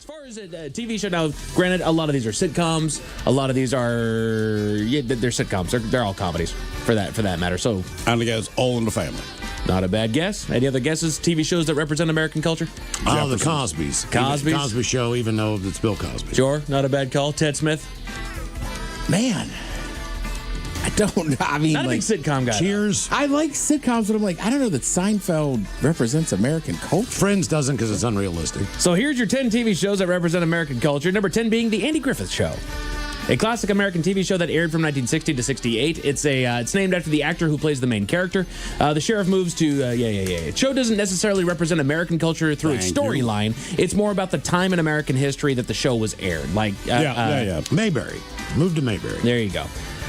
far as a TV show, now, granted, a lot of these are sitcoms. A lot of these are, they're sitcoms. They're all comedies, for that matter. So, I guess All in the Family. not a bad guess. Any other guesses? TV shows that represent American culture? Oh, the Cosbys. Cosbys? Cosby Show, even though it's Bill Cosby. Sure, not a bad call. Ted Smith? Man, I don't. I mean, Not a big sitcom guy. Cheers. I like sitcoms, but I'm like, I don't know that Seinfeld represents American culture. Friends doesn't because it's unrealistic. So here's your 10 TV shows that represent American culture. Number 10 being The Andy Griffith Show. A classic American TV show that aired from 1960 to 68. It's named after the actor who plays the main character. The sheriff moves to The show doesn't necessarily represent American culture through its storyline. It's more about the time in American history that the show was aired. Like Mayberry. Moved to Mayberry. There you go.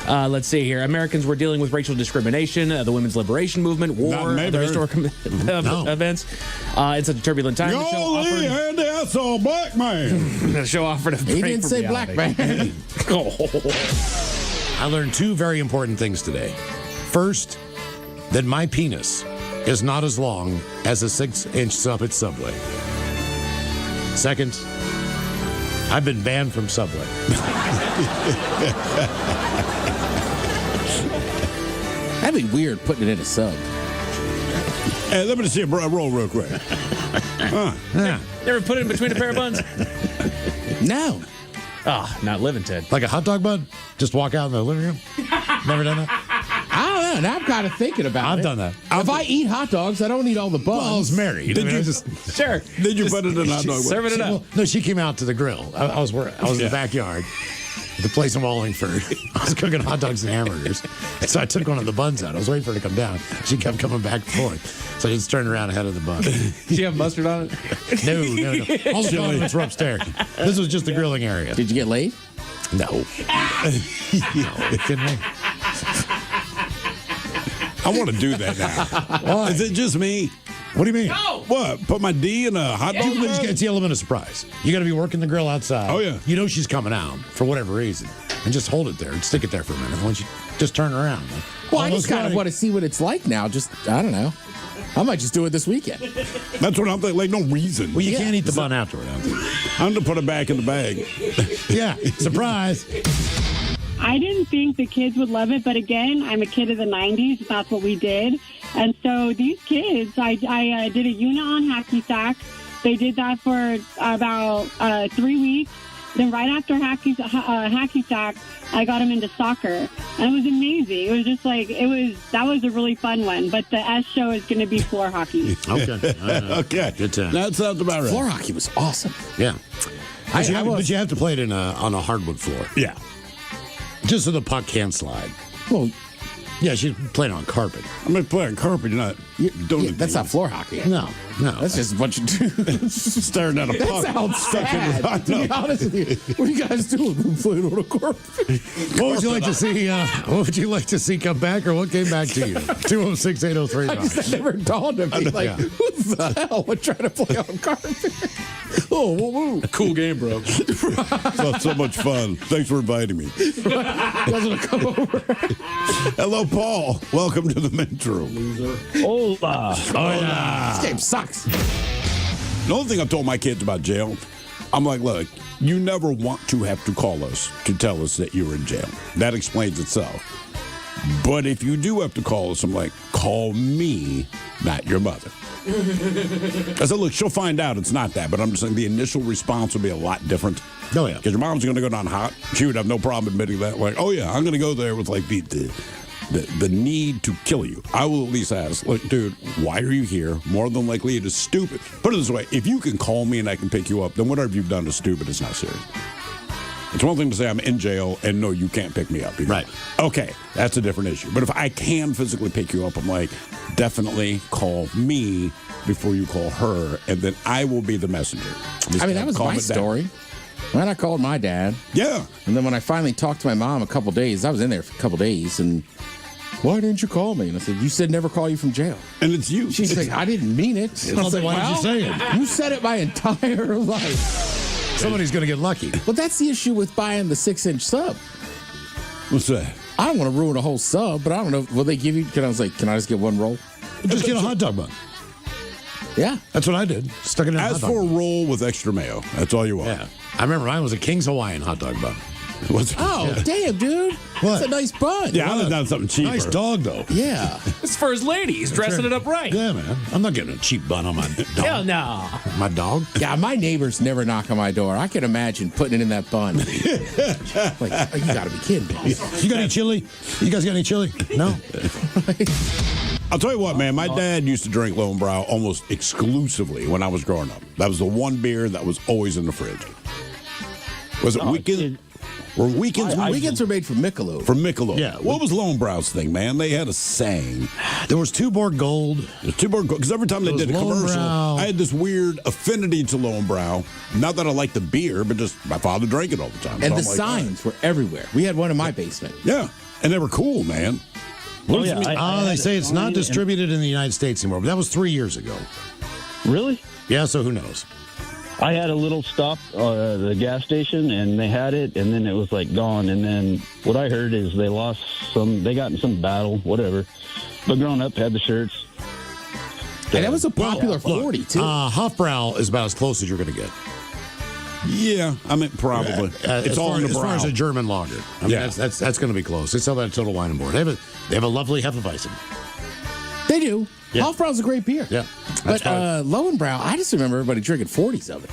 Let's see here. Americans were dealing with racial discrimination, the women's liberation movement, war, other historical events. In such a turbulent time, and that's all black man. The show offered a break He didn't from say reality. black man. I learned two very important things today. First, that my penis is not as long as a 6-inch sub at Subway. Second, I've been banned from Subway. That'd be weird putting it in a sub. Hey, let me just see a roll real quick. Never put it in between a pair of buns? No. Not living, Ted. Like a hot dog bun? Just walk out in the living room? Never done that? I don't know. Now I'm kind of thinking about it. I've done that. If I eat hot dogs, I don't eat all the buns. Well, I was married. Did you Sure. Did you put it in a hot dog? Serving it up. Well, no, she came out to the grill. I was in the backyard, the place in Wallingford. I was cooking hot dogs and hamburgers. So I took one of the buns out. I was waiting for her to come down. She kept coming back and forth. So I just turned around ahead of the bun. Did you have mustard on it? No. All the condiments were upstairs. This was just the grilling area. Did you get laid? No. No, kidding me? I want to do that now. Why? Is it just me? What do you mean? No. What? Put my D in a hot dog? It's the element of surprise. You got to be working the grill outside. Oh, yeah. You know she's coming out for whatever reason. And just hold it there and stick it there for a minute. And once you just turn around. Well, I just kind of want to see what it's like now. Just, I don't know. I might just do it this weekend. That's what I'm thinking. Like, no reason. Well, you can't eat the bun afterward. I'm going to put it back in the bag. Yeah, surprise. I didn't think the kids would love it, but again, I'm a kid of the 90s. That's what we did. And so these kids, I did a unit on hacky sack. They did that for about 3 weeks. Then right after hacky sack, I got them into soccer. And it was amazing. It was just like, that was a really fun one. But the S show is going to be floor hockey. Okay. Okay. Good time. That sounds about right. Floor hockey was awesome. Yeah. But you have to play it on a hardwood floor. Yeah. Just so the puck can't slide. Well, Yeah, she's playing on carpet. I'm going to play on carpet. You're not doing that's not floor hockey. No. That's just a bunch of dudes. staring at a That puck. sounds sad. I To know. be honest with you, what are you guys doing? We're playing on a carpet. What would you like to see? What would you like to see come back, or what came back to you? 206-803. That never dawned on me. Like, Yeah. who the hell would try to play on carpet? Oh, whoa. Cool game, bro. That's so much fun. Thanks for inviting me. You guys want to come over? Hello, Paul. Welcome to the men's room. Hola. This game sucks. The only thing I've told my kids about jail, I'm like, look, you never want to have to call us to tell us that you're in jail. That explains itself. But if you do have to call us, I'm like, call me, not your mother. I said, look, she'll find out it's not that, but I'm just saying the initial response will be a lot different. Oh, yeah. Because your mom's going to go down hot. She would have no problem admitting that. Like, oh, yeah, I'm going to go there with, like, the need to kill you. I will at least ask, look, dude, why are you here? More than likely it is stupid. Put it this way, if you can call me and I can pick you up, then whatever you've done is stupid. It's not serious. It's one thing to say I'm in jail and no, you can't pick me up. You go, Right. Okay, that's a different issue. But if I can physically pick you up, I'm like, definitely call me before you call her, and then I will be the messenger. Just I mean, that was calm my it down. story. When I called my dad, Yeah. and then when I finally talked to my mom a couple days, I was in there for a couple days, and why didn't you call me? And I said, you said never call you from jail. And it's you. She's like, I didn't mean it. I was like, why did you say it? You said it my entire life. Somebody's going to get lucky. Well, that's the issue with buying the 6-inch sub. What's that? I don't want to ruin a whole sub, but I don't know. Will they give you? I was like, can I just get one roll? Just get a hot dog bun. Yeah. That's what I did. Stuck it in a hot Ask dog for a bun. roll with extra mayo. That's all you want. Yeah. I remember mine was a King's Hawaiian hot dog bun. Oh, damn, dude. What? That's a nice bun. Yeah, I'd have done something cheaper. Nice dog, though. Yeah. It's for his ladies, dressing it up right. Yeah, man. I'm not getting a cheap bun on my dog. Hell no. My dog? Yeah, my neighbors never knock on my door. I can imagine putting it in that bun. Like, oh, you got to be kidding me. You got any chili? You guys got any chili? No? I'll tell you what, man. My dad used to drink Lowenbrow almost exclusively when I was growing up. That was the one beer that was always in the fridge. Was it weekend? Or weekends? Weekends were made from Michelob. From Michelob. Yeah. What was Lowenbrow's thing, man? They had a saying. There was Tuborg Gold. There's Tuborg Gold. Because every time they It was did a commercial, Lowenbrow. I had this weird affinity to Lowenbrow. Not that I liked the beer, but just my father drank it all the time. And So the I'm like, signs were everywhere. We had one in my basement. yeah. And they were cool, man. Oh, yeah. They say it's not distributed in the United States anymore, but that was 3 years ago. Really? Yeah, so who knows? I had a little stop at the gas station, and they had it, and then it was like gone. And then what I heard is they lost some. They got in some battle, whatever. But growing up, had the shirts. And that was a popular 40, too. Hofbrau is about as close as you're going to get. Yeah, I mean, probably. It's all in the as far brow. as a German lager. I mean, Yeah. that's going to be close. They sell that at Total Wine and Board. They have a lovely Hefeweizen. They do. Yeah. Hofbrau's a great beer. Yeah. But Lowenbrow, I just remember everybody drinking 40s of it.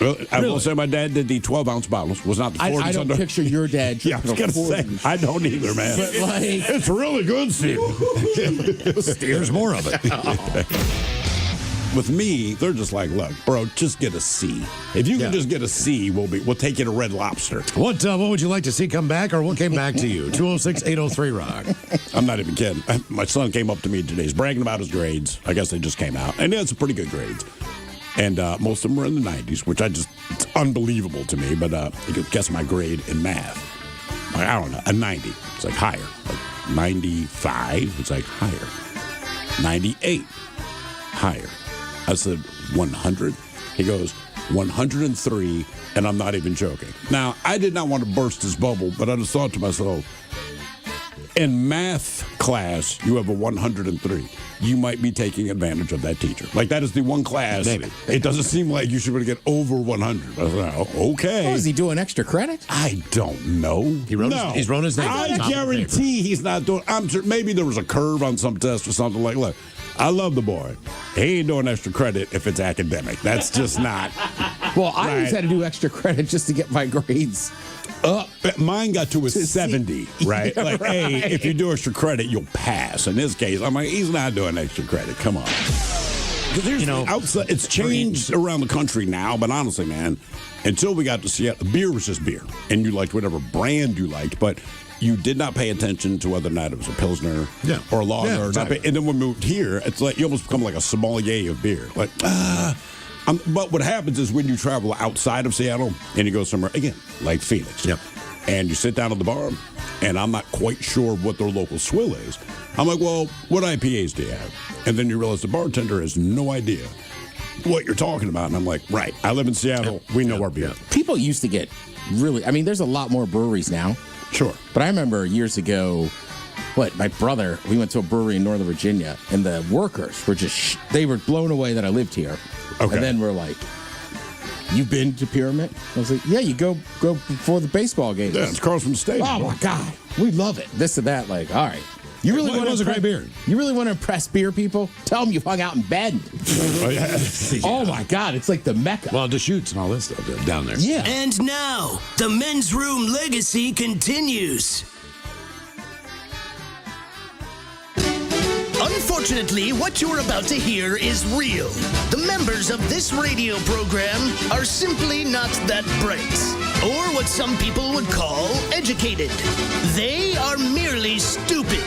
Well, I will say my dad did the 12-ounce bottles. Was not the 40s. I don't picture your dad Yeah, I was drinking going a to 40. say, I don't either, man. But, like, It's really good, Steve. There's more of it. With me, they're just like, look, bro, just get a C. If you can just get a C, we'll take you to Red Lobster. What would you like to see come back, or what came back to you? 206-803-ROCK. I'm not even kidding. My son came up to me today. He's bragging about his grades. I guess they just came out. And he had some pretty good grades. And most of them were in the 90s, which it's unbelievable to me. But he could guess my grade in math. Like, I don't know, a 90. It's like higher. Like 95. It's like higher. 98. Higher. I said 100. He goes 103, and I'm not even joking. Now, I did not want to burst his bubble, but I just thought to myself, in math class, you have a 103. You might be taking advantage of that teacher. Like, that is the one class. Maybe. It doesn't seem like you should be able to get over 100. I was like, oh, okay. Oh, is he doing extra credit? I don't know. He's wrote his name on I top of the guarantee he's not doing. I'm sure maybe there was a curve on some test or something like. Look, I love the boy. He ain't doing extra credit if it's academic. That's just not. Well, I always Right. had to do extra credit just to get my grades up. Mine got to a see. 70, right? Yeah, like, right. hey, if you do extra credit, you'll pass. In this case, I'm like, he's not doing extra credit. Come on. Because outside, it's changed around the country now, but honestly, man, until we got to Seattle, beer was just beer, and you liked whatever brand you liked, but you did not pay attention to whether or not it was a Pilsner or a lager. Yeah, Or not. exactly. And then when we moved here, it's like you almost become like a sommelier of beer. Like, but what happens is when you travel outside of Seattle and you go somewhere, again, like Phoenix, and you sit down at the bar, and I'm not quite sure what their local swill is. I'm like, well, what IPAs do you have? And then you realize the bartender has no idea what you're talking about. And I'm like, right, I live in Seattle. We know our beer. People used to get really, I mean, there's a lot more breweries now. Sure. But I remember years ago, my brother, we went to a brewery in Northern Virginia, and the workers were just, they were blown away that I lived here. Okay. And then we're like, you've been to Pyramid? I was like, yeah, you go before the baseball games. Yeah, it's across from the stadium. Oh, my God. We love it. This and that. Like, all right. You really It want was a great beer. You really want to impress beer people? Tell them you hung out in Bend. Oh, my God. It's like the Mecca. Well, Deschutes and all this stuff down there. Yeah. And now, the men's room legacy continues. Unfortunately, what you're about to hear is real. The members of this radio program are simply not that bright, or what some people would call educated. They are merely stupid.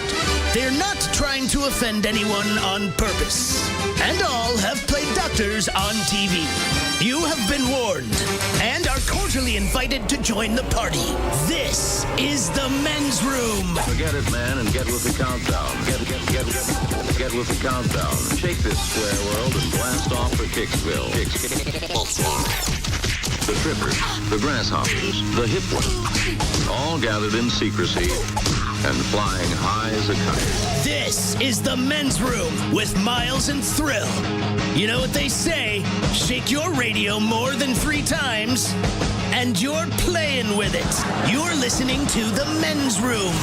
They're not trying to offend anyone on purpose. And all have played doctors on TV. You have been warned and are cordially invited to join the party. This is the men's room. Forget it, man, and get with the countdown. Get with the countdown. Shake this square world and blast off for Kicksville. The trippers, the grasshoppers, the hip ones, all gathered in secrecy and flying high as a kite. This is the Men's Room with Miles and Thrill. You know what they say, shake your radio more than 3 times, and you're playing with it. You're listening to the Men's Room.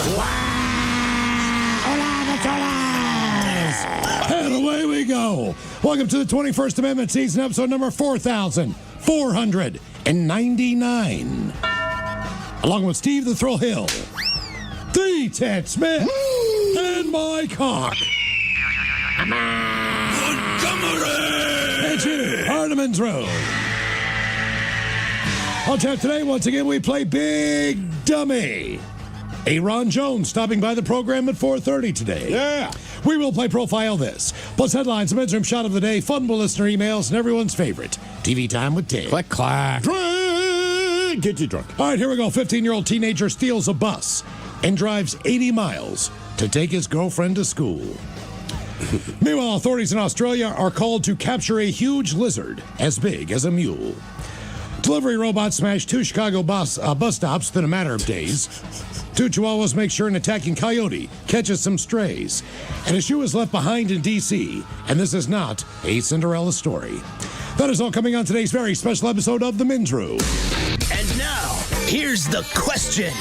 And away we go. Welcome to the 21st Amendment season, episode number 4,499. Along with Steve the Thrill Hill, the Ted Smith, and Mike Hawk. And you, Hardeman's Road. On tap today, once again, we play Big Dummy. Aaron Jones stopping by the program at 4:30 today. Yeah. We will play Profile This, plus headlines, the Men's Room shot of the day, fun listener emails, and everyone's favorite, TV Time with Ted. Click, clack. Drink. Get you drunk. All right, here we go. 15-year-old teenager steals a bus and drives 80 miles to take his girlfriend to school. Meanwhile, authorities in Australia are called to capture a huge lizard as big as a mule. Delivery robots smashed 2 Chicago bus stops within a matter of days. 2 chihuahuas make sure an attacking coyote catches some strays. And a shoe is left behind in D.C. And this is not a Cinderella story. That is all coming on today's very special episode of The Men's Room. And now, here's the question.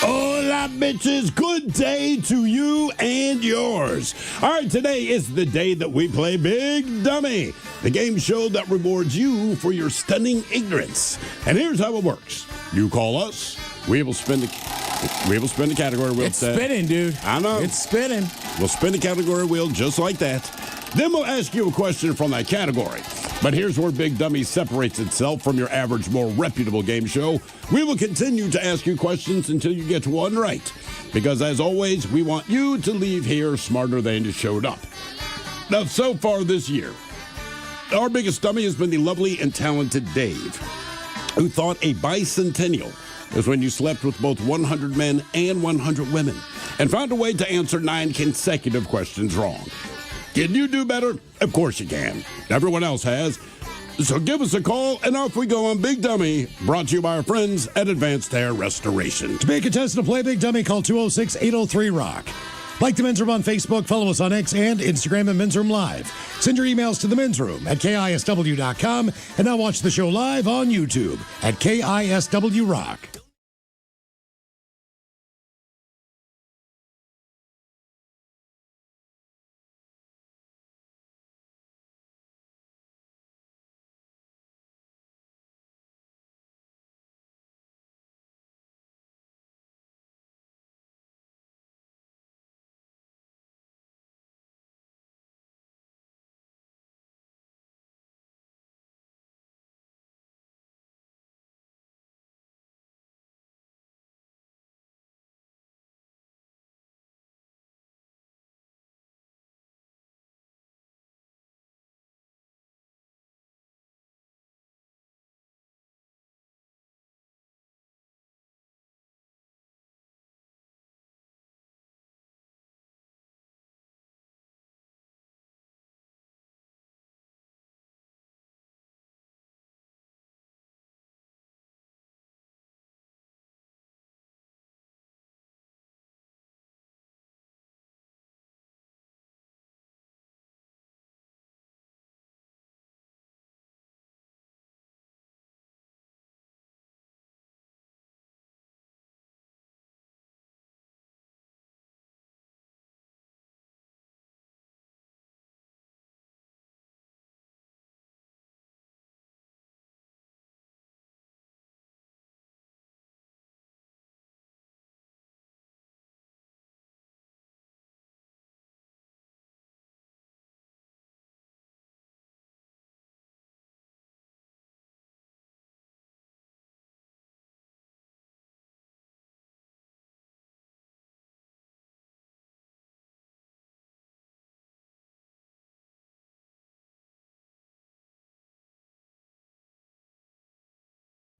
Hola, bitches. Good day to you and yours. All right, today is the day that we play Big Dummy, the game show that rewards you for your stunning ignorance. And here's how it works. You call us. We will spin the category wheel. It's spinning, dude. I know. It's spinning. We'll spin the category wheel just like that. Then we'll ask you a question from that category. But here's where Big Dummy separates itself from your average, more reputable game show. We will continue to ask you questions until you get one right. Because as always, we want you to leave here smarter than you showed up. Now, so far this year, our biggest dummy has been the lovely and talented Dave, who thought a bicentennial is when you slept with both 100 men and 100 women, and found a way to answer 9 consecutive questions wrong. Can you do better? Of course you can. Everyone else has. So give us a call, and off we go on Big Dummy, brought to you by our friends at Advanced Hair Restoration. To be a contestant to play Big Dummy, call 206-803-ROCK. Like the Men's Room on Facebook, follow us on X and Instagram at Men's Room Live. Send your emails to the Men's Room at KISW.com, and now watch the show live on YouTube at KISW Rock.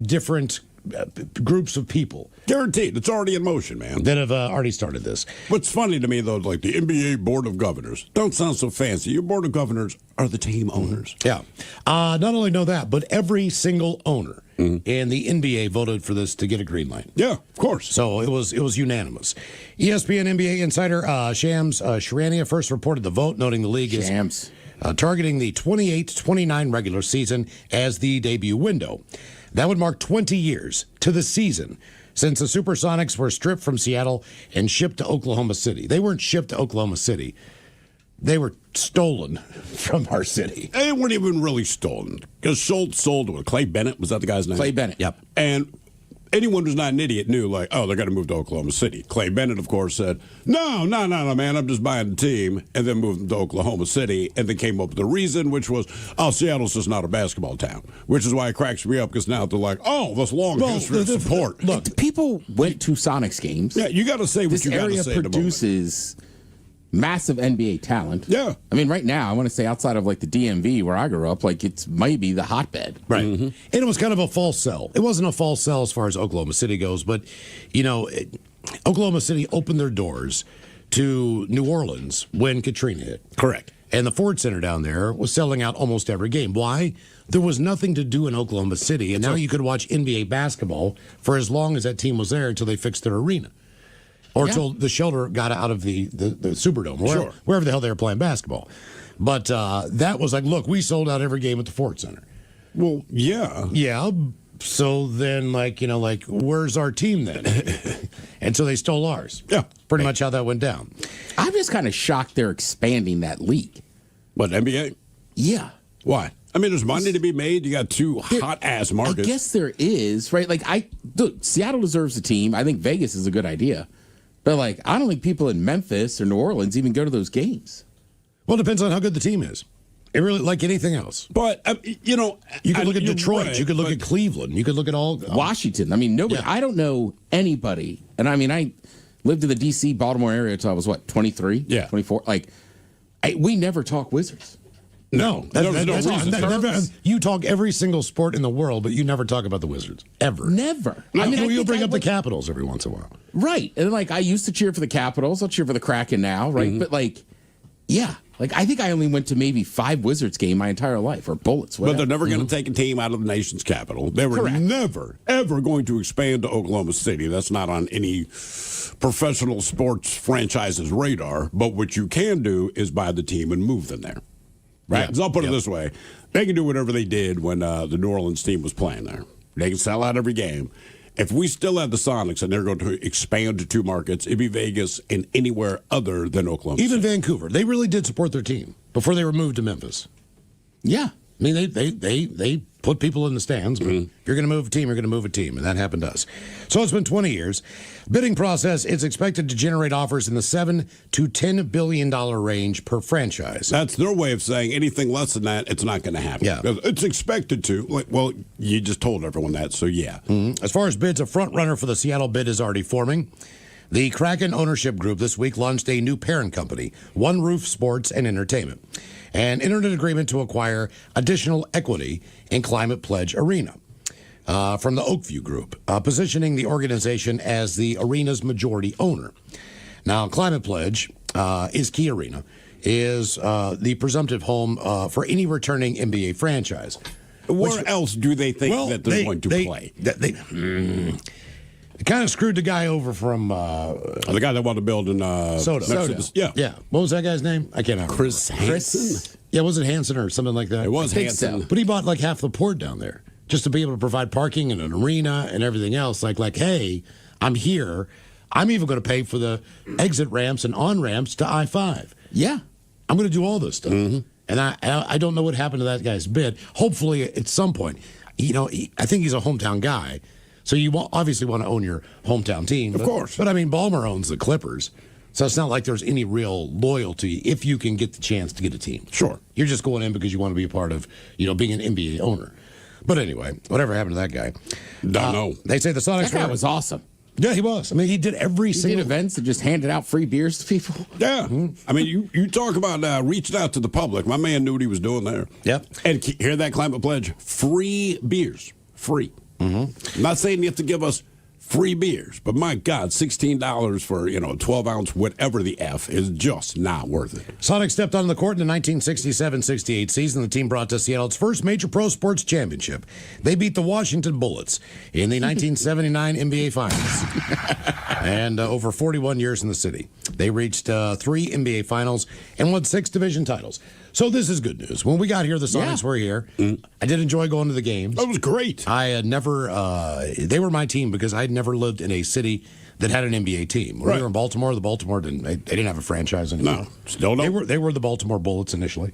Different groups of people Guaranteed. It's already in motion, man. that have already started this. What's funny to me, though, like the NBA Board of Governors, don't sound so fancy. Your Board of Governors are the team owners. Yeah. Not only know that, but every single owner and the NBA voted for this to get a green light. Yeah, of course. So it was unanimous. ESPN NBA insider Shams Charania first reported the vote, noting the league is targeting the 28-29 regular season as the debut window. That would mark 20 years to the season since the Supersonics were stripped from Seattle and shipped to Oklahoma City. They weren't shipped to Oklahoma City. They were stolen from our city. They weren't even really stolen. Because Schultz sold to Clay Bennett. Was that the guy's name? Clay Bennett. Yep. And anyone who's not an idiot knew, like, oh, they're going to move to Oklahoma City. Clay Bennett, of course, said, no, man, I'm just buying the team, and then moved them to Oklahoma City, and then came up with the reason, which was, oh, Seattle's just not a basketball town, which is why it cracks me up, because now they're like, oh, this long history of support. Look, people went to Sonics games. Yeah, you got to say what this you got to say. This area produces massive NBA talent. Yeah. I mean, right now, I want to say outside of like the DMV where I grew up, like it's maybe the hotbed. Right. And it was kind of a false sell. It wasn't a false sell as far as Oklahoma City goes, but, Oklahoma City opened their doors to New Orleans when Katrina hit. Correct. And the Ford Center down there was selling out almost every game. Why? There was nothing to do in Oklahoma City, and now you could watch NBA basketball for as long as that team was there until they fixed their arena. Or until the shelter got out of the Superdome, wherever the hell they were playing basketball. But that was like, look, we sold out every game at the Ford Center. Well, yeah. Yeah. So then, where's our team then? And so they stole ours. Yeah. Pretty much how that went down. I'm just kind of shocked they're expanding that league. What, NBA? Yeah. Why? I mean, there's money to be made. You got two hot-ass markets. I guess there is, right? Look, Seattle deserves a team. I think Vegas is a good idea. But, I don't think people in Memphis or New Orleans even go to those games. Well, it depends on how good the team is. It really, like anything else. But, you could look at Detroit. Right, you could look at Cleveland. You could look at all. Washington. I mean, nobody. Yeah. I don't know anybody. And, I mean, I lived in the D.C., Baltimore area until I was, 23? Yeah. 24? We never talk Wizards. No. There's no reason. You talk every single sport in the world, but you never talk about the Wizards. Ever. Never. No, I mean, you'll bring up the Capitals every once in a while. Right. And, I used to cheer for the Capitals. I'll cheer for the Kraken now, right? Mm-hmm. But, yeah. I think I only went to maybe 5 Wizards game my entire life, or Bullets, whatever. But they're never going to take a team out of the nation's capital. They were never, ever going to expand to Oklahoma City. That's not on any professional sports franchise's radar. But what you can do is buy the team and move them there. Right? Yeah. So I'll put it this way. They can do whatever they did when the New Orleans team was playing there. They can sell out every game. If we still had the Sonics and they're going to expand to 2 markets, it'd be Vegas and anywhere other than Oklahoma Even City. Vancouver. They really did support their team before they were moved to Memphis. Yeah. I mean, they put people in the stands, but if you're going to move a team, you're going to move a team, and that happened to us. So it's been 20 years. Bidding process, it's expected to generate offers in the $7 to $10 billion range per franchise. That's their way of saying anything less than that, it's not going to happen. Yeah. It's expected to. Well, you just told everyone that, so yeah. As far as bids, a front runner for the Seattle bid is already forming. The Kraken ownership group this week launched a new parent company, One Roof Sports and Entertainment, and entered an agreement to acquire additional equity in Climate Pledge Arena from the Oakview Group, positioning the organization as the arena's majority owner. Now, Climate Pledge is Key Arena, is the presumptive home for any returning NBA franchise. Where else do they think that they're going to play? They kind of screwed the guy over from... the guy that wanted to build in... Soda. Yeah. What was that guy's name? I can't remember. Chris Hansen? Yeah, was it Hansen or something like that? It was Hansen. But he bought half the port down there just to be able to provide parking and an arena and everything else. Like, hey, I'm here. I'm even going to pay for the exit ramps and on-ramps to I-5. Yeah. I'm going to do all this stuff. Mm-hmm. And I don't know what happened to that guy's bid. Hopefully, at some point, I think he's a hometown guy. So you obviously want to own your hometown team. Of course. But, Ballmer owns the Clippers. So it's not like there's any real loyalty if you can get the chance to get a team. Sure. You're just going in because you want to be a part of, being an NBA owner. But anyway, whatever happened to that guy. Don't know. They say the Sonics... That guy was awesome. Yeah, he was. He did He did events and just handed out free beers to people. Yeah. Mm-hmm. You talk about reaching out to the public. My man knew what he was doing there. Yep. And hear that Climate Pledge? Free beers. Free. Mm-hmm. I'm not saying you have to give us free beers. But my God, $16 for, 12-ounce whatever the F is just not worth it. Sonic stepped on the court in the 1967-68 season. The team brought to Seattle its first major pro sports championship. They beat the Washington Bullets in the 1979 NBA Finals. And over 41 years in the city, they reached 3 NBA Finals and won 6 division titles. So this is good news. When we got here, the Sonics were here. I did enjoy going to the games. That was great. I had never, they were my team because I had never lived in a city that had an NBA team. When we were in Baltimore, the Baltimore they didn't have a franchise anymore. No, still don't. They were the Baltimore Bullets initially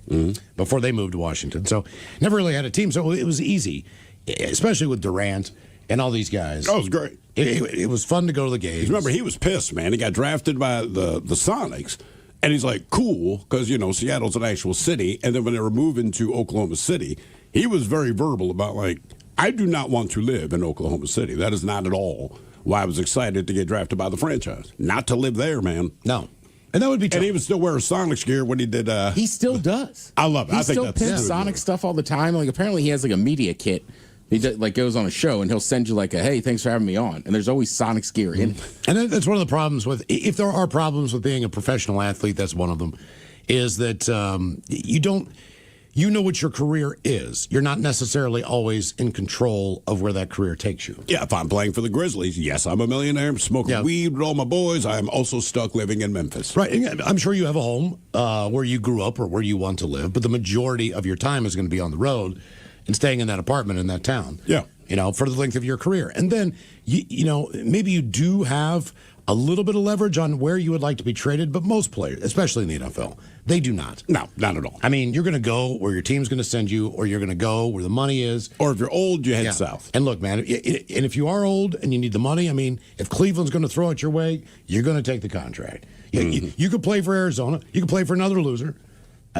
before they moved to Washington. So never really had a team. So it was easy, especially with Durant and all these guys. That was great. It was fun to go to the games. Remember, he was pissed, man. He got drafted by the Sonics. And he's like, cool, because, Seattle's an actual city. And then when they were moving to Oklahoma City, he was very verbal about, I do not want to live in Oklahoma City. That is not at all why I was excited to get drafted by the franchise. Not to live there, man. No. And that would be tough. And he would still wear Sonics gear when he did. He still does. I love it. He I think still that's pimps Sonic stuff all the time. Apparently he has a media kit. He goes on a show and he'll send you a hey, thanks for having me on. And there's always Sonics gear in it. And that's one of the problems with, if there are problems with being a professional athlete, that's one of them, is that you know what your career is. You're not necessarily always in control of where that career takes you. Yeah, if I'm playing for the Grizzlies, yes, I'm a millionaire. I'm smoking weed with all my boys. I am also stuck living in Memphis. Right. And I'm sure you have a home where you grew up or where you want to live, but the majority of your time is going to be on the road and staying in that apartment in that town. Yeah. For the length of your career. And then, maybe you do have a little bit of leverage on where you would like to be traded, but most players, especially in the NFL, they do not. No, not at all. I mean, you're going to go where your team's going to send you, or you're going to go where the money is. Or if you're old, you head south. And look, man, and if you are old and you need the money, I mean, if Cleveland's going to throw it your way, you're going to take the contract. You could play for Arizona. You could play for another loser.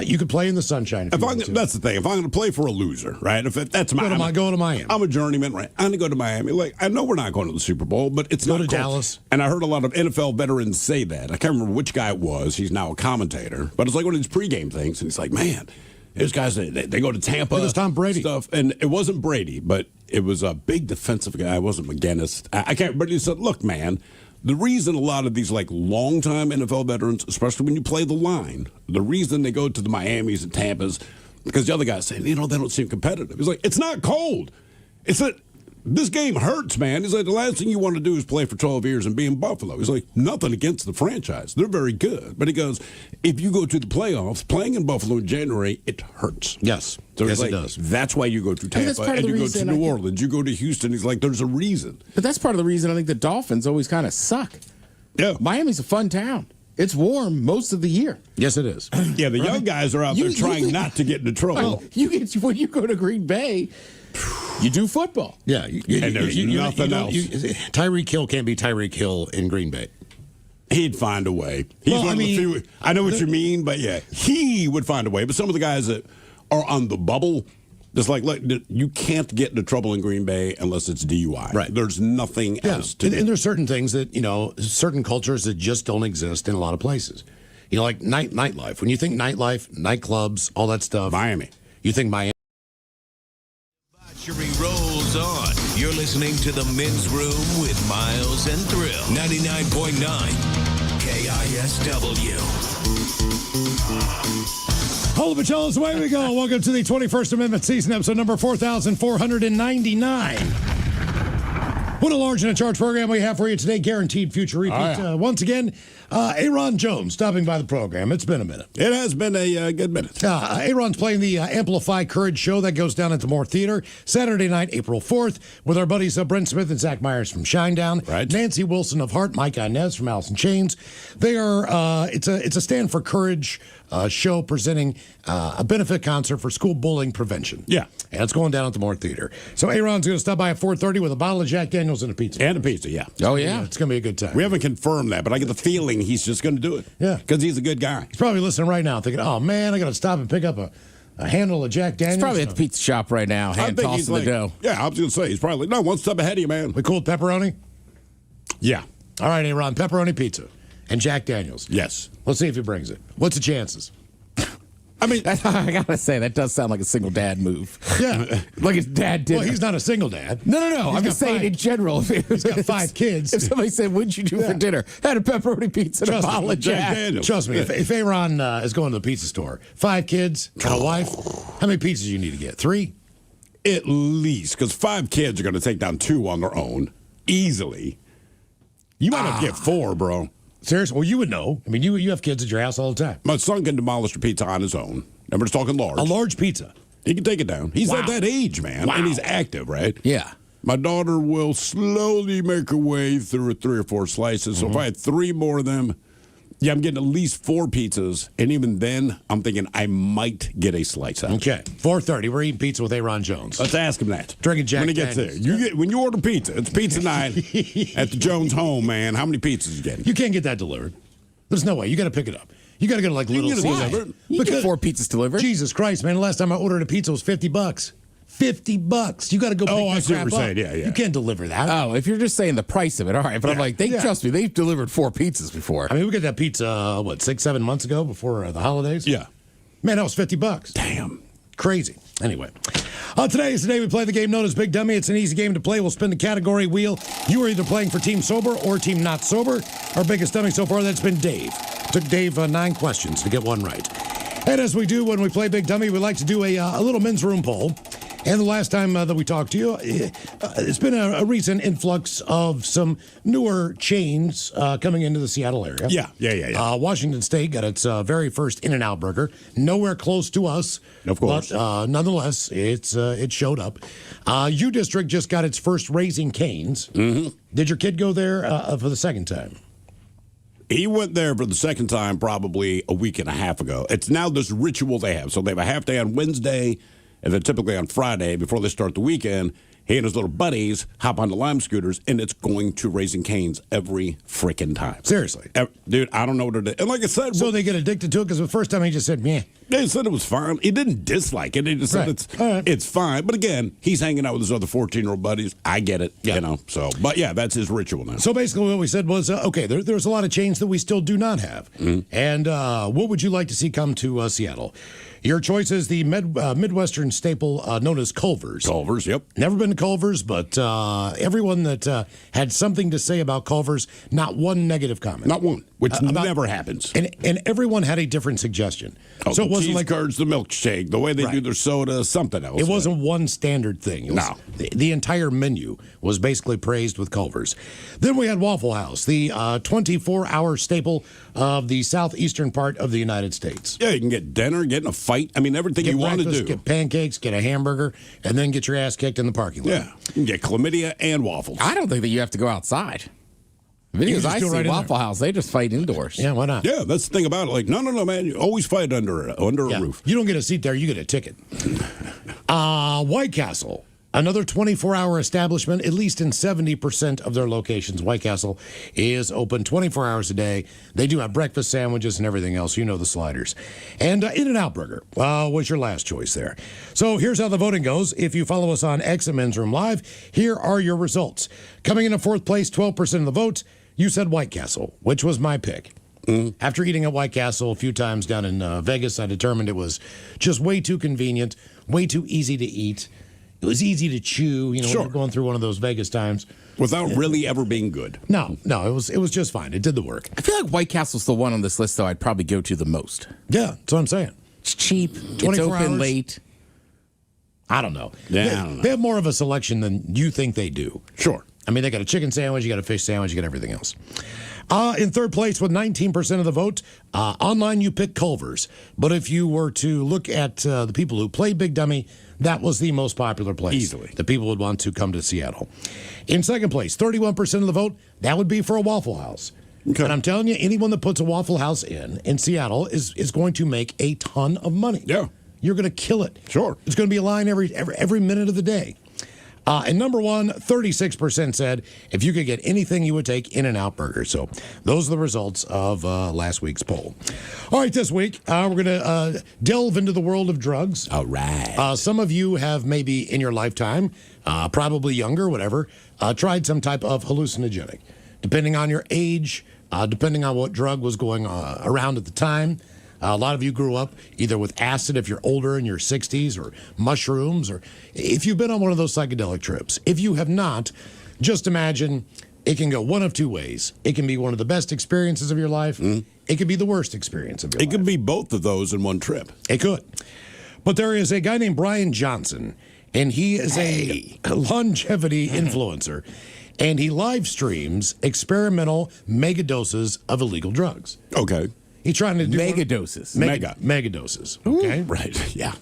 You could play in the sunshine. That's the thing. If I'm going to play for a loser, right? If that's go to Miami. I'm a journeyman, right? I'm going to go to Miami. I know we're not going to the Super Bowl, but it's go not to Dallas. And I heard a lot of NFL veterans say that. I can't remember which guy it was. He's now a commentator, but it's like one of these pregame things, and he's like, man, there's guys that they go to Tampa. It was Tom Brady stuff, and it wasn't Brady, but it was a big defensive guy. It wasn't McGinnis. I can't. But he said, look, man. The reason a lot of these longtime NFL veterans, especially when you play the line, the reason they go to the Miamis and Tampas, because the other guys say, they don't seem competitive. He's like, it's not cold. It's that this game hurts, man. He's like, the last thing you want to do is play for 12 years and be in Buffalo. He's like, nothing against the franchise. They're very good. But he goes, if you go to the playoffs, playing in Buffalo in January, it hurts. Yes. So yes, it does. That's why you go to Tampa and you go to New Orleans. You go to Houston. He's like, there's a reason. But that's part of the reason I think the Dolphins always kind of suck. Yeah. Miami's a fun town. It's warm most of the year. Yes, it is. Yeah, the young guys are out there trying not to get into trouble. When you go to Green Bay, you do football. Yeah. And there's nothing else. Tyreek Hill can't be Tyreek Hill in Green Bay. He'd find a way. He's one of the few. I know what you mean, but yeah, he would find a way. But some of the guys that are on the bubble, just look, you can't get into trouble in Green Bay unless it's DUI. Right. There's nothing else to do. And there's certain things that, certain cultures that just don't exist in a lot of places. Like nightlife. When you think nightlife, nightclubs, all that stuff. Miami. You think Miami. Debauchery rolls on. You're listening to The Men's Room with Miles and Thrill. 99.9 KISW. Hold the Pacholas, away we go. Welcome to the 21st Amendment season, episode number 4,499. What a large and in charge program we have for you today. Guaranteed future repeat. Once again, Aaron Jones stopping by the program. It's been a minute. It has been a good minute. Aaron's playing the Amplify Courage show that goes down at the Moore Theater Saturday night, April 4th, with our buddies Brent Smith and Zach Myers from Shinedown, Nancy Wilson of Heart, Mike Inez from Alice in Chains. They are it's a Stand for Courage show presenting a benefit concert for school bullying prevention. Yeah. And it's going down at the Moore Theater. So Aaron's going to stop by at 4:30 with a bottle of Jack Daniels and a pizza. And a pizza, yeah. Oh, yeah. It's going to be a good time. We haven't confirmed that, but I get the feeling he's just going to do it. Yeah. Because he's a good guy. He's probably listening right now thinking, oh, man, I got to stop and pick up a handle of Jack Daniels. He's probably at the pizza shop right now, hand tossing the dough. Yeah, I was going to say, he's probably, no, one step ahead of you, man. We cool with pepperoni? Yeah. All right, Aaron, pepperoni pizza and Jack Daniels. Yes. Let's see if he brings it. What's the chances? I mean, I gotta say, that does sound like a single dad move. Yeah. Like his dad did. Well, he's not a single dad. No. He's I'm just got saying five- in general. He's got 5 kids. If somebody said, "What'd you do for dinner?" Had a pepperoni pizza and a bottle of Jack. Daniels. Trust me, if Aaron is going to the pizza store, 5 kids and a wife, how many pizzas you need to get? 3? At least, because 5 kids are going to take down 2 on their own easily. You might have to get 4, bro. Seriously? Well, you would know. I mean, you have kids at your house all the time. My son can demolish a pizza on his own. And we're just talking large. A large pizza. He can take it down. He's at that age, man. Wow. And he's active, right? Yeah. My daughter will slowly make her way through 3 or 4 slices. So if I had 3 more of them, yeah, I'm getting at least 4 pizzas. And even then, I'm thinking I might get a slice out. Okay. 4:30. We're eating pizza with Aaron Jones. Let's ask him that. Drinking Jack when he gets there. Daniels. When you order pizza, it's pizza night at the Jones home, man. How many pizzas you getting? You can't get that delivered. There's no way. You got to pick it up. You got to go to like You can Little get it Caesars. delivered. You get 4 pizzas delivered. Jesus Christ, man! The last time I ordered a pizza was $50. $50. You got to go. Pick Oh, that I see what crap you're up. saying. Yeah, yeah. You can't deliver that. Oh, if you're just saying the price of it, all right. But I'm like, trust me, they've delivered 4 pizzas before. I mean, we got that pizza 6-7 months ago before the holidays. Yeah. Man, that was $50. Damn. Crazy. Anyway, today is the day we play the game known as Big Dummy. It's an easy game to play. We'll spin the category wheel. You are either playing for Team Sober or Team Not Sober. Our biggest dummy so far, that's been Dave. Took Dave 9 questions to get one right. And as we do when we play Big Dummy, we like to do a little men's room poll. And the last time that we talked to you, it's been a recent influx of some newer chains coming into the Seattle area. Yeah. Washington State got its very first In-N-Out burger. Nowhere close to us. Of course. But nonetheless, it showed up. U District just got its first Raising Cane's. Mm-hmm. Did your kid go there for the second time? He went there for the second time probably a week and a half ago. It's now this ritual they have. So they have a half day on Wednesday, and then typically on Friday, before they start the weekend, he and his little buddies hop on the Lime scooters, and it's going to Raising Cane's every freaking time. Seriously. Dude, I don't know what it is. And like I said... So they get addicted to it because the first time he just said, meh. They said it was fine. He didn't dislike it. He just said it's fine. But again, he's hanging out with his other 14-year-old buddies. I get it, you know. So, but yeah, that's his ritual now. So basically what we said was, okay, there's a lot of chains that we still do not have. Mm-hmm. And what would you like to see come to Seattle? Your choice is the Midwestern staple known as Culver's. Culver's, yep. Never been to Culver's, but everyone that had something to say about Culver's, not one negative comment. Not one, which never happens. And everyone had a different suggestion. So it wasn't like curds, the milkshake, the way they do their soda, something else. It wasn't one standard thing. It was, no. The entire menu was basically praised with Culver's. Then we had Waffle House, the 24-hour staple of the southeastern part of the United States. Yeah, you can get dinner, get in a fight. I mean, everything you want to do. Get pancakes, get a hamburger, and then get your ass kicked in the parking lot. Yeah, you can get chlamydia and waffles. I don't think that you have to go outside. Videos I see Waffle House, they just fight indoors. Yeah, why not? Yeah, that's the thing about it. Like, no, man, you always fight under a roof. You don't get a seat there, you get a ticket. White Castle, another 24-hour establishment, at least in 70% of their locations. White Castle is open 24 hours a day. They do have breakfast sandwiches and everything else. You know the sliders. And In-N-Out Burger was your last choice there. So here's how the voting goes. If you follow us on X and Men's Room Live, here are your results. Coming in at fourth place, 12% of the vote. You said White Castle, which was my pick. After eating at White Castle a few times down in Vegas, I determined it was just way too convenient, way too easy to eat. It was easy to chew, when you're going through one of those Vegas times. Without really ever being good. No, it was just fine. It did the work. I feel like White Castle's the one on this list, though, I'd probably go to the most. Yeah, that's what I'm saying. It's cheap. It's 24 open hours. late. I don't know. Yeah, I don't know. They have more of a selection than you think they do. Sure. I mean, they got a chicken sandwich, you got a fish sandwich, you got everything else. In third place with 19% of the vote, online you pick Culver's. But if you were to look at the people who play Big Dummy, that was the most popular place. Easily. The people would want to come to Seattle. In second place, 31% of the vote, that would be for a Waffle House. Okay. And I'm telling you, anyone that puts a Waffle House in Seattle is going to make a ton of money. Yeah. You're going to kill it. Sure. It's going to be a line every minute of the day. And number one, 36% said if you could get anything, you would take In-N-Out Burger. So those are the results of last week's poll. All right, this week, we're going to delve into the world of drugs. All right. Some of you have maybe in your lifetime, probably younger, whatever, tried some type of hallucinogenic. Depending on your age, depending on what drug was going around at the time, A lot of you grew up either with acid if you're older in your 60s, or mushrooms, or if you've been on one of those psychedelic trips. If you have not, just imagine it can go one of two ways. It can be one of the best experiences of your life. It could be the worst experience of your life. It could be both of those in one trip. It could. But there is a guy named Brian Johnson, and he is a longevity influencer, and he live streams experimental mega doses of illegal drugs. Okay. He's trying to do Mega doses. mega doses. Okay. Right. Yeah.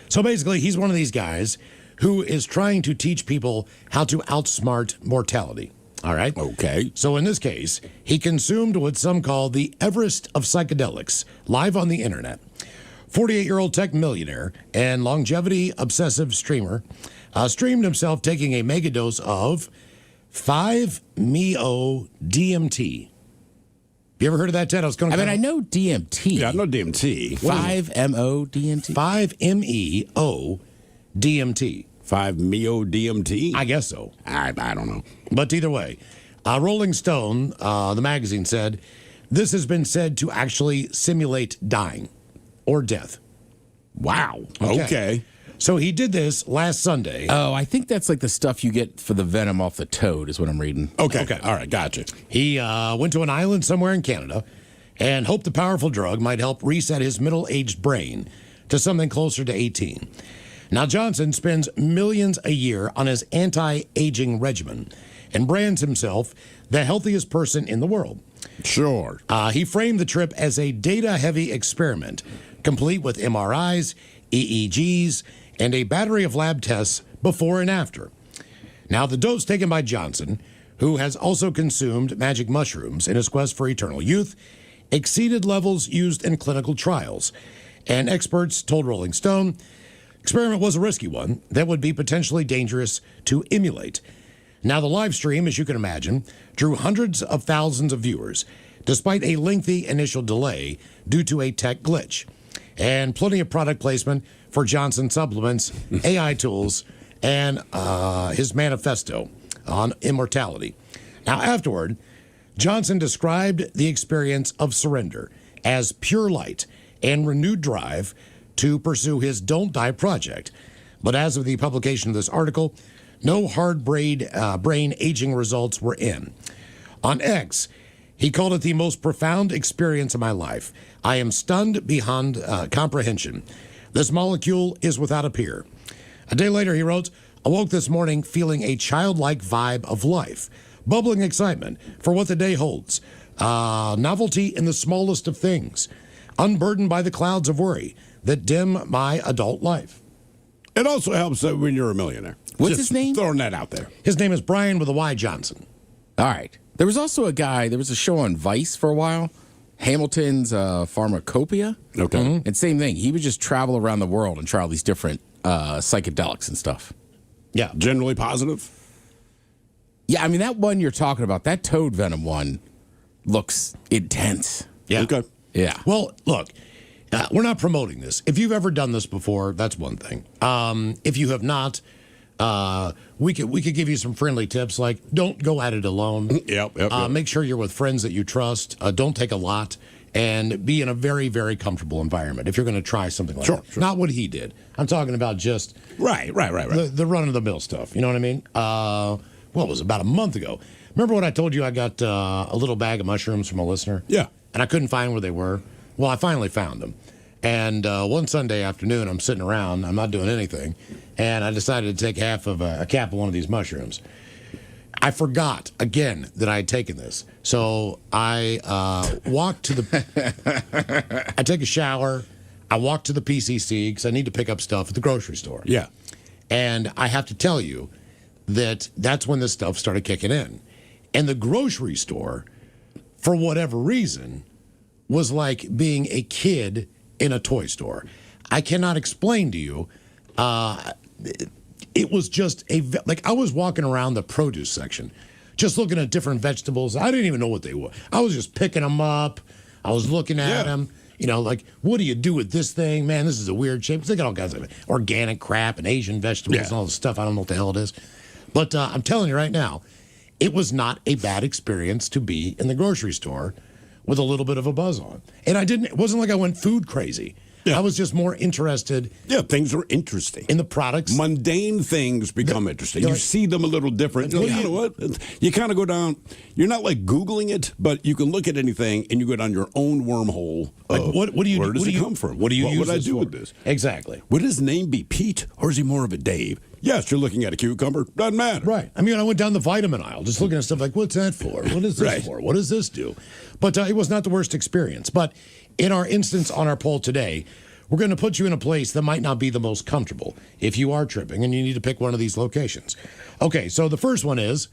So basically, he's one of these guys who is trying to teach people how to outsmart mortality. All right. Okay. So in this case, he consumed what some call the Everest of psychedelics live on the internet. 48-year-old tech millionaire and longevity obsessive streamer streamed himself taking a megadose of 5-MeO-DMT. You ever heard of that, Ted? I know DMT. Yeah, I know DMT. 5-MeO-DMT. 5-MeO-DMT. 5-MeO-DMT? I guess so. I don't know. But either way, Rolling Stone, the magazine, said this has been said to actually simulate dying or death. Wow. Okay. So he did this last Sunday. Oh, I think that's like the stuff you get for the venom off the toad, is what I'm reading. Okay. All right. Gotcha. He went to an island somewhere in Canada and hoped the powerful drug might help reset his middle-aged brain to something closer to 18. Now, Johnson spends millions a year on his anti-aging regimen and brands himself the healthiest person in the world. Sure. He framed the trip as a data-heavy experiment, complete with MRIs, EEGs, and a battery of lab tests before and after. Now, the dose taken by Johnson, who has also consumed magic mushrooms in his quest for eternal youth, exceeded levels used in clinical trials. And experts told Rolling Stone, experiment was a risky one that would be potentially dangerous to emulate. Now, the live stream, as you can imagine, drew hundreds of thousands of viewers, despite a lengthy initial delay due to a tech glitch, and plenty of product placement for Johnson supplements, AI tools, and his manifesto on immortality. Now, afterward, Johnson described the experience of surrender as pure light and renewed drive to pursue his Don't Die project. But as of the publication of this article, no hard brain aging results were in. On X, he called it the most profound experience of my life. I am stunned beyond comprehension. This molecule is without a peer. A day later, he wrote, awoke this morning feeling a childlike vibe of life, bubbling excitement for what the day holds, novelty in the smallest of things, unburdened by the clouds of worry that dim my adult life. It also helps that when you're a millionaire. What's Just his name? Throwing that out there. His name is Brian with a Y Johnson. All right. There was also a guy, there was a show on Vice for a while, Hamilton's Pharmacopoeia. Okay. And same thing. He would just travel around the world and try all these different psychedelics and stuff. Yeah. Generally positive. Yeah, I mean, that one you're talking about, that toad venom one, looks intense. Yeah. Okay. Yeah. Well, look, we're not promoting this. If you've ever done this before, that's one thing. If you have not, we could give you some friendly tips, like don't go at it alone. Yep. Make sure you're with friends that you trust. Don't take a lot, and be in a very, very comfortable environment if you're going to try something like that. Sure. Not what he did. I'm talking about just Right. the run-of-the-mill stuff. You know what I mean? What was it, about a month ago? Remember when I told you I got a little bag of mushrooms from a listener? Yeah. And I couldn't find where they were? Well, I finally found them. And one Sunday afternoon, I'm sitting around, I'm not doing anything, and I decided to take half of a cap of one of these mushrooms. I forgot, again, that I had taken this. So I walked to the... I take a shower, I walk to the PCC, because I need to pick up stuff at the grocery store. Yeah. And I have to tell you that that's when this stuff started kicking in. And the grocery store, for whatever reason, was like being a kid in a toy store. I cannot explain to you. It was just like I was walking around the produce section, just looking at different vegetables. I didn't even know what they were. I was just picking them up. I was looking at them. You know, like, what do you do with this thing? Man, this is a weird shape. They got all kinds of organic crap and Asian vegetables and all this stuff. I don't know what the hell it is. But I'm telling you right now, it was not a bad experience to be in the grocery store with a little bit of a buzz on. And it wasn't like I went food crazy. Yeah. I was just more interested things are interesting. in the products. Mundane things become interesting. You see them a little different. You know what? You kind of go down. You're not like Googling it, but you can look at anything and you go down your own wormhole. Like, what do you Where does what it do you, come from? What do you What use would I this do for? with this? Exactly. Would his name be Pete or is he more of a Dave? Yes, you're looking at a cucumber. Doesn't matter. Right. I mean, I went down the vitamin aisle just looking at stuff like, what's that for? What is this Right. for? What does this do? But it was not the worst experience. But in our instance on our poll today, we're going to put you in a place that might not be the most comfortable if you are tripping and you need to pick one of these locations. Okay, so the first one is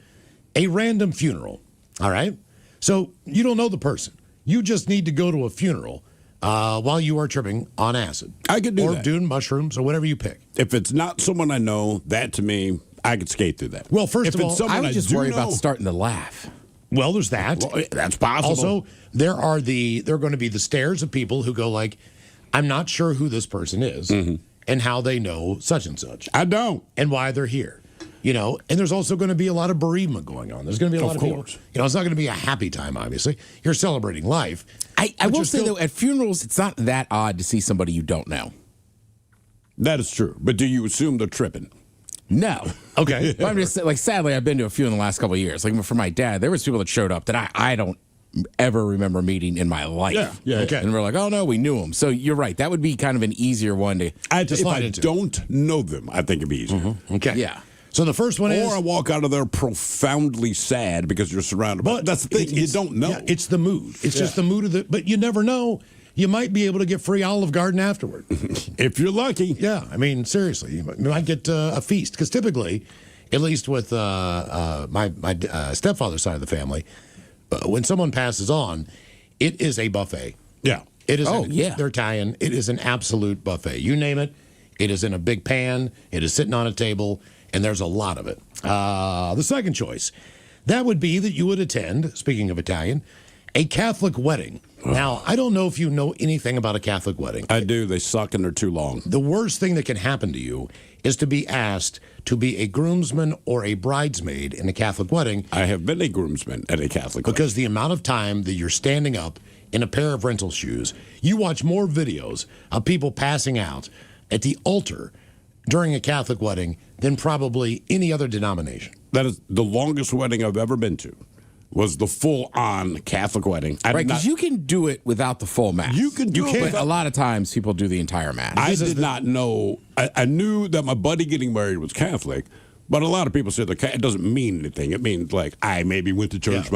a random funeral. All right? So you don't know the person. You just need to go to a funeral while you are tripping on acid. I could do or that. doing mushrooms or whatever you pick. If it's not someone I know, that to me, I could skate through that. Well, first if of it's all, someone I would just do worry know, about starting to laugh. Well, there's that. Well, that's possible. Also, there are going to be the stares of people who go like, I'm not sure who this person is and how they know such and such I don't. and why they're here. You know, and there's also going to be a lot of bereavement going on. There's going to be a lot of people. You know, it's not going to be a happy time, obviously. You're celebrating life. I but will you're say, still- though, at funerals, it's not that odd to see somebody you don't know. That is true. But do you assume they're tripping? No. Okay. But I'm just saying, like, sadly, I've been to a few in the last couple of years. Like, for my dad, there was people that showed up that I don't ever remember meeting in my life. Yeah. Okay. And we're like, oh, no, we knew him. So you're right. That would be kind of an easier one to. If slide I into. don't know them, I think it'd be easier. Okay. Yeah. So the first one is. Or I walk out of there profoundly sad because you're surrounded by. But That's the thing. You it's- don't know. Yeah, it's the mood. It's just the mood of the. But you never know. You might be able to get free Olive Garden afterward. if you're lucky. Yeah, I mean, seriously, you might get a feast because typically, at least with my stepfather's side of the family, when someone passes on, it is a buffet. Yeah. It is. yeah. They're Italian. It is an absolute buffet. You name it. It is in a big pan. It is sitting on a table, and there's a lot of it. The second choice, that would be that you would attend. Speaking of Italian, a Catholic wedding. Now, I don't know if you know anything about a Catholic wedding. I do. They suck and they're too long. The worst thing that can happen to you is to be asked to be a groomsman or a bridesmaid in a Catholic wedding I have been a groomsman at a Catholic wedding. because the amount of time that you're standing up in a pair of rental shoes, you watch more videos of people passing out at the altar during a Catholic wedding than probably any other denomination. That is the longest wedding I've ever been to. Was the full-on Catholic wedding. I did Right, because not- you can do it without the full mass. You can do it But without- a lot of times people do the entire mass. I did not know. I knew that my buddy getting married was Catholic, but a lot of people say it doesn't mean anything. It means like I maybe went to church,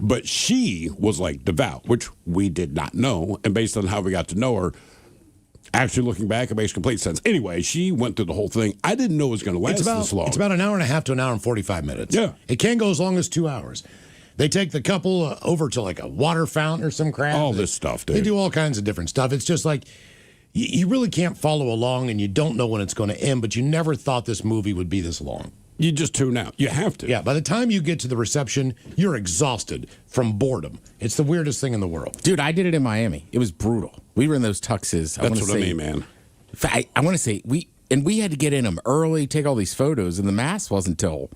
but she was like devout, which we did not know. And based on how we got to know her, actually looking back, it makes complete sense. Anyway, she went through the whole thing. I didn't know it was going to last this long. It's about an hour and a half to an hour and 45 minutes. Yeah. It can go as long as 2 hours. They take the couple over to like a water fountain or some crap. All this stuff, dude. They do all kinds of different stuff. It's just like you really can't follow along and you don't know when it's going to end, but you never thought this movie would be this long. You just tune out. You have to. Yeah, by the time you get to the reception, you're exhausted from boredom. It's the weirdest thing in the world. Dude, I did it in Miami. It was brutal. We were in those tuxes. That's what I mean, man. I want to say we had to get in them early, take all these photos, and the mass wasn't until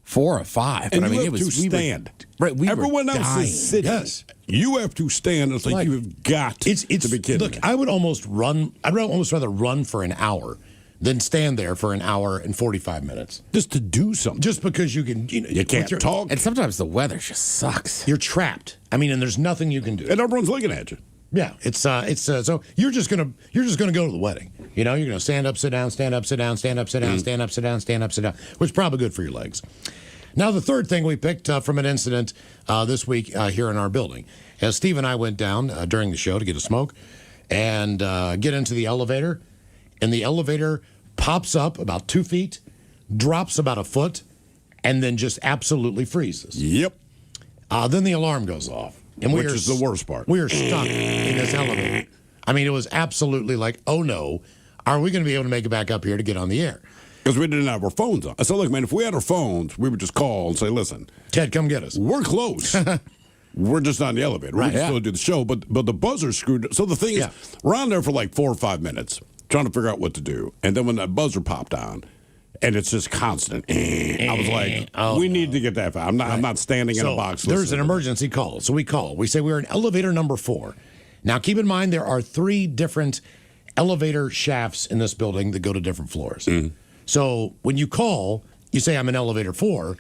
4 or 5. And but I mean, you it have was to stand. Right, we Everyone were else dying. is sitting. Yes. You have to stand. It's like you have got It's to be kidding Look, me. I would almost run. I'd almost rather run for an hour than stand there for an hour and 45 minutes. Just to do something. Just because you can, You can't talk. And sometimes the weather just sucks. You're trapped. I mean, and there's nothing you can do. And everyone's looking at you. Yeah, it's so you're just gonna go to the wedding. You know, you're gonna stand up, sit down, stand up, sit down, stand up, sit down, stand up, sit down, stand up, sit down, which is probably good for your legs. Now, the third thing we picked from an incident this week here in our building, as Steve and I went down during the show to get a smoke and get into the elevator, and the elevator pops up about 2 feet, drops about a foot, and then just absolutely freezes. Yep. Then the alarm goes off. And Which is the worst part. We are stuck in this elevator. I mean, it was absolutely like, oh no, are we going to be able to make it back up here to get on the air? Because we didn't have our phones on. I said, look, man, if we had our phones, we would just call and say, listen, Ted, come get us. we're close. We're just on the elevator. Right, we can yeah. still do the show, but the buzzer screwed. So the thing Yeah. is, we're on there for like 4 or 5 minutes trying to figure out what to do. And then when that buzzer popped on, and it's just constant. I was like, we need to get that. I'm not standing in a box. There's an emergency call. So we call. We say we're in elevator number 4. Now, keep in mind, there are 3 different elevator shafts in this building that go to different floors. So when you call, you say, I'm in elevator 4.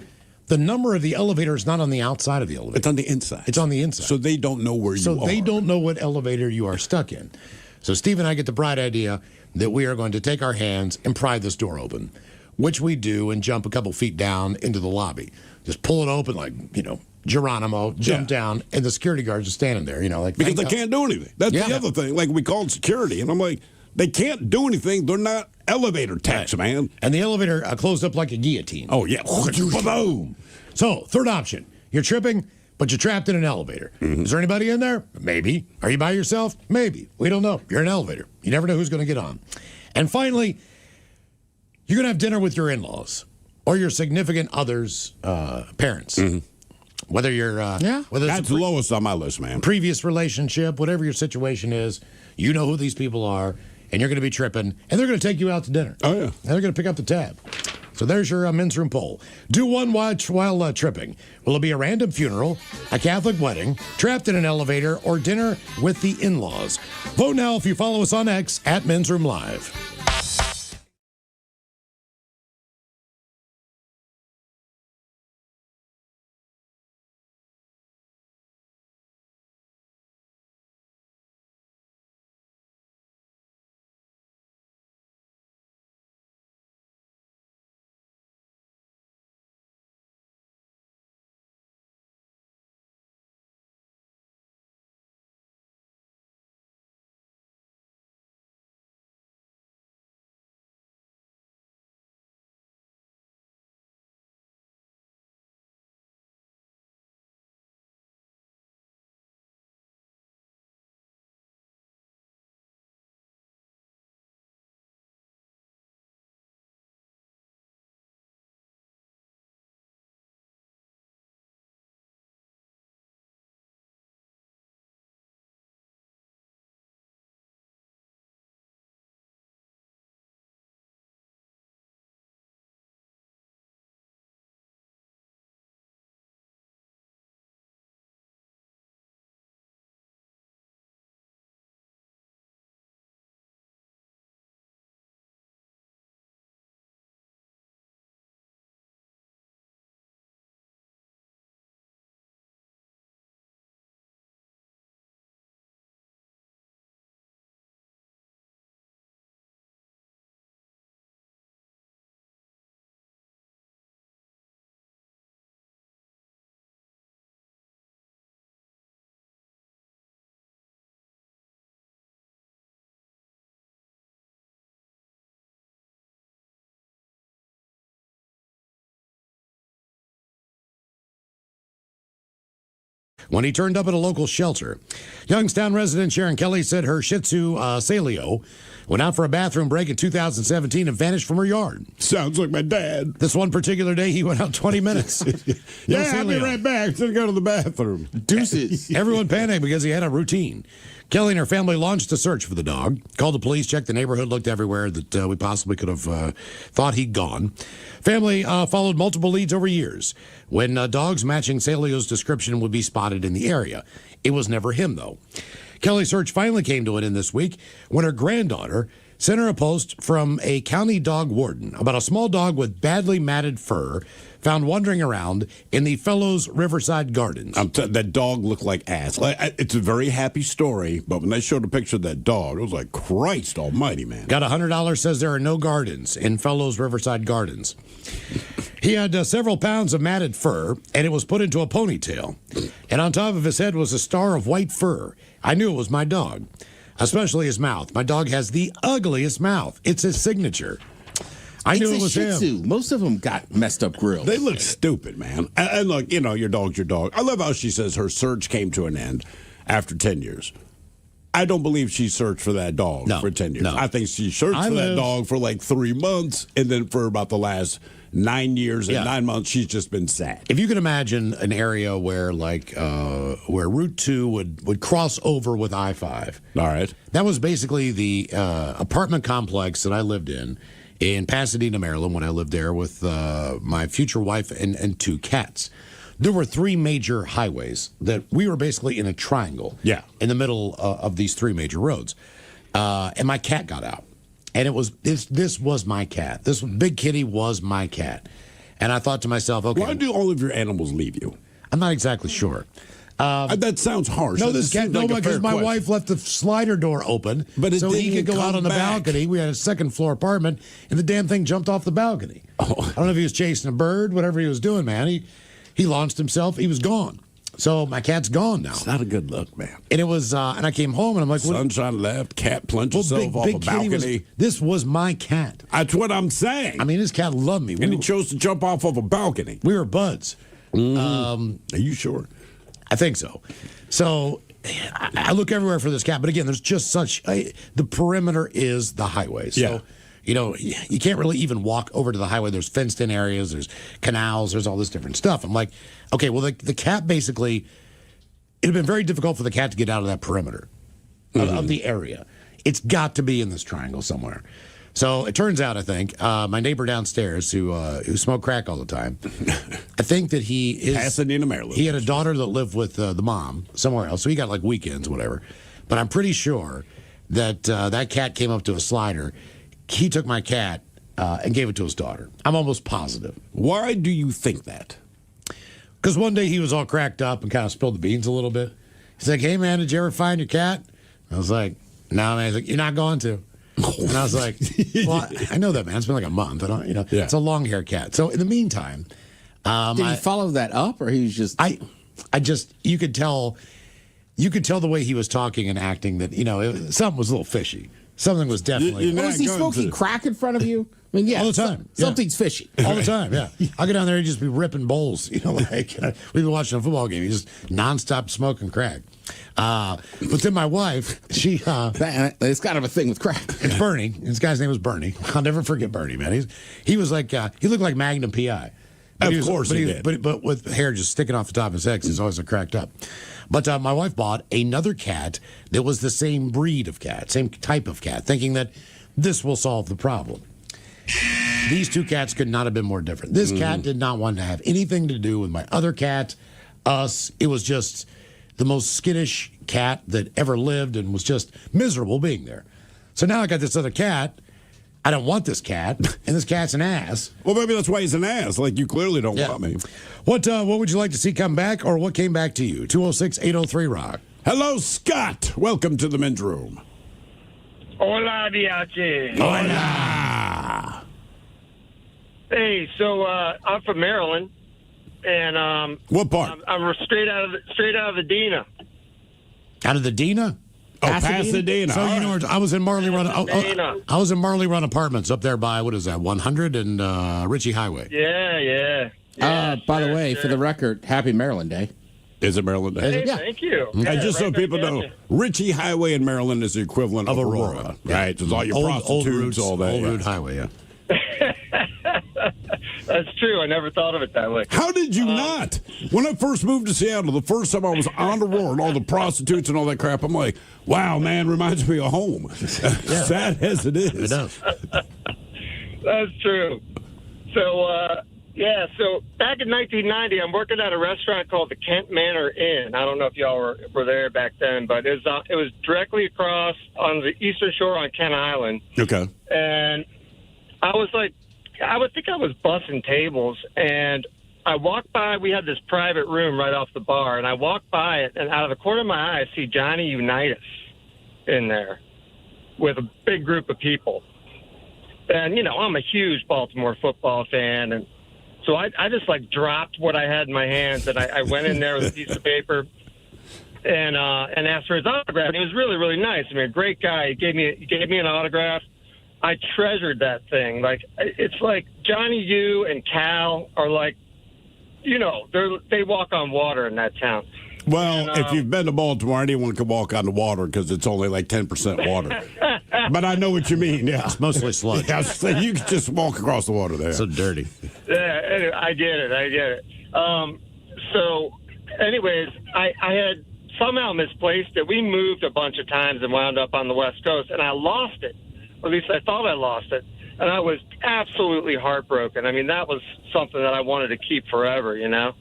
The number of the elevator is not on the outside of the elevator. It's on the inside. It's on the inside. So they don't know where you are. So they don't know what elevator you are stuck in. So Steve and I get the bright idea that we are going to take our hands and pry this door open, which we do and jump a couple feet down into the lobby. Just pull it open like, Geronimo, jump down, and the security guards are standing there, like because they can't do anything. That's the other thing. Like we called security, and I'm like, they can't do anything. They're not elevator techs, man. And the elevator closed up like a guillotine. Oh yeah, boom. So third option: you're tripping, but you're trapped in an elevator. Is there anybody in there? Maybe. Are you by yourself? Maybe. We don't know. You're in an elevator. You never know who's going to get on. And finally, you're going to have dinner with your in-laws or your significant other's parents. Whether you're whether that's the lowest on my list, man. Previous relationship, whatever your situation is, you know who these people are, and you're going to be tripping, and they're going to take you out to dinner. Oh yeah, and they're going to pick up the tab. So there's your men's room poll. Do one watch while tripping. Will it be a random funeral, a Catholic wedding, trapped in an elevator, or dinner with the in-laws? Vote now if you follow us on X at Men's Room Live. When he turned up at a local shelter, Youngstown resident Sharon Kelly said her Shih Tzu, Salio, went out for a bathroom break in 2017 and vanished from her yard. Sounds like my dad. This one particular day, he went out 20 minutes. I'll be right back. Just go to the bathroom. Deuces. Everyone panicked because he had a routine. Kelly and her family launched a search for the dog, called the police, checked the neighborhood, looked everywhere that we possibly could have thought he'd gone. Family followed multiple leads over years when dogs matching Salio's description would be spotted in the area. It was never him, though. Kelly's search finally came to an end this week when her granddaughter sent her a post from a county dog warden about a small dog with badly matted fur found wandering around in the Fellows Riverside Gardens. That dog looked like ass. It's a very happy story, but when they showed a picture of that dog, it was like, Christ almighty, man. Got $100, says there are no gardens in Fellows Riverside Gardens. He had several pounds of matted fur, and it was put into a ponytail. And on top of his head was a star of white fur. I knew it was my dog, especially his mouth. My dog has the ugliest mouth. It's his signature. I knew it was Shih Tzu. him. Most of them got messed up grills. They look stupid, man. And look, your dog's your dog. I love how she says her search came to an end after 10 years. I don't believe she searched for that dog for 10 years. No. I think she searched for that dog for like 3 months, and then for about the last 9 years and 9 months, she's just been sad. If you can imagine an area where where Route 2 would cross over with I-5. All right. That was basically the apartment complex that I lived in. in Pasadena, Maryland, when I lived there with my future wife and 2 cats. There were 3 major highways that we were basically in a triangle. Yeah. In the middle of these 3 major roads. And my cat got out. And it was this was my cat. This Big Kitty was my cat. And I thought to myself, okay. Why do all of your animals leave you? I'm not exactly sure. That sounds harsh. No, That this cat. seems No, like a because fair my question. wife left the slider door open, But it so he didn't could go out come on the back. balcony. We had a 2nd floor apartment, and the damn thing jumped off the balcony. Oh. I don't know if he was chasing a bird, whatever he was doing, man. He launched himself. He was gone. So my cat's gone now. It's not a good look, man. And it was, and I came home and I'm like, what? Sunshine left, cat plunged herself off a Kitty balcony. this was my cat. That's what I'm saying. I mean, this cat loved me. And he chose to jump off of a balcony. We were buds. Are you sure? I think so. So I look everywhere for this cat, but again, there's just the perimeter is the highway. So, Yeah. You can't really even walk over to the highway. There's fenced in areas, there's canals, there's all this different stuff. I'm like, okay, well, the cat basically, it'd been very difficult for the cat to get out of that perimeter of the area. It's got to be in this triangle somewhere. So it turns out, I think, my neighbor downstairs who smoked crack all the time, I think that he is Pasadena, Maryland. He had a daughter that lived with the mom somewhere else, so he got like weekends, whatever. But I'm pretty sure that that cat came up to a slider. He took my cat and gave it to his daughter. I'm almost positive. Why do you think that? Because one day he was all cracked up and kind of spilled the beans a little bit. He's like, "Hey man, did you ever find your cat?" I was like, "No, man." He's like, "You're not going to." And I was like, "Well, I know that, man. It's been like a month. I don't, Yeah. It's a long hair cat." So in the meantime, Did he follow that up, or he was just? I just you could tell the way he was talking and acting that something was a little fishy. Something was definitely. You're not Was he going smoking to- crack in front of you? I mean, yeah, All the time. Yeah. Something's fishy. All the time, yeah. I go down there and just be ripping bowls, we've been watching a football game. He's just nonstop smoking crack. But then my wife, she, It's kind of a thing with crack. it's Bernie. This guy's name was Bernie. I'll never forget Bernie, man. He was like, he looked like Magnum PI. But Of course he did. But with hair just sticking off the top of his head, 'cause he's always cracked up. But my wife bought another cat that was the same breed of cat, same type of cat, thinking that this will solve the problem. These 2 cats could not have been more different. This cat did not want to have anything to do with my other cat, us. It was just the most skittish cat that ever lived and was just miserable being there. So now I got this other cat. I don't want this cat, and this cat's an ass. Well, maybe that's why he's an ass. Like, you clearly don't want me. What would you like to see come back, or what came back to you? 206-803-ROCK. Hello, Scott. Welcome to the men's room. Hola, Diache. Hola. Hey, so I'm from Maryland, and What part? I'm straight out of the Dina. Out of the Dina? Oh, Pasadena. So All you know, right. I was in Marley Run. Pasadena. I was in Marley Run Apartments up there by what is that? 100 and Ritchie Highway. Yeah. By the way, for the record, Happy Maryland Day. Is it Maryland Day? Hey, Yeah. thank you. And Yeah, just so right back people at know, you. Ritchie Highway in Maryland is the equivalent of Aurora. Right? There's all your prostitutes, routes, all that. Old yeah. Route Highway, yeah. That's true. I never thought of it that way. How did you not? When I first moved to Seattle, the first time I was on Aurora and all the prostitutes and all that crap, I'm like, wow, man, reminds me of home. Sad as it is. It does. That's true. So back in 1990, I'm working at a restaurant called the Kent Manor Inn. I don't know if y'all were there back then, but it was directly across on the eastern shore on Kent Island. Okay. And I was like, I would think I was bussing tables, and I walked by. We had this private room right off the bar, and I walked by it, and out of the corner of my eye, I see Johnny Unitas in there with a big group of people. And, I'm a huge Baltimore football fan, and so I just, dropped what I had in my hands, and I went in there with a piece of paper and asked for his autograph. And he was really, really nice. I mean, a great guy. He gave me an autograph. I treasured that thing. It's like Johnny U and Cal are they walk on water in that town. Well, if you've been to Baltimore, anyone can walk on the water because it's only like 10% water. But I know what you mean, yeah. It's mostly sludge. Yeah, so you can just walk across the water there. So dirty. Yeah, anyway, I get it. So, anyways, I had somehow misplaced it. We moved a bunch of times and wound up on the West Coast, and I lost it. Or at least I thought I lost it. And I was absolutely heartbroken. I mean, that was something that I wanted to keep forever, you know?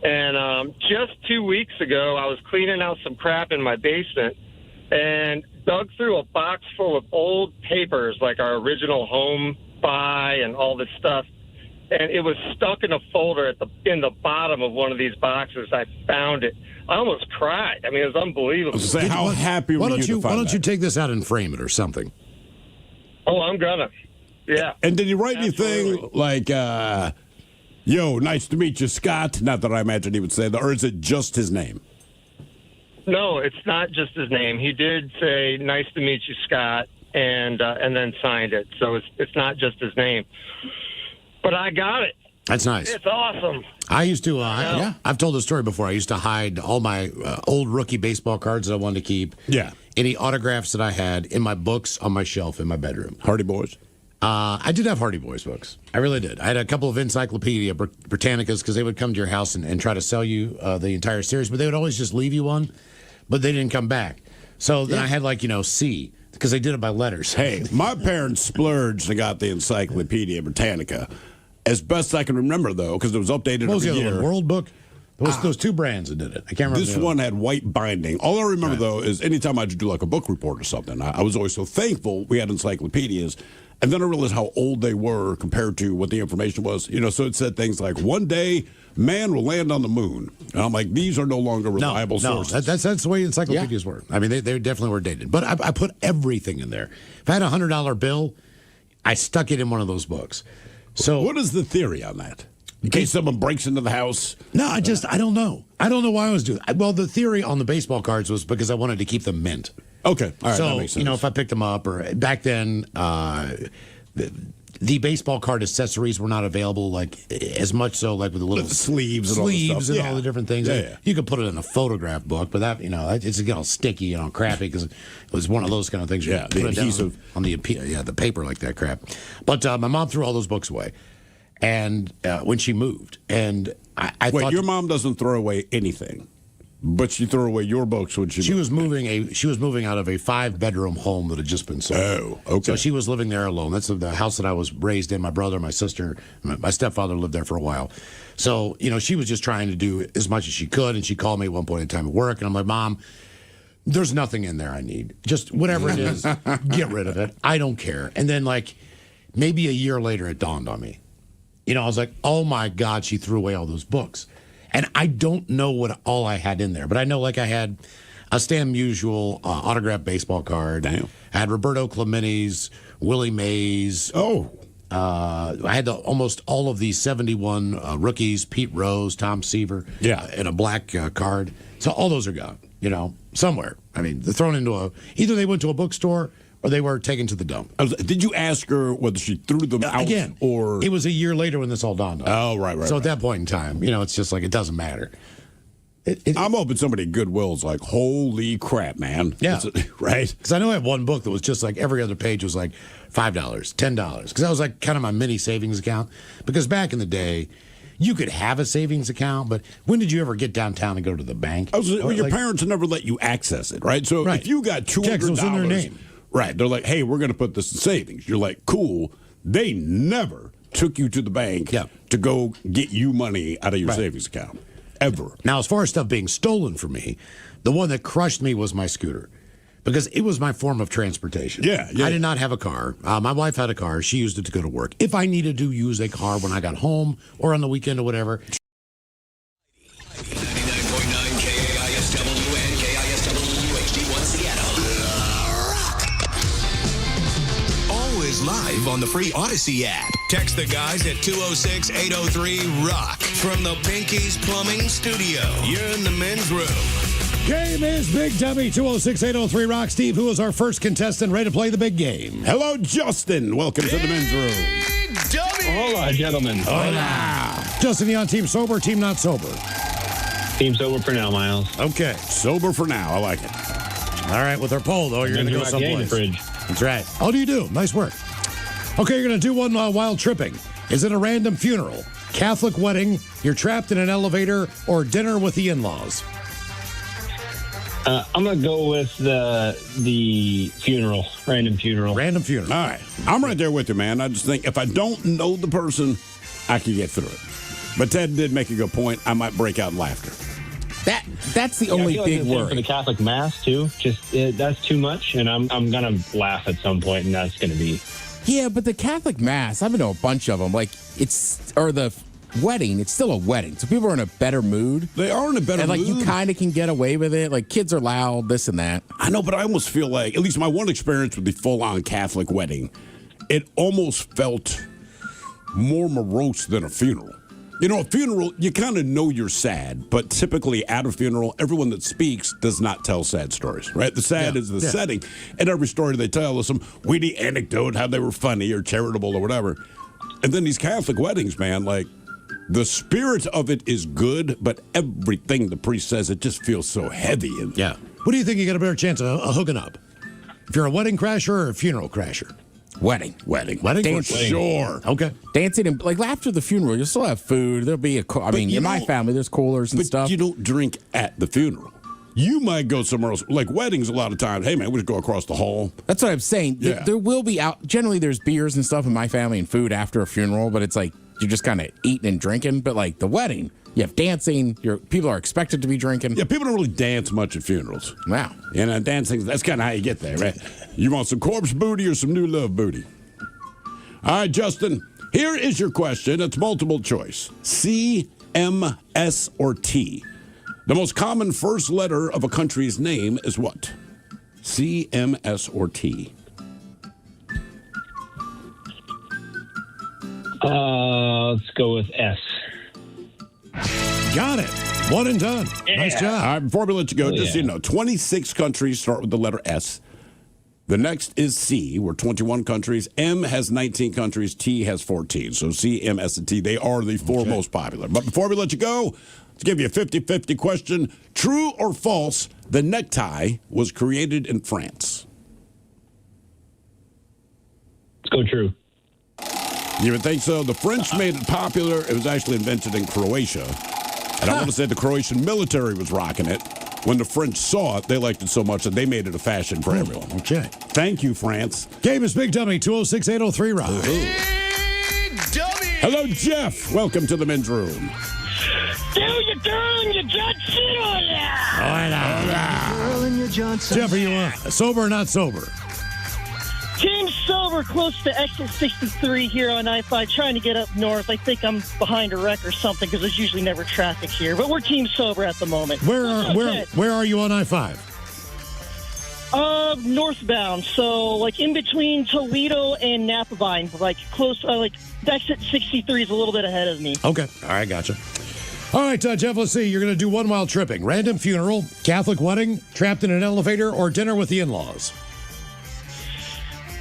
And just 2 weeks ago, I was cleaning out some crap in my basement and dug through a box full of old papers, like our original home buy and all this stuff. And it was stuck in a folder in the bottom of one of these boxes. I found it. I almost cried. I mean, it was unbelievable. Say, how happy were you to find Why don't you that? take this out and frame it or something? Oh, I'm gonna. Yeah. And did you write anything like, yo, nice to meet you, Scott? Not that I imagine he would say that. Or is it just his name? No, it's not just his name. He did say, nice to meet you, Scott, and then signed it. So it's not just his name. But I got it. That's nice. It's awesome. I used to, I've told the story before. I used to hide all my old rookie baseball cards that I wanted to keep. Yeah. Any autographs that I had in my books on my shelf in my bedroom. Hardy Boys? I did have Hardy Boys books. I really did. I had a couple of Encyclopedia Britannicas because they would come to your house and try to sell you the entire series, but they would always just leave you one, but they didn't come back. So then I had C, because they did it by letters. Hey, my parents splurged and got the Encyclopedia Britannica. As best I can remember, though, because it was updated What was every the other year. one? World Book? Those two brands that did it. I can't remember. This one had white binding. All I remember, though, is anytime I'd do like a book report or something, I was always so thankful we had encyclopedias. And then I realized how old they were compared to what the information was. You know, so it said things like, one day, man will land on the moon. And I'm like, these are no longer reliable sources. That's the way encyclopedias were. I mean, they definitely were dated. But I put everything in there. If I had a $100 bill, I stuck it in one of those books. So what is the theory on that? In case someone breaks into the house? No, I don't know. I don't know why I was doing it. Well, the theory on the baseball cards was because I wanted to keep them mint. Okay. All right, so, that makes sense. if I picked them up, or back then, the baseball card accessories were not available as much so with the little sleeves and all the stuff. all the different things. Yeah. You could put it in a photograph book, but that it's all sticky, crappy because it was one of those kind of things. Yeah, the adhesive on the paper like that crap. But my mom threw all those books away, and when she moved, and I Wait, thought your mom doesn't throw away anything. But she threw away your books when she was moving out of a 5-bedroom home that had just been sold. Oh, okay. So she was living there alone. That's the house that I was raised in. My brother, my sister, my stepfather lived there for a while. So, she was just trying to do as much as she could, and she called me at one point in time at work, and I'm like, Mom, there's nothing in there I need. Just whatever it is, get rid of it. I don't care. And then maybe a year later it dawned on me. I was like, oh my God, she threw away all those books. And I don't know what all I had in there, but I know I had a Stan Musial autographed baseball card. Damn. I had Roberto Clemente's, Willie Mays. Oh. I had almost all of these 71 rookies, Pete Rose, Tom Seaver, in a black card. So all those are gone, somewhere. I mean, they're thrown into either they went to a bookstore or they were taken to the dump. Did you ask her whether she threw them out again? Or it was a year later when this all dawned on. Oh, right. So at that point in time, it's just it doesn't matter. I'm hoping somebody at Goodwill's like, holy crap, man. Yeah. Right? Because I know I had one book that was just every other page was $5, $10. Because that was kind of my mini savings account. Because back in the day, you could have a savings account, but when did you ever get downtown and go to the bank? Your parents never let you access it, right? So if you got $200, it was in their name. Right. They're like, hey, we're going to put this in savings. You're like, cool. They never took you to the bank to go get you money out of your savings account. Ever. Now, as far as stuff being stolen from me, the one that crushed me was my scooter. Because it was my form of transportation. Yeah. I did not have a car. My wife had a car. She used it to go to work. If I needed to use a car when I got home or on the weekend or whatever. 99.9 KISW and KISW HD1 Seattle. Always live on the free Odyssey app. Text the guys at 206-803-ROCK from the Pinky's Plumbing Studio. You're in the men's room. Game is Big Dummy, 206-803-ROCK. Steve, who is our first contestant ready to play the big game? Hello, Justin. Welcome to the men's room. Dummy! Hola, gentlemen. Hola. Justin, you on team sober, team not sober? Team sober for now, Miles. Okay. Sober for now. I like it. All right, with our poll, though, you're going to go someplace. Fridge. That's right. Oh, do you do? Nice work. Okay, you're going to do one while tripping. Is it a random funeral, Catholic wedding, you're trapped in an elevator, or dinner with the in-laws? I'm going to go with the funeral, random funeral. Random funeral. All right. I'm right there with you, man. I just think if I don't know the person, I can get through it. But Ted did make a good point. I might break out in laughter. That's the only I feel big like worry. for the Catholic Mass, too. Just that's too much, and I'm going to laugh at some point, and that's going to be... Yeah, but the Catholic Mass, I've been to a bunch of them. Like, or the wedding, it's still a wedding. So people are in a better mood. They are in a better mood. And, like, you kind of can get away with it. Like, kids are loud, this and that. I know, but I almost feel like, at least my one experience with the full-on Catholic wedding, it almost felt more morose than a funeral. You know, a funeral, you kind of know you're sad, but typically at a funeral, everyone that speaks does not tell sad stories, right? The sad is the setting, and every story they tell is some witty anecdote, how they were funny or charitable or whatever. And then these Catholic weddings, man, like, the spirit of it is good, but everything the priest says, it just feels so heavy. And Yeah. What do you think you got a better chance of hooking up? If you're a wedding crasher or a funeral crasher? Wedding. Wedding for for sure. Okay. Dancing and like after the funeral, you'll still have food. There'll be in my family, there's coolers and but stuff. You don't drink at the funeral. You might go somewhere else. Like weddings, a lot of times, hey man, we just go across the hall. That's what I'm saying. Yeah. There will be generally there's beers and stuff in my family and food after a funeral, but it's like you're just kind of eating and drinking. But like the wedding, you have dancing. People are expected to be drinking. Yeah, people don't really dance much at funerals. Wow. And dancing, that's kind of how you get there, right? You want some corpse booty or some new love booty? All right, Justin, here is your question. It's multiple choice. C, M, S, or T. The most common first letter of a country's name is what? C, M, S, or T? Let's go with S. Got it. One and done. Nice job. All right, before we let you go, just so you know, 26 countries start with the letter S. The next is C, where 21 countries. M has 19 countries. T has 14. So C, M, S, and T, they are the four most popular. But before we let you go, let's give you a 50-50 question. True or false, the necktie was created in France? Let's go true. You would think so. The French made it popular. It was actually invented in Croatia. And I want to say the Croatian military was rocking it. When the French saw it, they liked it so much that they made it a fashion for everyone. Okay. Thank you, France. Game is Big Dummy, 206-803-ROCK. Hello, Jeff. Welcome to the men's room. Do you girl and your Johnson? Girl and your Johnson. Jeff, are you sober or not sober? Team Sober, close to exit 63 here on I-5, trying to get up north. I think I'm behind a wreck or something because there's usually never traffic here. But we're Team Sober at the moment. Where are you on I-5? Northbound. So, like, in between Toledo and Napavine. Like, close, exit 63 is a little bit ahead of me. Okay. All right, gotcha. All right, Jeff, let's see. You're going to do one while tripping. Random funeral, Catholic wedding, trapped in an elevator, or dinner with the in-laws?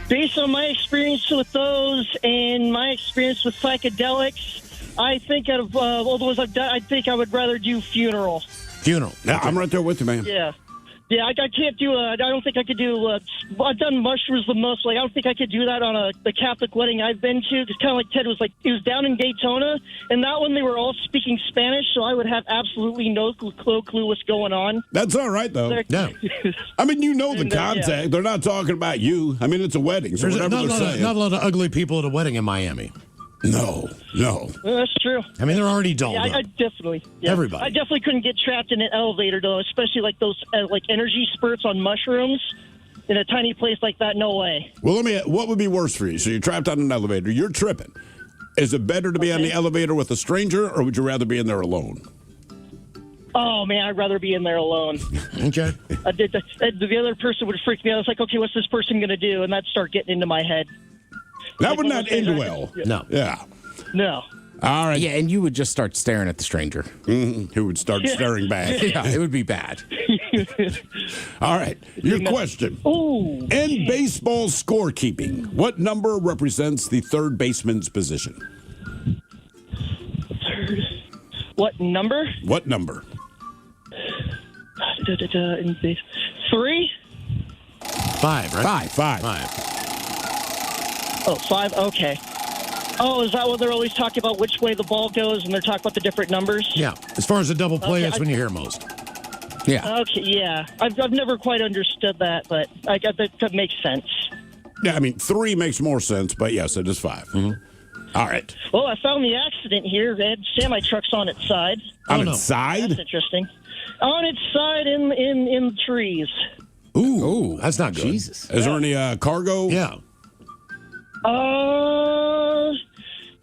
Based on my experience with those and my experience with psychedelics, I think out of all the ones I've done, I think I would rather do funeral. Funeral. Yeah, I'm right there with you, man. Yeah. Yeah, I can't do I don't think I could do I've done mushrooms the most. Like, I don't think I could do that on the Catholic wedding I've been to. It's kind of like Ted was like, he was down in Daytona, and that one they were all speaking Spanish, so I would have absolutely no clue what's going on. That's all right, though. Yeah. I mean, you know the context. Yeah. They're not talking about you. I mean, it's a wedding, so There's whatever not they're saying. a lot of ugly people at a wedding in Miami. No. Well, that's true. I mean, they're already dulled Yeah, I up. definitely. Yeah. Everybody. I definitely couldn't get trapped in an elevator, though, especially like those energy spurts on mushrooms in a tiny place like that. No way. Well, what would be worse for you? So you're trapped on an elevator. You're tripping. Is it better to be on the elevator with a stranger, or would you rather be in there alone? Oh, man, I'd rather be in there alone. Okay. The other person would freak me out. I was like, okay, what's this person going to do? And that'd start getting into my head. That would not end well. No. Yeah. No. All right. Yeah, and you would just start staring at the stranger. Mm-hmm. Who would start staring back. Yeah, it would be bad. All right. Your question. Ooh. In baseball scorekeeping, what number represents the third baseman's position? What number? What number? In base. 3? 5, right? 5. Oh, 5? Okay. Oh, is that what they're always talking about, which way the ball goes, and they're talking about the different numbers? Yeah. As far as a double play, Okay, that's when you hear most. Yeah. Okay, yeah. I've never quite understood that, but I got that makes sense. Yeah, I mean, 3 makes more sense, but yes, it is 5. All right. Well, I found the accident here. They had semi-trucks on its side. On its side? That's interesting. On its side in the trees. Ooh, that's not good. Jesus. Is there any cargo? Yeah.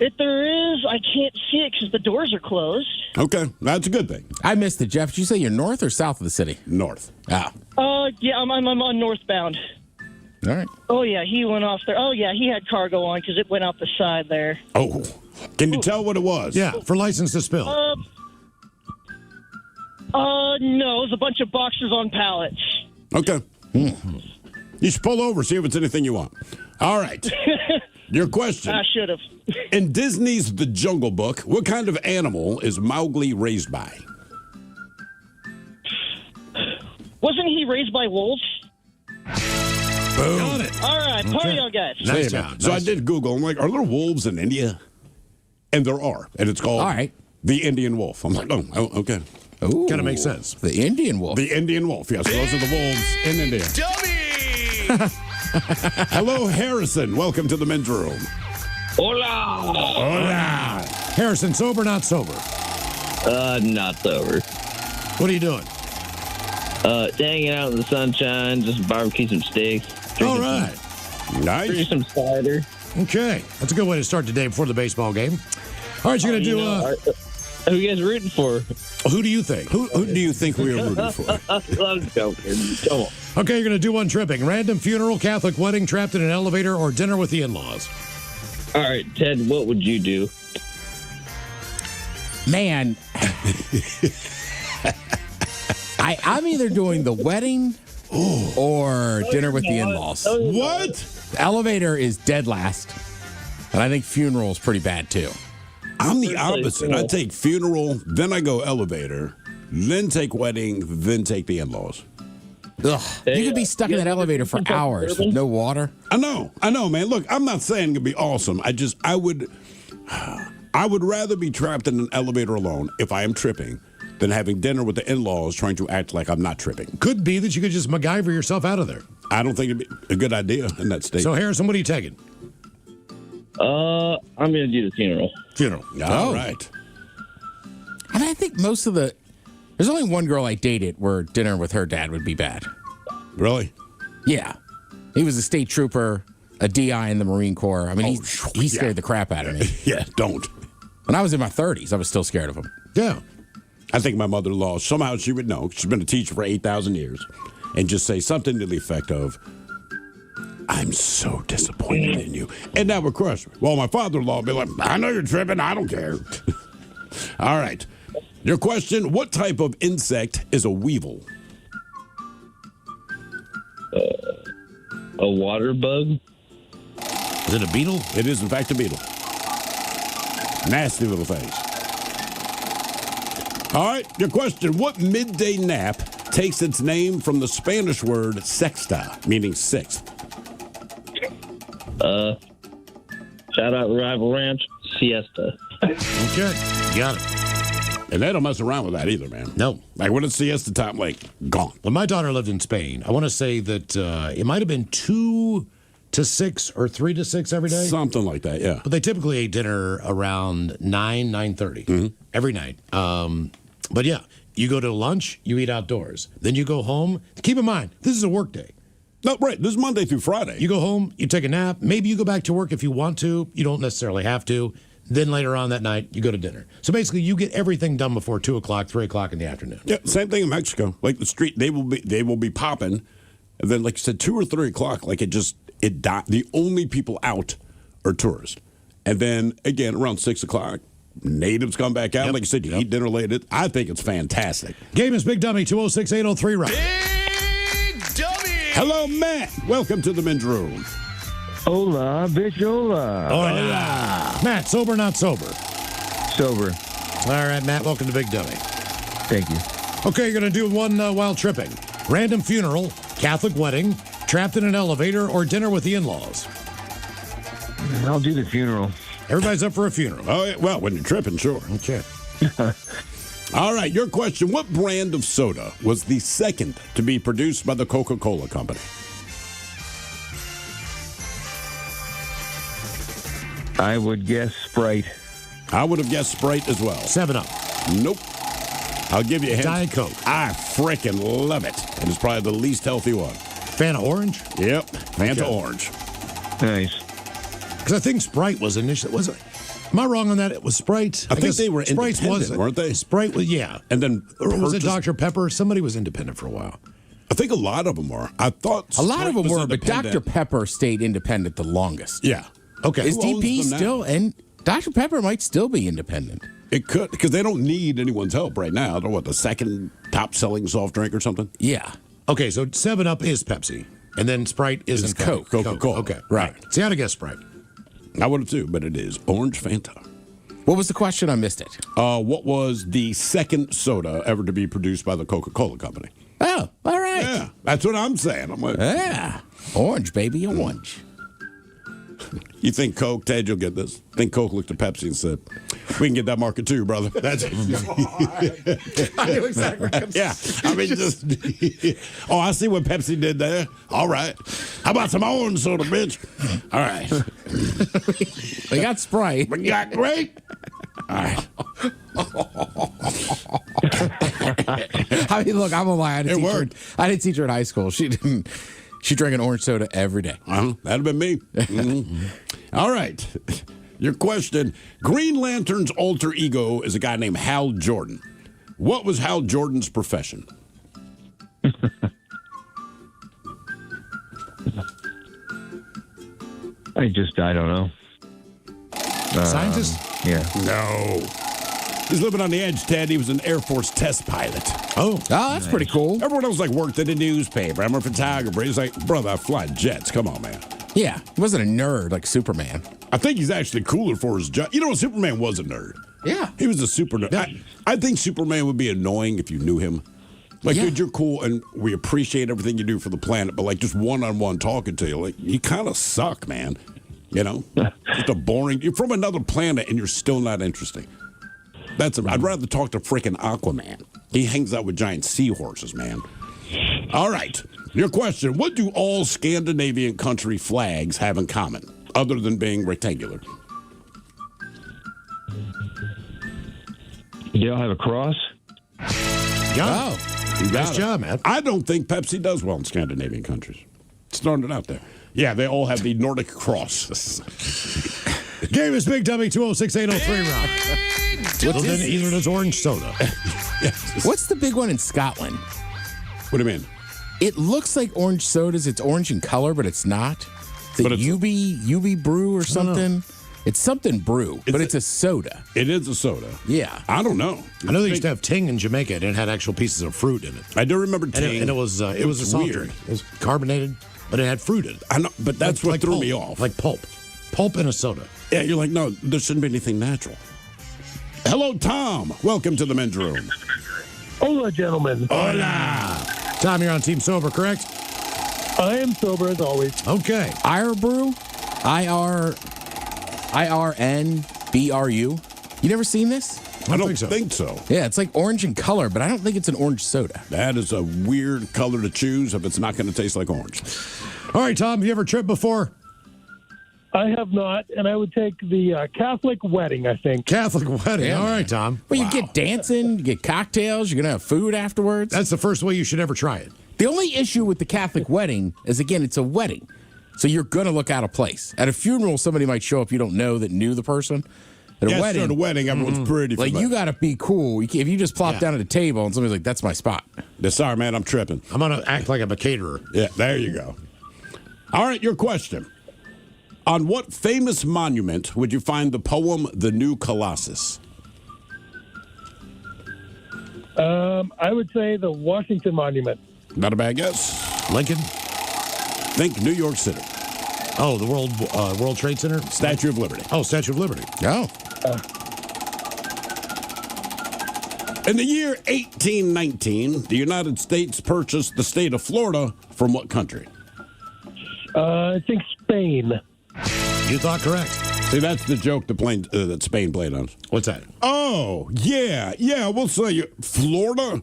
If there is, I can't see it because the doors are closed. Okay, that's a good thing. I missed it, Jeff. Did you say you're north or south of the city? North. Ah. Yeah, I'm on northbound. All right. Oh, yeah, he went off there. Oh, yeah, he had cargo on because it went out the side there. Oh, can you tell what it was? Yeah, for license to spill. No, it was a bunch of boxes on pallets. Okay. You should pull over, see if it's anything you want. All right. Your question. I should have. In Disney's The Jungle Book, what kind of animal is Mowgli raised by? Wasn't he raised by wolves? Boom. Got it. All right, party on, guys. Nice Say, man. job. So Nice I did Google. I'm like, are there wolves in India? And there are. And it's called All right. the Indian wolf. I'm like, oh okay. Ooh. Kind of makes sense. The Indian wolf. The Indian wolf. Yes, those are the wolves in India. Dummy! Hello, Harrison. Welcome to the men's room. Hola! Hola. Harrison, sober, not sober? Not sober. What are you doing? Hanging out in the sunshine, just barbecue some steaks. All right. Drinking Nice. some cider. Okay. That's a good way to start the day before the baseball game. All right, you're going to do... Who you guys rooting for? who do you think? Who do you think we are rooting for? I'm joking. Come on. Okay, you're going to do one tripping. Random funeral, Catholic wedding, trapped in an elevator, or dinner with the in-laws. All right, Ted, what would you do? Man. I'm either doing the wedding or dinner with the in-laws. What? The elevator is dead last. And I think funeral is pretty bad, too. I'm the opposite. I take funeral, then I go elevator, then take wedding, then take the in-laws. Ugh. You could be stuck in that elevator for hours with no water. I know, man. Look, I'm not saying it'd be awesome. I would rather be trapped in an elevator alone if I am tripping than having dinner with the in-laws trying to act like I'm not tripping. Could be that you could just MacGyver yourself out of there. I don't think it'd be a good idea in that state. So, Harrison, what are you taking? I'm going to do the funeral. Funeral. All right. I mean, I think most of the... There's only one girl I dated where dinner with her dad would be bad. Really? Yeah. He was a state trooper, a DI in the Marine Corps. I mean, he scared the crap out of me. Yeah, don't. When I was in my 30s, I was still scared of him. Yeah. I think my mother-in-law, somehow she would know. She's been a teacher for 8,000 years. And just say something to the effect of, I'm so disappointed in you. And that would crush me. Well, my father-in-law would be like, I know you're tripping. I don't care. All right. Your question, what type of insect is a weevil? A water bug? Is it a beetle? It is, in fact, a beetle. Nasty little things. All right. Your question, what midday nap takes its name from the Spanish word sexta, meaning sixth? Shout out Rival Ranch, siesta. Okay. Got it. And they don't mess around with that either, man. No. Like when it's siesta time, like gone. When my daughter lived in Spain, I want to say that it might have been 2 to 6 or 3 to 6 every day. Something like that, yeah. But they typically ate dinner around 9:30 every night. But yeah, you go to lunch, you eat outdoors. Then you go home. Keep in mind, this is a work day. No, right. This is Monday through Friday. You go home, you take a nap. Maybe you go back to work if you want to. You don't necessarily have to. Then later on that night, you go to dinner. So basically, you get everything done before 2 o'clock, 3 o'clock in the afternoon. Yeah, same thing in Mexico. Like the street, they will be popping, and then like you said, 2 or 3 o'clock, like it died. The only people out are tourists, and then again around 6 o'clock, natives come back out. Like you said, you eat dinner late. I think it's fantastic. Game is Big Dummy 206-803 right. Big Dummy! Hello, Matt. Welcome to the men's room. Hola, bitch, hola. Hola. Matt, sober, not sober? Sober. All right, Matt, welcome to Big Dummy. Thank you. Okay, you're going to do one while tripping. Random funeral, Catholic wedding, trapped in an elevator, or dinner with the in-laws? I'll do the funeral. Everybody's up for a funeral. Oh, yeah. Well, when you're tripping, sure. Okay. All right, your question. What brand of soda was the second to be produced by the Coca-Cola Company? I would guess Sprite. I would have guessed Sprite as well. 7-Up. Nope. I'll give you a hint. Diet Coke. I freaking love it. And it's probably the least healthy one. Fanta Orange? Yep. Fanta Orange. Nice. Because I think Sprite was initially, was it? Am I wrong on that? It was Sprite. I think guess they were Sprite's independent, weren't they? Sprite was, yeah. And then Or was it purchased- Dr. Pepper? Somebody was independent for a while. I think a lot of them were. I thought A lot of Sprite them was were, but independent. Dr. Pepper stayed independent the longest. Yeah. Okay. Is Who owns DP them now? still? And Dr. Pepper might still be independent. It could, because they don't need anyone's help right now. They're what, the second top-selling soft drink or something? Yeah. Okay, so 7-Up is Pepsi. And then Sprite is It's Coke. Coca-Cola. Okay. Right. See, I'd have guessed Sprite. I would have too, but it is Orange Fanta. What was the question? I missed it. What was the second soda ever to be produced by the Coca-Cola Company? Oh, all right. Yeah, that's what I'm saying. I'm like, Yeah. Orange, baby, orange. you think Coke, Ted, you'll get this? I think Coke looked at Pepsi and said, we can get that market too, brother. That's I knew exactly what yeah. I mean, just, oh, I see what Pepsi did there. All right. How about some orange soda, bitch? All right. They got Sprite. We got great. All right. I mean, look, I'm a lie. I It worked. I didn't teach her in high school. She didn't. She drank an orange soda every day. That'd have been me. Mhm. All right. Your question. Green Lantern's alter ego is a guy named Hal Jordan. What was Hal Jordan's profession? I don't know. Scientist? Yeah. No. He's living on the edge, Ted. He was an Air Force test pilot. Oh. That's pretty cool. Everyone else worked at a newspaper. I'm a photographer. He's like, brother, I fly jets. Come on, man. Yeah, he wasn't a nerd like Superman. I think he's actually cooler for his job. You know, Superman was a nerd. Yeah. He was a super nerd. I think Superman would be annoying if you knew him. Like, dude, you're cool, and we appreciate everything you do for the planet, but, like, just one-on-one talking to you, like, you kind of suck, man. You know? Just a boring... You're from another planet, and you're still not interesting. I'd rather talk to freaking Aquaman. He hangs out with giant seahorses, man. All right. Your question. What do all Scandinavian country flags have in common, other than being rectangular? Do y'all have a cross? Yeah. Oh. Nice job, man. I don't think Pepsi does well in Scandinavian countries. Starting it out there. Yeah, they all have the Nordic cross. Game is Big Dummy 206-803 round. Well, then either does orange soda. What's the big one in Scotland? What do you mean? It looks like orange sodas. It's orange in color, but it's not. The But it's- UB brew or something. It's something brew, but it's a soda. It is a soda. Yeah. I don't know. I know they used to have Ting in Jamaica, and it had actual pieces of fruit in it. I do remember Ting. And it was a soft weird. drink. It was carbonated, but it had fruit in it. I know, but that's what threw pulp, me off. Like pulp. Pulp in a soda. Yeah, you're like, no, there shouldn't be anything natural. Hello, Tom. Welcome to the men's room. Hola, gentlemen. Hola. Tom, you're on Team Sober, correct? I am sober as always. Okay. IR brew? IRNBRU. You never seen this? I don't think so. Yeah, it's like orange in color, but I don't think it's an orange soda. That is a weird color to choose if it's not going to taste like orange. All right, Tom, have you ever tripped before? I have not, and I would take the Catholic wedding, I think. Catholic wedding. Yeah, All man. right, Tom. Well, you get dancing, you get cocktails, you're going to have food afterwards. That's the first way you should ever try it. The only issue with the Catholic wedding is, again, it's a wedding. So you're going to look out of place. At a funeral, somebody might show up you don't know that knew the person. At a wedding, at a wedding, everyone's pretty like, familiar. you got to be cool. If you just plop down at a table and somebody's like, that's my spot. Sorry, man, I'm tripping. I'm going to act like I'm a caterer. Yeah, there you go. All right, your question. On what famous monument would you find the poem The New Colossus? I would say the Washington Monument. Not a bad guess. Lincoln? Think New York City. Oh, the World Trade Center? Statue of Liberty. Oh, Statue of Liberty. Oh. In the year 1819, the United States purchased the state of Florida from what country? I think Spain. You thought correct. See, that's the joke that Spain played on us. What's that? Oh, yeah. We'll say Florida.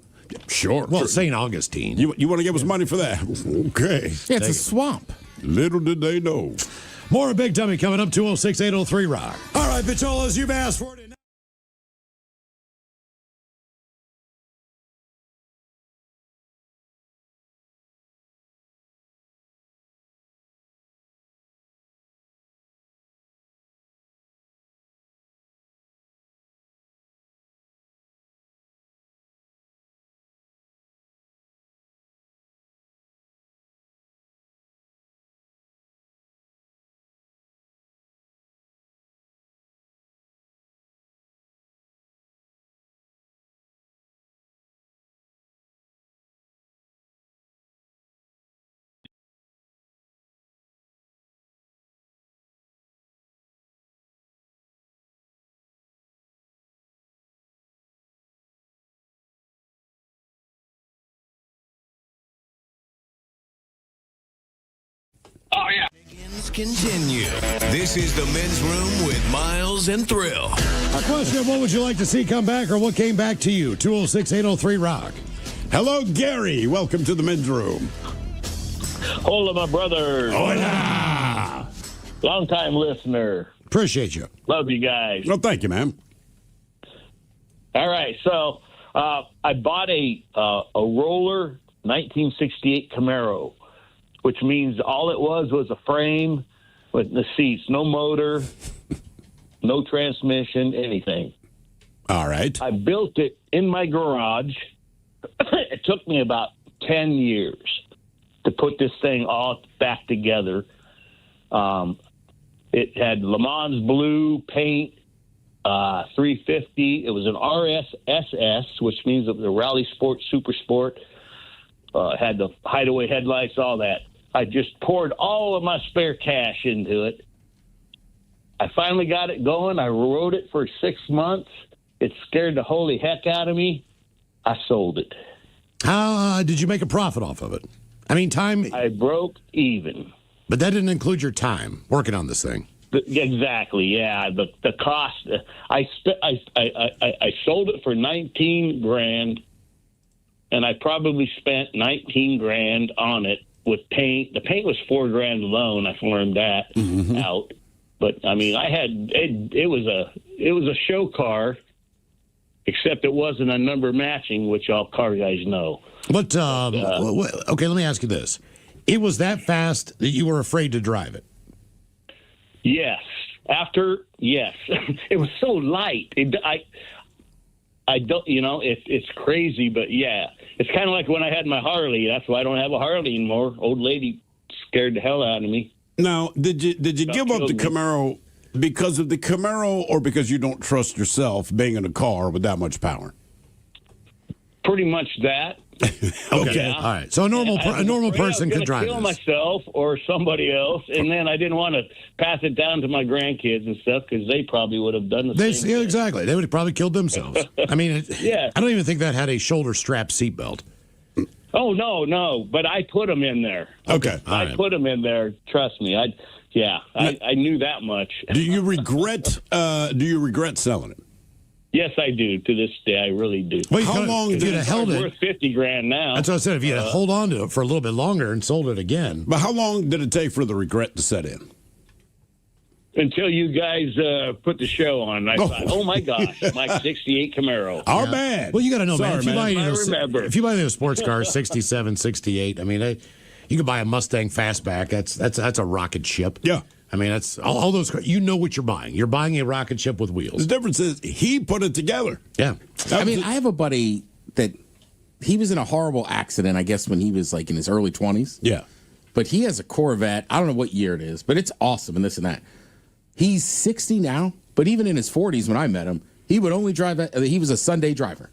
Sure. Well, St. Augustine. You want to give us money for that? Okay. Yeah, it's a swamp. Little did they know. More Big Dummy coming up, 206-803 Rock. All right, Picholas, you've asked for it. Oh, yeah. Continue. This is the Men's Room with Miles and Thrill. Our question, what would you like to see come back or what came back to you? 206-803 Rock. Hello, Gary. Welcome to the Men's Room. Hola, my brother. Hola. Long-time listener. Appreciate you. Love you guys. Well, thank you, man. All right, so I bought a roller 1968 Camaro, which means all it was a frame with the seats, no motor, no transmission, anything. All right. I built it in my garage. It took me about 10 years to put this thing all back together. It had Le Mans blue paint, 350. It was an RSSS, which means it was a Rally Sport Super Sport. Had the hideaway headlights, all that. I just poured all of my spare cash into it. I finally got it going. I rode it for 6 months. It scared the holy heck out of me. I sold it. How did you make a profit off of it? I mean, time. I broke even. But that didn't include your time working on this thing. Exactly. Yeah. The cost. I sold it for $19,000, and I probably spent $19,000 on it with paint. The paint was $4,000 alone. I farmed that out. But I mean, I had it was a show car, except it wasn't a number matching, which all car guys know. But okay, let me ask you this: it was that fast that you were afraid to drive it? Yes. Yes, it was so light. I don't, it's crazy, but yeah, it's kind of like when I had my Harley. That's why I don't have a Harley anymore. Old lady scared the hell out of me. Now, did you give up the Camaro because of the Camaro, or because you don't trust yourself being in a car with that much power? Pretty much that. Okay, yeah. All right. So a normal person could drive kill this. Myself or somebody else, and then I didn't want to pass it down to my grandkids and stuff because they probably would have done the same. Yeah, exactly. They would have probably killed themselves. I mean, yeah. I don't even think that had a shoulder strap seatbelt. Oh no! But I put them in there. Okay, I put them in there. Trust me. I knew that much. Do you regret? Selling it? Yes, I do. To this day, I really do. Well, how long did it held it? Worth $50,000 now. That's what I said. If you had hold on to it for a little bit longer and sold it again. But how long did it take for the regret to set in? Until you guys put the show on, I thought, oh my gosh, my '68 Camaro. Our bad. Well, you got to know, Sorry, man. remember. If you buy those sports cars, 67, 68. I mean, you could buy a Mustang Fastback. That's a rocket ship. Yeah. I mean, that's all those. You know what you're buying. You're buying a rocket ship with wheels. The difference is he put it together. Yeah. I mean, I have a buddy that he was in a horrible accident, I guess, when he was like in his early 20s. Yeah. But he has a Corvette. I don't know what year it is, but it's awesome and this and that. He's 60 now, but even in his 40s when I met him, he would only drive that. He was a Sunday driver.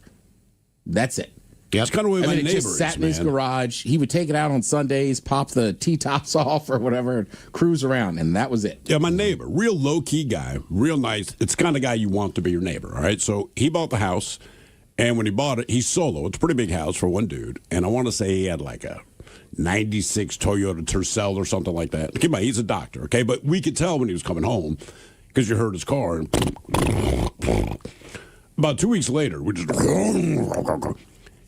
That's it. Yeah, it's kind of the way my neighbor it just sat in his garage. He would take it out on Sundays, pop the T-tops off or whatever, and cruise around, and that was it. Yeah, my neighbor, real low-key guy, real nice. It's the kind of guy you want to be your neighbor, all right? So he bought the house, and when he bought it, he's solo. It's a pretty big house for one dude, and I want to say he had like a 96 Toyota Tercel or something like that. Keep in mind, he's a doctor, okay? But we could tell when he was coming home because you heard his car. And about 2 weeks later,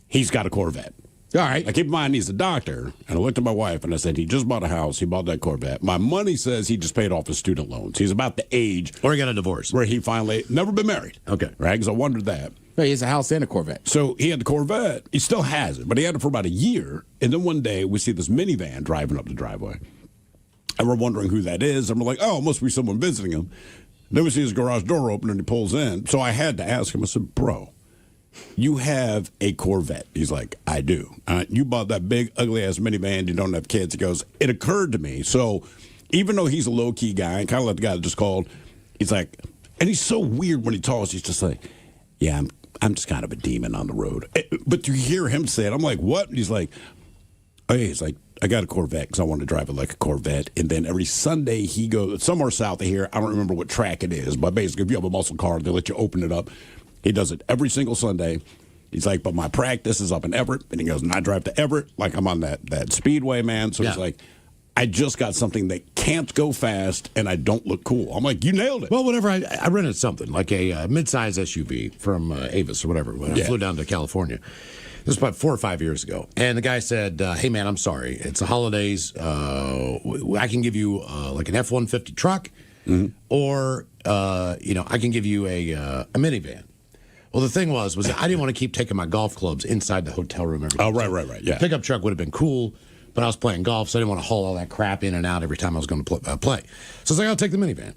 he's got a Corvette. All right. Now, keep in mind, he's a doctor. And I looked at my wife and I said, he just bought a house. He bought that Corvette. My money says he just paid off his student loans. He's about the age. Or he got a divorce. Where he finally, never been married. Okay. Right? Because I wondered that. No, he has a house and a Corvette. So he had the Corvette. He still has it, but he had it for about a year. And then one day we see this minivan driving up the driveway. And we're wondering who that is. And we're like, oh, it must be someone visiting him. Then we see his garage door open and he pulls in. So I had to ask him, I said, bro, you have a Corvette. He's like, I do. You bought that big, ugly-ass minivan. You don't have kids. He goes, it occurred to me. So even though he's a low-key guy, kind of like the guy that just called, he's like, and he's so weird when he talks. He's just like, yeah, I'm just kind of a demon on the road. But to hear him say it, I'm like, what? And he's like, oh, yeah. He's like, I got a Corvette because I want to drive it like a Corvette. And then every Sunday he goes somewhere south of here. I don't remember what track it is, but basically if you have a muscle car, they let you open it up. He does it every single Sunday. He's like, but my practice is up in Everett. And he goes, and I drive to Everett like I'm on that speedway, man. So he's like, I just got something that can't go fast and I don't look cool. I'm like, you nailed it. Well, whenever I rented something, like a mid-size SUV from Avis or whatever, when I flew down to California. This was about 4 or 5 years ago. And the guy said, hey, man, I'm sorry. It's the holidays. I can give you like an F-150 truck or, I can give you a minivan. Well, the thing was I didn't want to keep taking my golf clubs inside the hotel room every day. Oh, right. Yeah. Pickup truck would have been cool, but I was playing golf, so I didn't want to haul all that crap in and out every time I was going to play. So I was like, I'll take the minivan.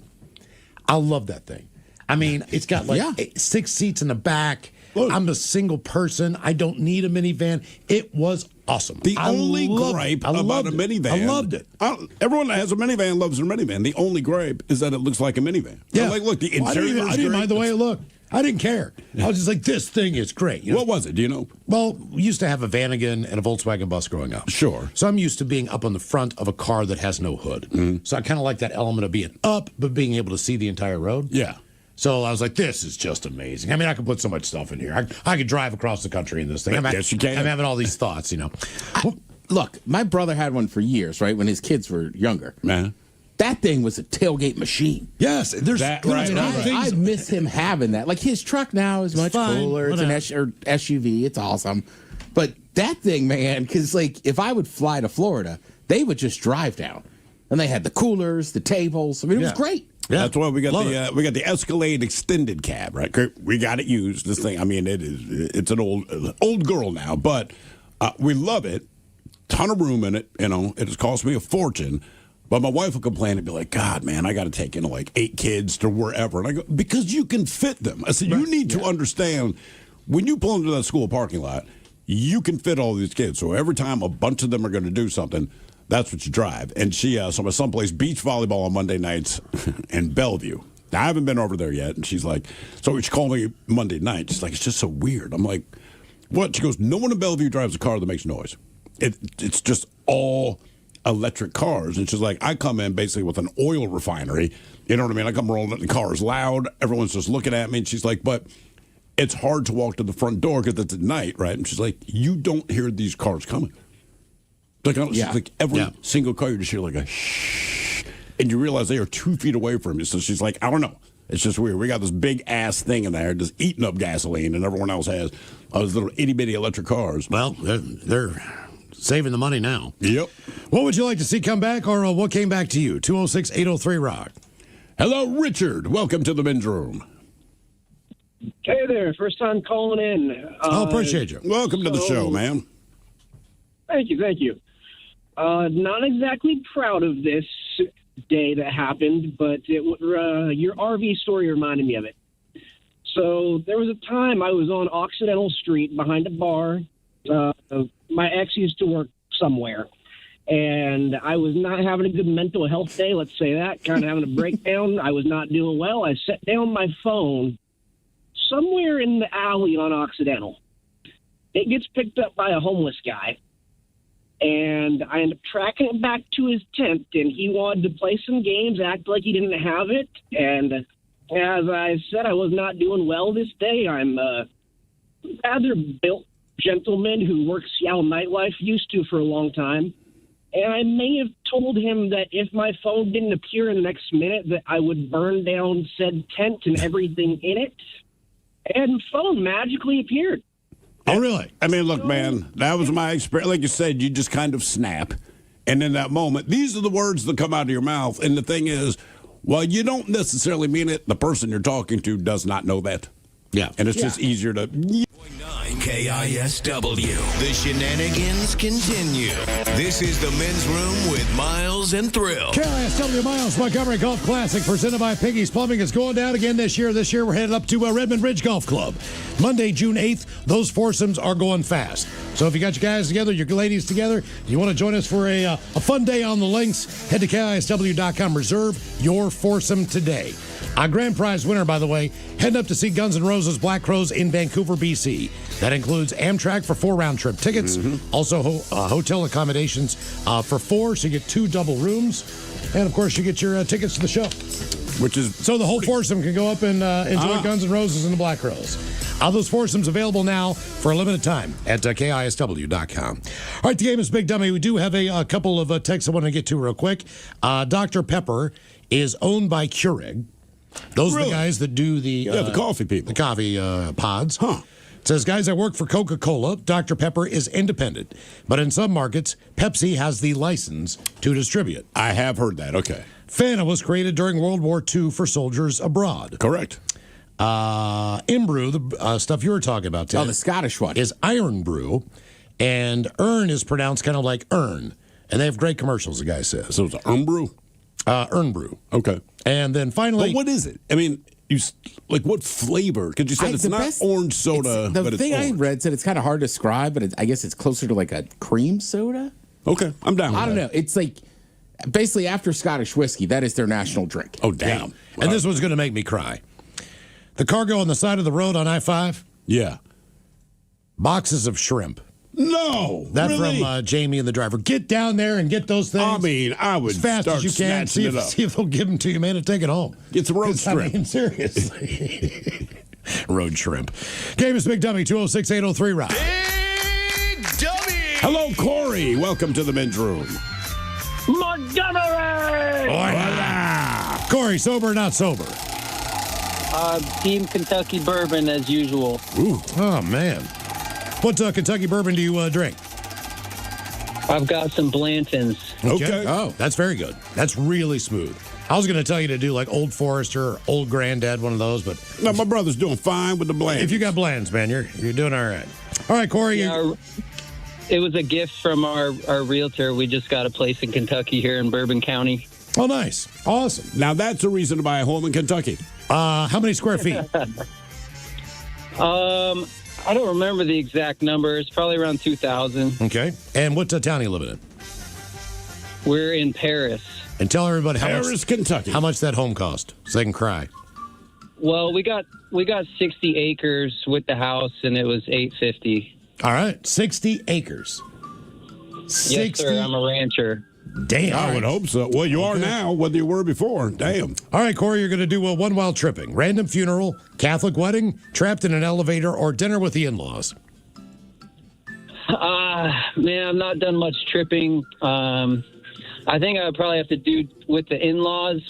I love that thing. I mean, it's got like 6 seats in the back. Look, I'm a single person. I don't need a minivan. It was awesome. The only gripe about a minivan. I loved it. Everyone that has a minivan loves their minivan. The only gripe is that it looks like a minivan. Yeah. I'm like, look, the interior I didn't mind the way it looked. I didn't care. I was just like, this thing is great. What was it? Do you know? Well, we used to have a Vanagon and a Volkswagen bus growing up. Sure. So I'm used to being up on the front of a car that has no hood. So I kind of like that element of being up, but being able to see the entire road. Yeah. So I was like, this is just amazing. I mean, I could put so much stuff in here. I could drive across the country in this thing. Yes, you can. I'm having all these thoughts, Look, my brother had one for years, right, when his kids were younger. Man. That thing was a tailgate machine. Yes, there's that, I miss him having that. Like his truck now is much cooler. It's an SUV. It's awesome. But that thing, man, because like if I would fly to Florida, they would just drive down, and they had the coolers, the tables. I mean, it was great. Yeah. That's why we got the Escalade extended cab, right? We got it used. This thing, I mean, it's an old girl now, but we love it. Ton of room in it. It has cost me a fortune. But my wife will complain and be like, God, man, I got to take like 8 kids to wherever. And I go, because you can fit them. I said, you need to understand, when you pull into that school parking lot, you can fit all these kids. So every time a bunch of them are going to do something, that's what you drive. And so my son plays beach volleyball on Monday nights in Bellevue. Now, I haven't been over there yet. And she's like, so she called me Monday night. She's like, it's just so weird. I'm like, what? She goes, no one in Bellevue drives a car that makes noise. It's just all electric cars. And she's like, I come in basically with an oil refinery. You know what I mean? I come rolling in, the car is loud. Everyone's just looking at me. And she's like, but it's hard to walk to the front door because it's at night, right? And she's like, you don't hear these cars coming. Like every single car, you just hear like a shh. And you realize they are 2 feet away from you. So she's like, I don't know. It's just weird. We got this big ass thing in there just eating up gasoline, and everyone else has those little itty bitty electric cars. Well, they're saving the money now. Yep. What would you like to see come back, or what came back to you? 206-803-ROCK. Hello, Richard. Welcome to the men's room. Hey there. First time calling in. Appreciate you. Welcome to the show, man. Thank you. Not exactly proud of this day that happened, but your RV story reminded me of it. So there was a time I was on Occidental Street behind a bar. My ex used to work somewhere, and I was not having a good mental health day, let's say that, kind of having a breakdown. I was not doing well. I set down my phone somewhere in the alley on Occidental. It gets picked up by a homeless guy, and I end up tracking it back to his tent, and he wanted to play some games, act like he didn't have it. And as I said, I was not doing well this day. I'm a rather built gentleman who works Seattle nightlife, used to for a long time. and I may have told him that if my phone didn't appear in the next minute, that I would burn down said tent and everything in it. And phone magically appeared. Oh, really? I mean, look, man, that was my experience. Like you said, you just kind of snap. And in that moment, these are the words that come out of your mouth. And the thing is, while you don't necessarily mean it, the person you're talking to does not know that. Yeah. And it's just easier to... KISW. The shenanigans continue. This is the Men's Room with Miles and Thrill. KISW Miles Montgomery Golf Classic presented by Piggy's Plumbing is going down again this year. This year we're headed up to Redmond Ridge Golf Club. Monday, June 8th, those foursomes are going fast. So if you got your guys together, your ladies together, you want to join us for a fun day on the links, head to KISW.com. Reserve your foursome today. Our grand prize winner, by the way, heading up to see Guns N' Roses Black Crowes in Vancouver, BC. That includes Amtrak for 4 round-trip tickets, also hotel accommodations for 4, so you get 2 double rooms, and, of course, you get your tickets to the show. Which is so the whole foursome can go up and enjoy Guns N' Roses and the Black Crowes. Those foursomes available now for a limited time at KISW.com. All right, the game is Big Dummy. We do have a couple of texts I want to get to real quick. Dr. Pepper is owned by Keurig. Those are the guys that do the coffee people. The coffee pods. Huh. It says, guys, I work for Coca-Cola. Dr. Pepper is independent. But in some markets, Pepsi has the license to distribute. I have heard that. Okay. Fanta was created during World War II for soldiers abroad. Correct. Imbrew, the stuff you were talking about, Ted, the Scottish one, is Iron Brew. And Earn is pronounced kind of like Earn. And they have great commercials, the guy says. So it's Earn Brew? Earn Brew. Okay. And then finally... But what is it? I mean... what flavor? Because you said it's not orange soda, The but it's thing orange. I read said it's kind of hard to describe, but I guess it's closer to like a cream soda. Okay, I'm down with I don't know. It's like basically after Scottish whiskey, that is their national drink. Oh, damn. Yeah. And this one's going to make me cry. The cargo on the side of the road on I-5? Yeah. Boxes of shrimp. No, that really? From Jamie and the driver. Get down there and get those things. I mean, I would as fast start as you can. snatching it up. See if they'll give them to you, man, and take it home. Get some road shrimp. I mean, seriously. Road shrimp. Game is Big Dummy, 206-803 Rock. Big Dummy! Hello, Corey. Welcome to the Men's Room. Montgomery! Voila! Corey, sober or not sober? Team Kentucky Bourbon as usual. Ooh. Oh, man. What Kentucky bourbon do you drink? I've got some Blantons. Okay. Oh, that's very good. That's really smooth. I was going to tell you to do like Old Forester or Old Granddad, one of those, but... No, my brother's doing fine with the Blands. If you got Blands, man, you're doing all right. All right, Corey. It was a gift from our realtor. We just got a place in Kentucky here in Bourbon County. Oh, nice. Awesome. Now, that's a reason to buy a home in Kentucky. How many square feet? I don't remember the exact number. It's probably around 2,000. Okay. And what town are you living in? We're in Paris. And tell everybody Kentucky. How much that home cost, so they can cry. Well, we got 60 acres with the house, and it was $850. All right, 60 acres. 60. Yes, sir. I'm a rancher. Damn. I would hope so. Well, you are now, whether you were before. Damn. All right, Corey, you're going to do one while tripping. Random funeral, Catholic wedding, trapped in an elevator, or dinner with the in-laws. Man, I've not done much tripping. I think I would probably have to do with the in-laws.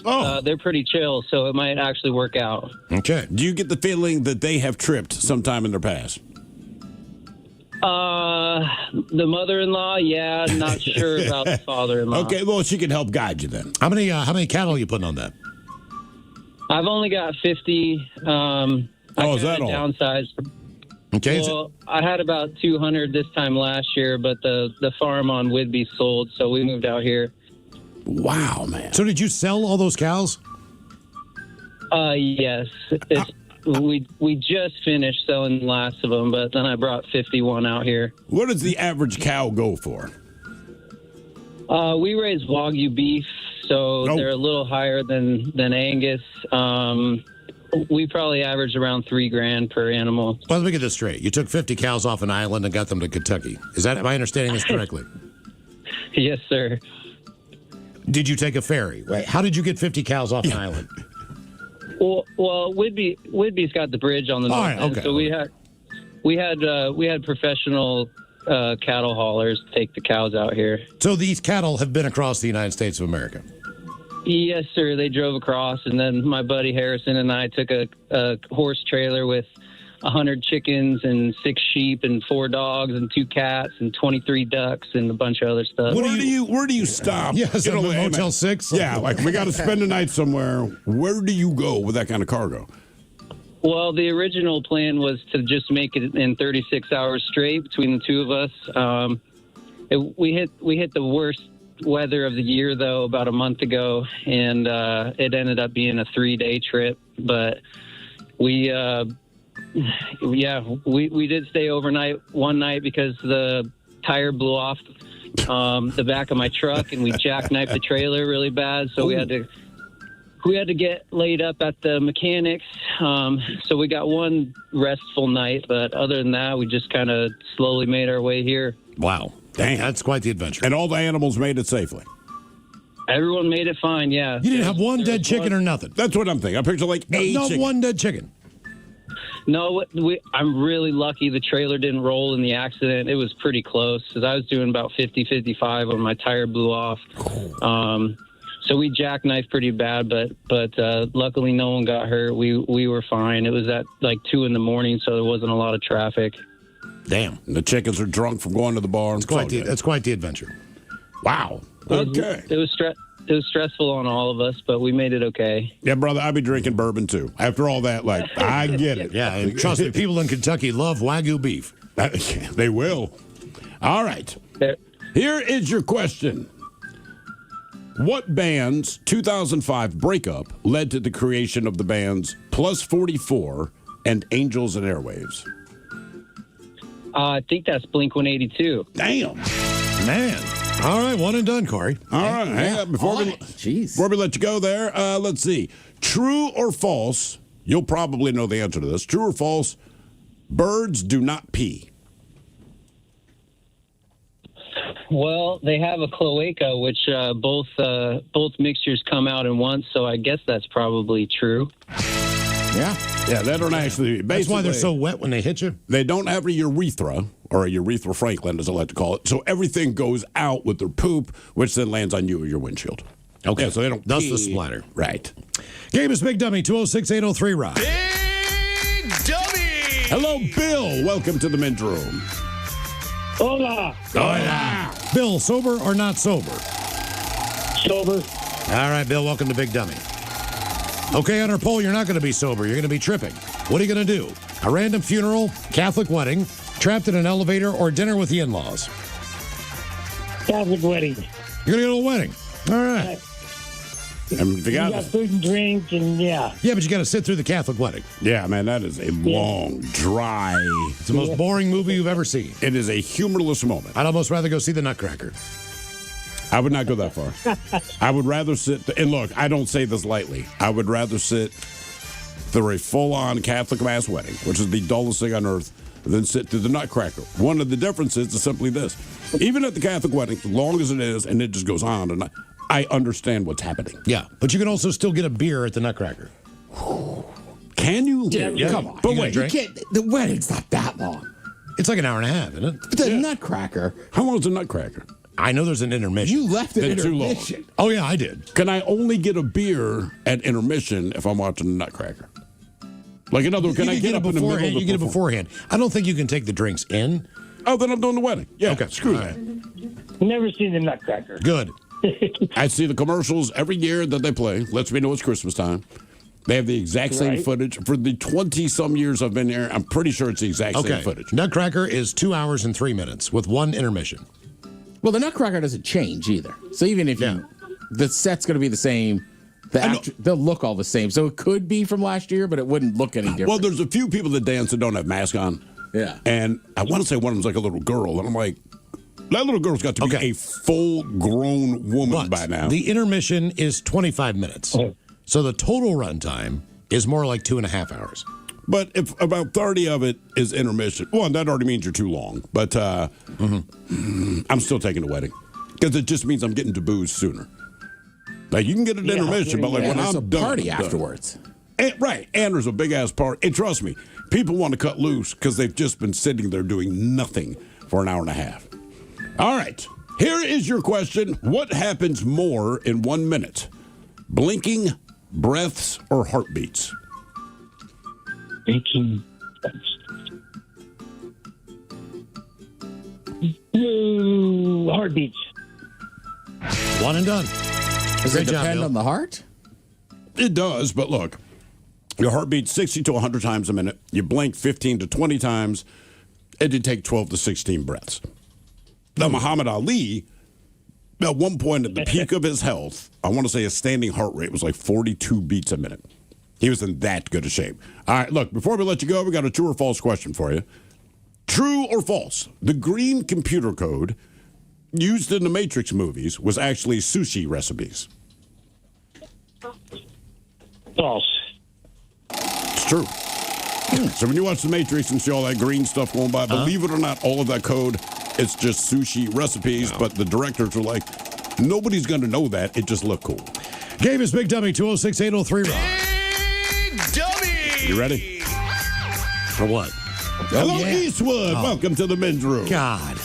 They're pretty chill, so it might actually work out. Okay. Do you get the feeling that they have tripped sometime in their past? The mother-in-law, yeah, not sure about the father-in-law. Okay, well, she can help guide you then. How many cattle are you putting on that? I've only got 50. Is that all? Downsized. Okay. Well, I had about 200 this time last year, but the farm on Whidbey sold, so we moved out here. Wow, man. So did you sell all those cows? Yes. We just finished selling the last of them, but then I brought 51 out here. What does the average cow go for? We raise Wagyu beef, so they're a little higher than Angus. We probably average around $3,000 per animal. Well, let me get this straight. You took 50 cows off an island and got them to Kentucky. Am I understanding this correctly? Yes, sir. Did you take a ferry? Right. How did you get 50 cows off an island? Well, Whidbey's got the bridge on the north end, so we had professional cattle haulers take the cows out here. So these cattle have been across the United States of America? Yes, sir. They drove across, and then my buddy Harrison and I took a horse trailer with 100 chickens and 6 sheep and 4 dogs and 2 cats and 23 ducks and a bunch of other stuff. Where do you stop? Yeah, is that You know, Motel 6? Yeah, like we got to spend the night somewhere. Where do you go with that kind of cargo? Well, the original plan was to just make it in 36 hours straight between the two of us. We hit the worst weather of the year, though, about a month ago, and it ended up being a 3-day trip. But we did stay overnight one night because the tire blew off the back of my truck, and we jackknifed the trailer really bad, so we had to get laid up at the mechanics. So we got one restful night, but other than that, we just kind of slowly made our way here. Wow. Dang, that's quite the adventure. And all the animals made it safely. Everyone made it fine, yeah. You didn't have one dead chicken or nothing? That's what I'm thinking. I picture like not chicken. one dead chicken. No, I'm really lucky the trailer didn't roll in the accident. It was pretty close because I was doing about 50, 55 when my tire blew off. So we jackknifed pretty bad, but luckily no one got hurt. We were fine. It was at like 2 a.m, so there wasn't a lot of traffic. Damn. And the chickens are drunk from going to the bar. That's quite the adventure. Wow. Okay. It was stressful on all of us, but we made it okay. Yeah, brother, I'd be drinking bourbon too. After all that, like, I get it. Yeah, and trust me, people in Kentucky love Wagyu beef. They will. All right. Here is your question. What band's 2005 breakup led to the creation of the bands Plus 44 and Angels and Airwaves? I think that's Blink-182. Damn. Man. All right, one and done, Corey. All right, hang on. Before we let you go there, let's see. True or false, you'll probably know the answer to this. True or false, birds do not pee. Well, they have a cloaca, which both mixtures come out in once, so I guess that's probably true. Yeah. Yeah, that don't actually. That's why they're so wet when they hit you. They don't have a urethra, or a urethra Franklin, as I like to call it. So everything goes out with their poop, which then lands on you or your windshield. Okay, Yeah, so they don't That's pee. the splatter. Right. Game is Big Dummy, 206-803-ROCK. Big Dummy! Hello, Bill. Welcome to the men's room. Hola. Bill, sober or not sober? Sober. All right, Bill, welcome to Big Dummy. Okay, on our poll, you're not going to be sober. You're going to be tripping. What are you going to do? A random funeral, Catholic wedding, trapped in an elevator, or dinner with the in-laws? Catholic wedding. You're going to go to a wedding. All right. And if you You got got food and drink, and yeah. Yeah, but you got to sit through the Catholic wedding. Yeah, man, that is a long, dry. It's the most boring movie you've ever seen. It is a humorless moment. I'd almost rather go see the Nutcracker. I would not go that far. I would rather sit, and look, I don't say this lightly. I would rather sit through a full-on Catholic mass wedding, which is the dullest thing on earth, than sit through the Nutcracker. One of the differences is simply this. Even at the Catholic wedding, as long as it is, and it just goes on, and I understand what's happening. Yeah, but you can also still get a beer at the Nutcracker. Can you? Dude, come on. But You wait, gonna You drink? can't. The wedding's not that long. It's like an hour and a half, isn't it? But the Nutcracker. how long is a Nutcracker? I know there's an intermission. You left it Then too long. intermission. Oh, yeah, I did. Can I only get a beer at intermission if I'm watching the Nutcracker? Like, in other words, can I get up in the middle of the You get it performance? beforehand. I don't think you can take the drinks in. Oh, then I'm doing the wedding. Yeah, Okay, screw all that. Never seen the Nutcracker. Good. I see the commercials every year that they play. Lets me know it's Christmas time. They have the exact same Right. footage. For the 20-some years I've been here, I'm pretty sure it's the exact same Okay. footage. Nutcracker is 2 hours and 3 minutes with one intermission. Well, the Nutcracker doesn't change either. So even if the set's going to be the same, they'll look all the same. So it could be from last year, but it wouldn't look any different. Well, there's a few people that dance that don't have masks on. Yeah. And I want to say one of them's like a little girl. And I'm like, that little girl's got to be a full-grown woman by now. The intermission is 25 minutes. So the total run time is more like 2.5 hours. But if about 30 of it is intermission, well, that already means you're too long. But I'm still taking the wedding because it just means I'm getting to booze sooner. Like, you can get an intermission, but like when there's I'm a done, party I'm done. afterwards. And, right, and there's a big ass party. And trust me, people want to cut loose because they've just been sitting there doing nothing for an hour and a half. All right. Here is your question. What happens more in 1 minute? Blinking, breaths, or heartbeats? Blinking. Ooh, heartbeats. One and done. Does it depend on the heart? It does, but look. Your heart beats 60 to 100 times a minute. You blink 15 to 20 times, and you take 12 to 16 breaths. Now, Muhammad Ali, at one point at the peak of his health, I want to say his standing heart rate was like 42 beats a minute. He was in that good a shape. All right, look, before we let you go, we got a true or false question for you. True or false? The green computer code used in the Matrix movies was actually sushi recipes. False. It's true. So when you watch The Matrix and see all that green stuff going by, believe it or not, all of that code, it's just sushi recipes, but the directors were like, nobody's going to know that. It just looked cool. Game is Big Dummy 206-803 Rock. Big Dummy! You ready? For what? Hello, Eastwood. Welcome to the men's room. God.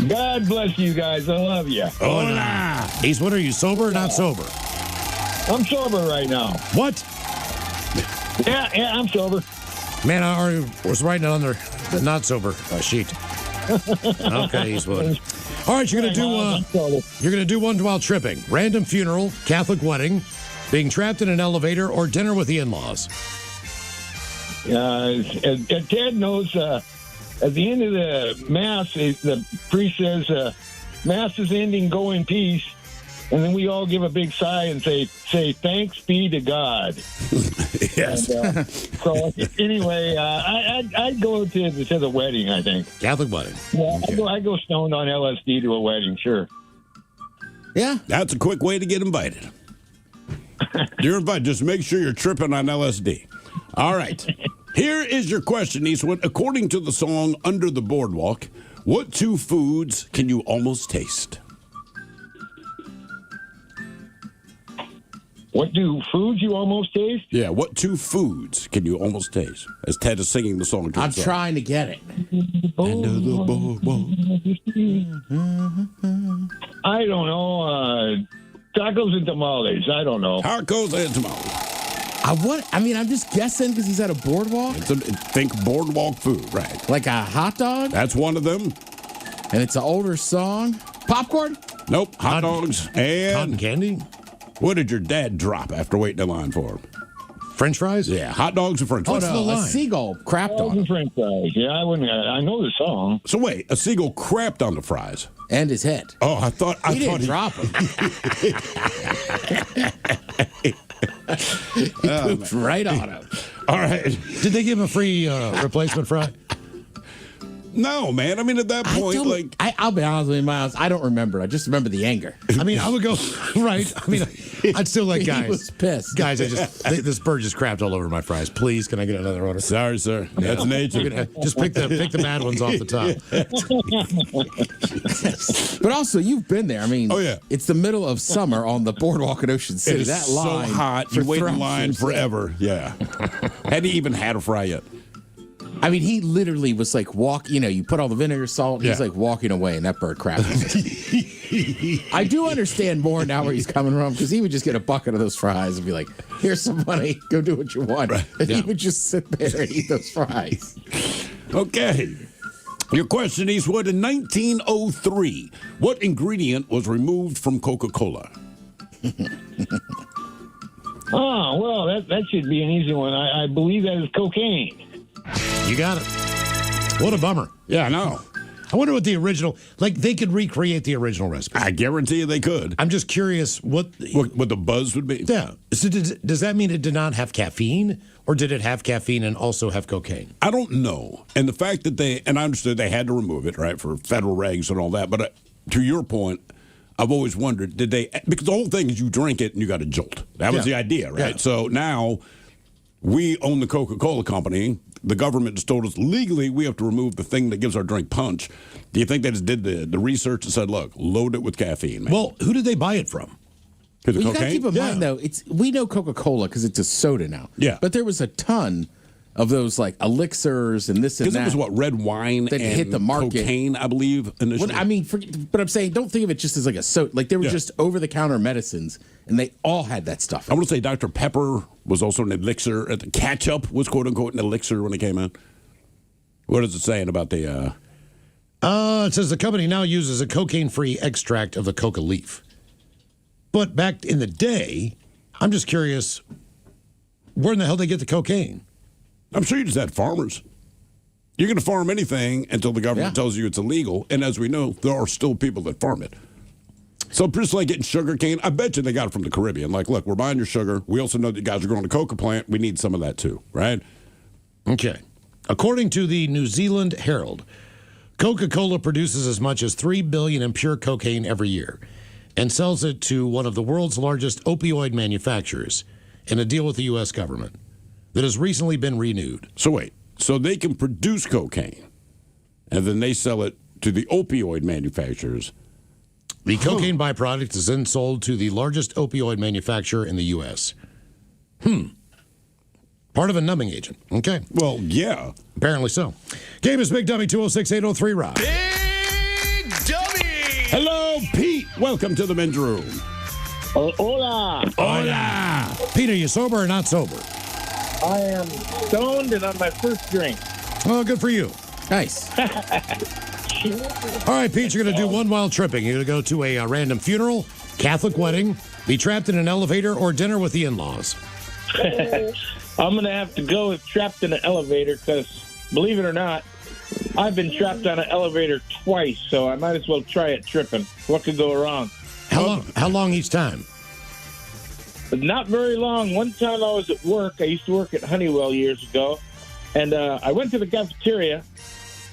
God bless you guys. I love you. Hola. Eastwood, are you sober or not sober? I'm sober right now. What? Yeah, I'm sober. Man, I already was writing it on the not sober sheet. Okay, Eastwood. All right, you're gonna do one while tripping. Random funeral, Catholic wedding, being trapped in an elevator, or dinner with the in-laws. Ted knows. At the end of the mass, the priest says, "Mass is ending. Go in peace." And then we all give a big sigh and say thanks be to God. Yes. And, so anyway, I'd go to the wedding, I think. Catholic wedding. Yeah, okay. I go stoned on LSD to a wedding, sure. Yeah. That's a quick way to get invited. You're invited. Just make sure you're tripping on LSD. All right. Here is your question, Eastwood. According to the song Under the Boardwalk, what two foods can you almost taste? What do foods you almost taste? Yeah, what two foods can you almost taste? As Ted is singing the song to I'm himself. trying to get it. Under the boardwalk. I don't know. Tacos and tamales. I don't know. Tacos and tamales. I'm just guessing because he's at a boardwalk. Think boardwalk food, right? Like a hot dog? That's one of them. And it's an older song? Popcorn? Nope. Hot dogs and cotton candy. What did your dad drop after waiting in line for him? French fries? Yeah, hot dogs and French fries. Oh, no, a seagull crapped on him. French fries. Yeah, I wouldn't. I know the song. So wait, a seagull crapped on the fries and his head. Oh, I thought he didn't drop him. He pooped right on him. All right. Did they give him a free replacement fry? No, man. I mean, at that point, I'll be honest with you, Miles. I don't remember. I just remember the anger. I mean, I would go right. I mean, I'd still like guys. He was pissed. Guys, this bird just crapped all over my fries. Please, can I get another order? Sorry, sir. That's nature. Just pick the mad ones off the top. But also, you've been there. I mean, it's the middle of summer on the boardwalk in Ocean City. It is that line so hot. You wait in line forever. Yeah. Hadn't even had a fry yet. I mean, he literally was like you put all the vinegar, salt, and he's like walking away, and that bird crapped. I do understand more now where he's coming from, because he would just get a bucket of those fries and be like, here's some money, go do what you want. Right. And he would just sit there and eat those fries. Okay. Your question, Eastwood. In 1903, what ingredient was removed from Coca-Cola? Oh, well, that should be an easy one. I believe that is cocaine. You got it. What a bummer. Yeah, I know. I wonder what the original, they could recreate the original recipe. I guarantee you they could. I'm just curious what the buzz would be. Yeah. So does that mean it did not have caffeine, or did it have caffeine and also have cocaine? I don't know. And the fact that and I understood they had to remove it, right, for federal regs and all that. But to your point, I've always wondered, because the whole thing is you drink it and you got a jolt. That was the idea, right? Yeah. So now we own the Coca-Cola company. The government just told us legally we have to remove the thing that gives our drink punch. Do you think they just did the research and said, look, load it with caffeine, man? Well, who did they buy it from? You got to keep in mind, though, we know Coca-Cola because it's a soda now. Yeah. But there was a ton of those like elixirs and this and that. Because it was what, red wine that and hit the market. cocaine, I believe, initially. Well, I mean, but I'm saying, don't think of it just as like like they were just over-the-counter medicines, and they all had that stuff. I want to say Dr. Pepper was also an elixir. Ketchup was quote-unquote an elixir when it came out. What is it saying about the... It says the company now uses a cocaine-free extract of the coca leaf. But back in the day, I'm just curious, where in the hell did they get the cocaine? I'm sure you just had farmers. You're going to farm anything until the government tells you it's illegal. And as we know, there are still people that farm it. So just like getting sugar cane, I bet you they got it from the Caribbean. Like, look, we're buying your sugar. We also know that you guys are growing a coca plant. We need some of that too, right? Okay. According to the New Zealand Herald, Coca-Cola produces as much as 3 billion in pure cocaine every year and sells it to one of the world's largest opioid manufacturers in a deal with the U.S. government that has recently been renewed. So wait, so they can produce cocaine and then they sell it to the opioid manufacturers. The cocaine byproduct is then sold to the largest opioid manufacturer in the U.S. Part of a numbing agent. Okay. Well, yeah. Apparently so. Game is Big Dummy 206-803 Rock. Big Dummy! Hello, Pete. Welcome to the men's room. Hola. Hola. Pete, are you sober or not sober? I am stoned and on my first drink. Oh, good for you. Nice. All right, Pete, you're going to do one wild tripping. You're going to go to a random funeral, Catholic wedding, be trapped in an elevator, or dinner with the in-laws. I'm going to have to go with trapped in an elevator because, believe it or not, I've been trapped on an elevator twice, so I might as well try it tripping. What could go wrong? How long each time? Not very long. One time I was at work. I used to work at Honeywell years ago, and I went to the cafeteria.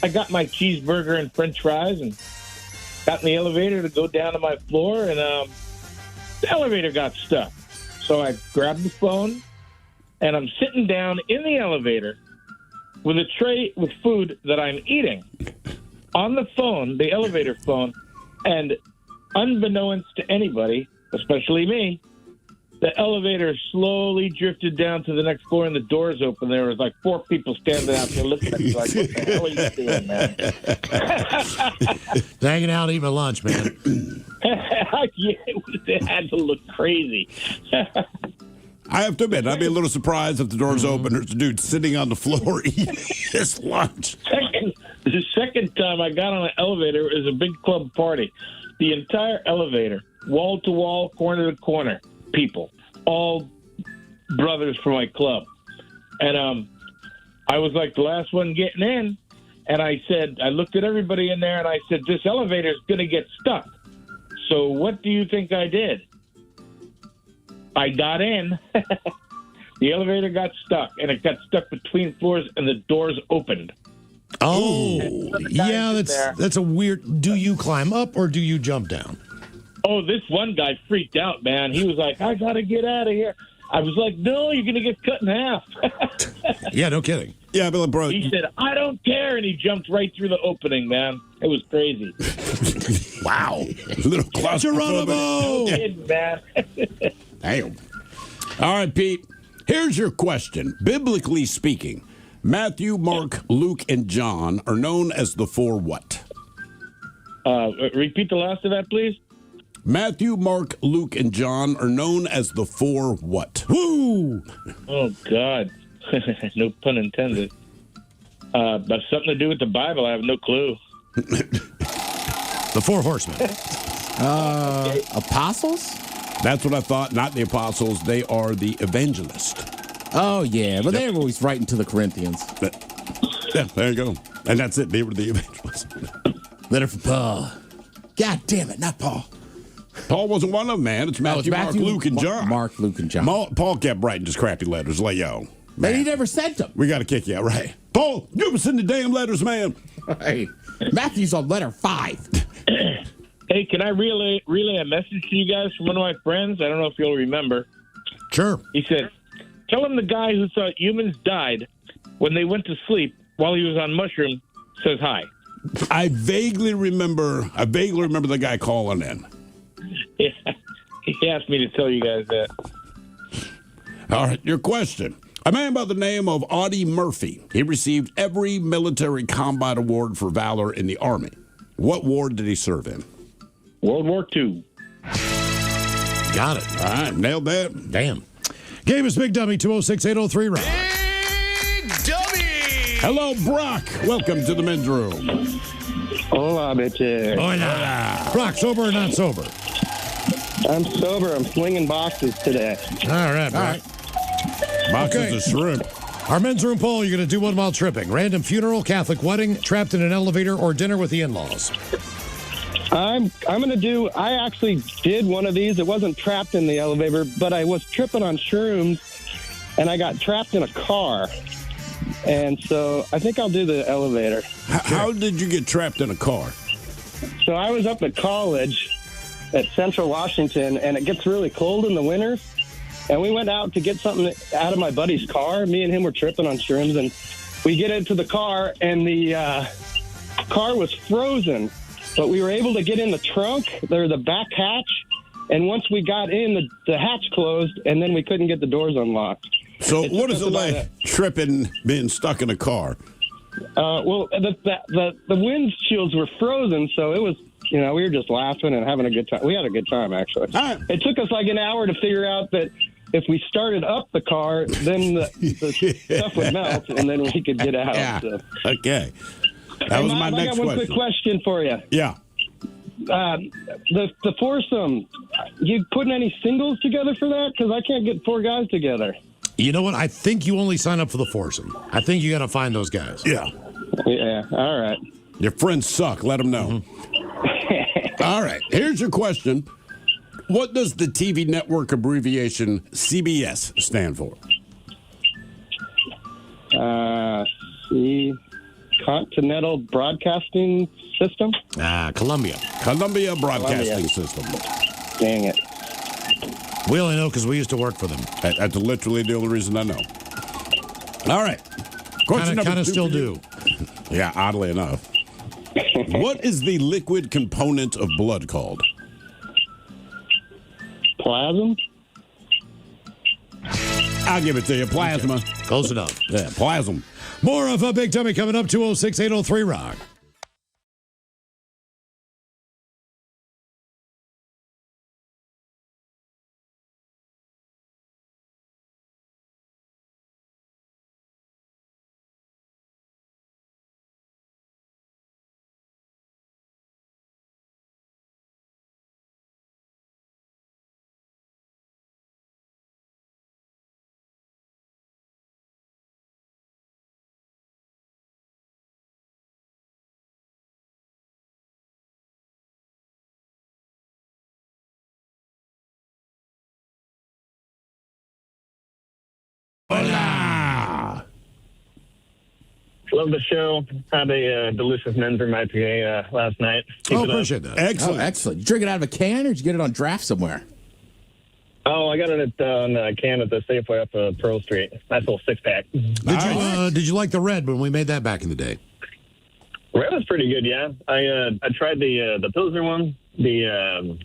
I got my cheeseburger and french fries and got in the elevator to go down to my floor, and the elevator got stuck. So I grabbed the phone, and I'm sitting down in the elevator with a tray with food that I'm eating on the phone, the elevator phone, and unbeknownst to anybody, especially me, the elevator slowly drifted down to the next floor and the doors open. There was like 4 people standing out there looking at me like, what the hell are you doing, man? Hanging out, eating my lunch, man. It had to look crazy. I have to admit, I'd be a little surprised if the doors open. There's a dude sitting on the floor eating his lunch. The second time I got on an elevator, it was a big club party. The entire elevator, wall to wall, corner to corner, people, all brothers from my club. And I was like the last one getting in. And I looked at everybody in there and I said, this elevator's going to get stuck. So what do you think I did? I got in. The elevator got stuck, and it got stuck between floors, and the doors opened. Oh, yeah, that's a weird... Do you climb up or do you jump down? Oh, this one guy freaked out, man. He was like, I got to get out of here. I was like, no, you're going to get cut in half. Yeah, no kidding. Yeah, but bro... He said, I don't care, and he jumped right through the opening, man. It was crazy. Wow. Little Geronimo! Man. Damn. All right, Pete. Here's your question. Biblically speaking, Matthew, Mark, Luke, and John are known as the 4 what? Repeat the last of that, please. Matthew, Mark, Luke, and John are known as the 4 what? Woo! Oh, God. No pun intended. But something to do with the Bible. I have no clue. The 4 horsemen. Apostles? That's what I thought. Not the apostles. They are the evangelists. Oh, yeah. But they were always writing to the Corinthians. Yeah, there you go. And that's it. They were the evangelists. Letter for Paul. God damn it, not Paul. Paul wasn't one of them, man. It's Matthew, Mark, Luke, and John. Mark, Luke, and John. Paul kept writing just crappy letters. Like, yo. But he never sent them. We got to kick you out, right? Paul, you were sending damn letters, man. Right. Matthew's on letter 5. Hey, can I relay a message to you guys from one of my friends? I don't know if you'll remember. Sure. He said, tell him the guy who thought humans died when they went to sleep while he was on mushroom says hi. I vaguely remember the guy calling in. Yeah, he asked me to tell you guys that. All right, your question. A man by the name of Audie Murphy. He received every military combat award for valor in the Army. What ward did he serve in? World War II. Got it. All right, nailed that. Damn. Game is Big Dummy, 206-803 Rock. Hello, Brock. Welcome to the men's room. Hola, bitches. Hola. Brock, sober or not sober? I'm sober. I'm slinging boxes today. All right, Brock. Boxes of shrimp. Our men's room poll, you're going to do one while tripping. Random funeral, Catholic wedding, trapped in an elevator, or dinner with the in-laws. I'm going to do, I actually did one of these. It wasn't trapped in the elevator, but I was tripping on shrooms, and I got trapped in a car. And so I think I'll do the elevator. How did you get trapped in a car? So I was up at college at Central Washington, and it gets really cold in the winters. And we went out to get something out of my buddy's car. Me and him were tripping on shrooms, and we get into the car, and the car was frozen. But we were able to get in the trunk, or the back hatch, and once we got in, the hatch closed, and then we couldn't get the doors unlocked. So what is it like tripping, being stuck in a car? Well, the windshields were frozen, so it was, we were just laughing and having a good time. We had a good time, actually. It took us like an hour to figure out that if we started up the car, then the stuff would melt, and then we could get out. Yeah. So. Okay. That was my next question. I got one quick question for you. Yeah. The foursome, you putting any singles together for that? Because I can't get 4 guys together. You know what? I think you only sign up for the foursome. I think you got to find those guys. Yeah. Yeah. All right. Your friends suck. Let them know. Mm-hmm. All right. Here's your question. What does the TV network abbreviation CBS stand for? Continental Broadcasting System? Columbia. Columbia Broadcasting System. Dang it. We only know because we used to work for them. That's literally the only reason I know. All right. Question number 2. Kind of still do. Yeah, oddly enough. What is the liquid component of blood called? Plasma? I'll give it to you. Plasma. Okay. Close enough. Yeah, plasma. More of a Big Dummy coming up, 206-803 Rock. Hola! Love the show. Had a delicious men's room IPA last night. Appreciate that. Excellent. Excellent. Did you drink it out of a can, or did you get it on draft somewhere? Oh, I got it on a can at the Safeway up Pearl Street. Nice little 6-pack. Did you like the red when we made that back in the day? Red was pretty good, yeah. I tried the Pilsner one, the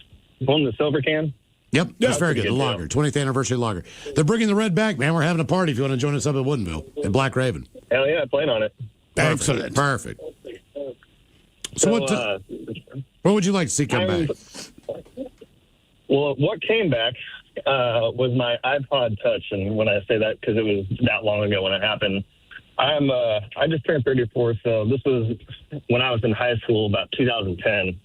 silver can. Yep, that's very good. The lager, 20th anniversary lager. They're bringing the red back, man. We're having a party if you want to join us up at Woodinville at Black Raven. Hell yeah, I plan on it. Excellent. Perfect. So what would you like to see come back? Well, what came back was my iPod Touch, and when I say that, because it was that long ago when it happened. I just turned 34, so this was when I was in high school, about 2010.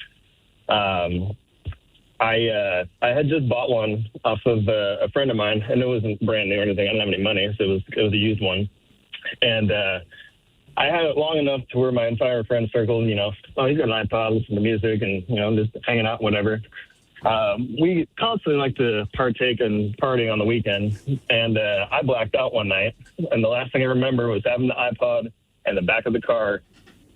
I had just bought one off of a friend of mine, and it wasn't brand new or anything. I didn't have any money, so it was a used one. And I had it long enough to where my entire friend circle, he's got an iPod, listen to music, and, just hanging out, whatever. We constantly like to partake and party on the weekend, and I blacked out one night, and the last thing I remember was having the iPod in the back of the car.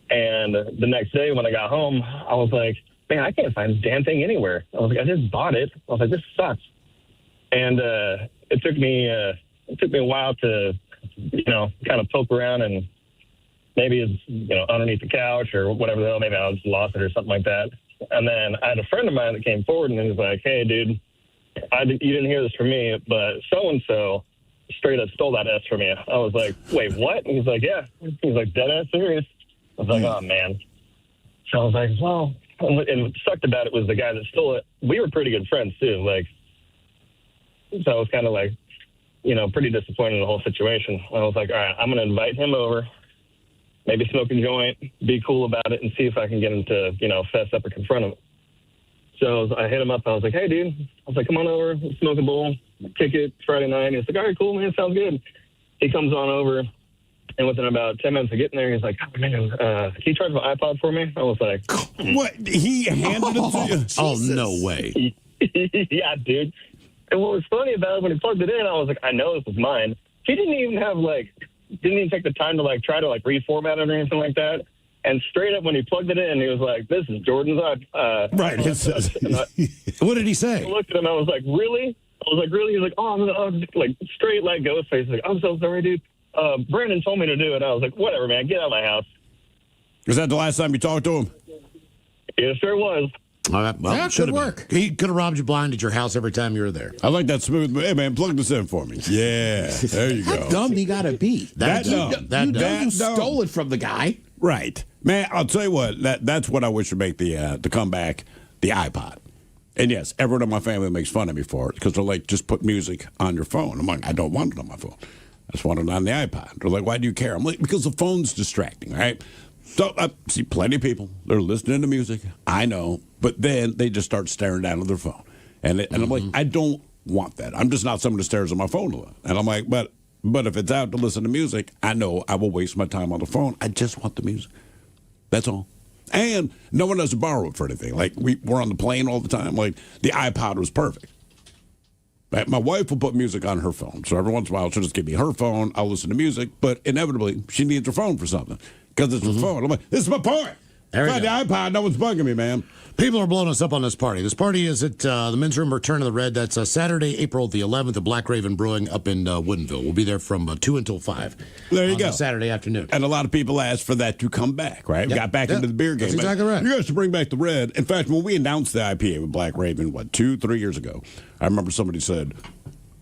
And the next day when I got home, I was like, man, I can't find this damn thing anywhere. I was like, I just bought it. I was like, this sucks. And it took me a while to, kind of poke around, and maybe it's, underneath the couch or whatever the hell. Maybe I just lost it or something like that. And then I had a friend of mine that came forward and he was like, hey, dude, you didn't hear this from me, but so-and-so straight up stole that S from you. I was like, wait, what? And he's like, yeah. He's like, dead ass serious. I was like, oh, man. So I was like, well, and what sucked about it was the guy that stole it. We were pretty good friends, too. Like, so I was kind of like, you know, pretty disappointed in the whole situation. I was like, all right, I'm going to invite him over, maybe smoke a joint, be cool about it, and see if I can get him to, you know, fess up or confront him. So I hit him up. I was like, hey, dude. I was like, come on over, smoke a bowl, kick it Friday night. And he's like, all right, cool, man, sounds good. He comes on over, and within about 10 minutes of getting there, he's like, oh, man, can you charge my iPod for me? I was like, what? He handed it to you? Oh, no way. yeah, dude. And what was funny about it, when he plugged it in, I was like, I know this is mine. He didn't even have, like, didn't even take the time to, like, try to, like, reformat it or anything like that. And straight up, when he plugged it in, he was like, this is Jordan's Right. What did he say? I looked at him. I was like, really? I was like, really? He's like, oh, I'm like, straight like ghost face. He's like, I'm so sorry, dude. Brandon told me to do it. I was like, whatever, man. Get out of my house. Was that the last time you talked to him? It sure was. All right, well, Yeah, should good have work. been. He could have robbed you blind at your house every time you were there. I like that smooth. Hey, man, plug this in for me. Yeah, there you go. How dumb you gotta be? That dumb. That you know dumb. you stole it from the guy. Right. Man, I'll tell you what, that's what I wish would make the comeback, the iPod. And yes, everyone in my family makes fun of me for it because they're like, just put music on your phone. I'm like, I don't want it on my phone. I just want it on the iPod. They're like, why do you care? I'm like, because the phone's distracting, right? So I see plenty of people, they're listening to music, I know, but then they just start staring down at their phone. And I'm like, I don't want that. I'm just not someone who stares at my phone a lot. And I'm like, but if it's out to listen to music, I know I will waste my time on the phone. I just want the music. That's all. And no one has to borrow it for anything. Like, we're on the plane all the time. Like, the iPod was perfect. Right? My wife will put music on her phone. So every once in a while, she'll just give me her phone. I'll listen to music. But inevitably, she needs her phone for something. Because it's her phone. I'm like, this is my point. There Find the iPod, no one's bugging me, man. People are blowing us up on this party. This party is at the Men's Room Return of the Red. That's Saturday, April the 11th at Black Raven Brewing up in Woodinville. We'll be there from 2 until 5. There you go. Saturday afternoon. And a lot of people asked for that to come back, right? We got back into the beer game. That's exactly right. You guys should bring back the red. In fact, when we announced the IPA with Black Raven, 2-3 years ago, I remember somebody said,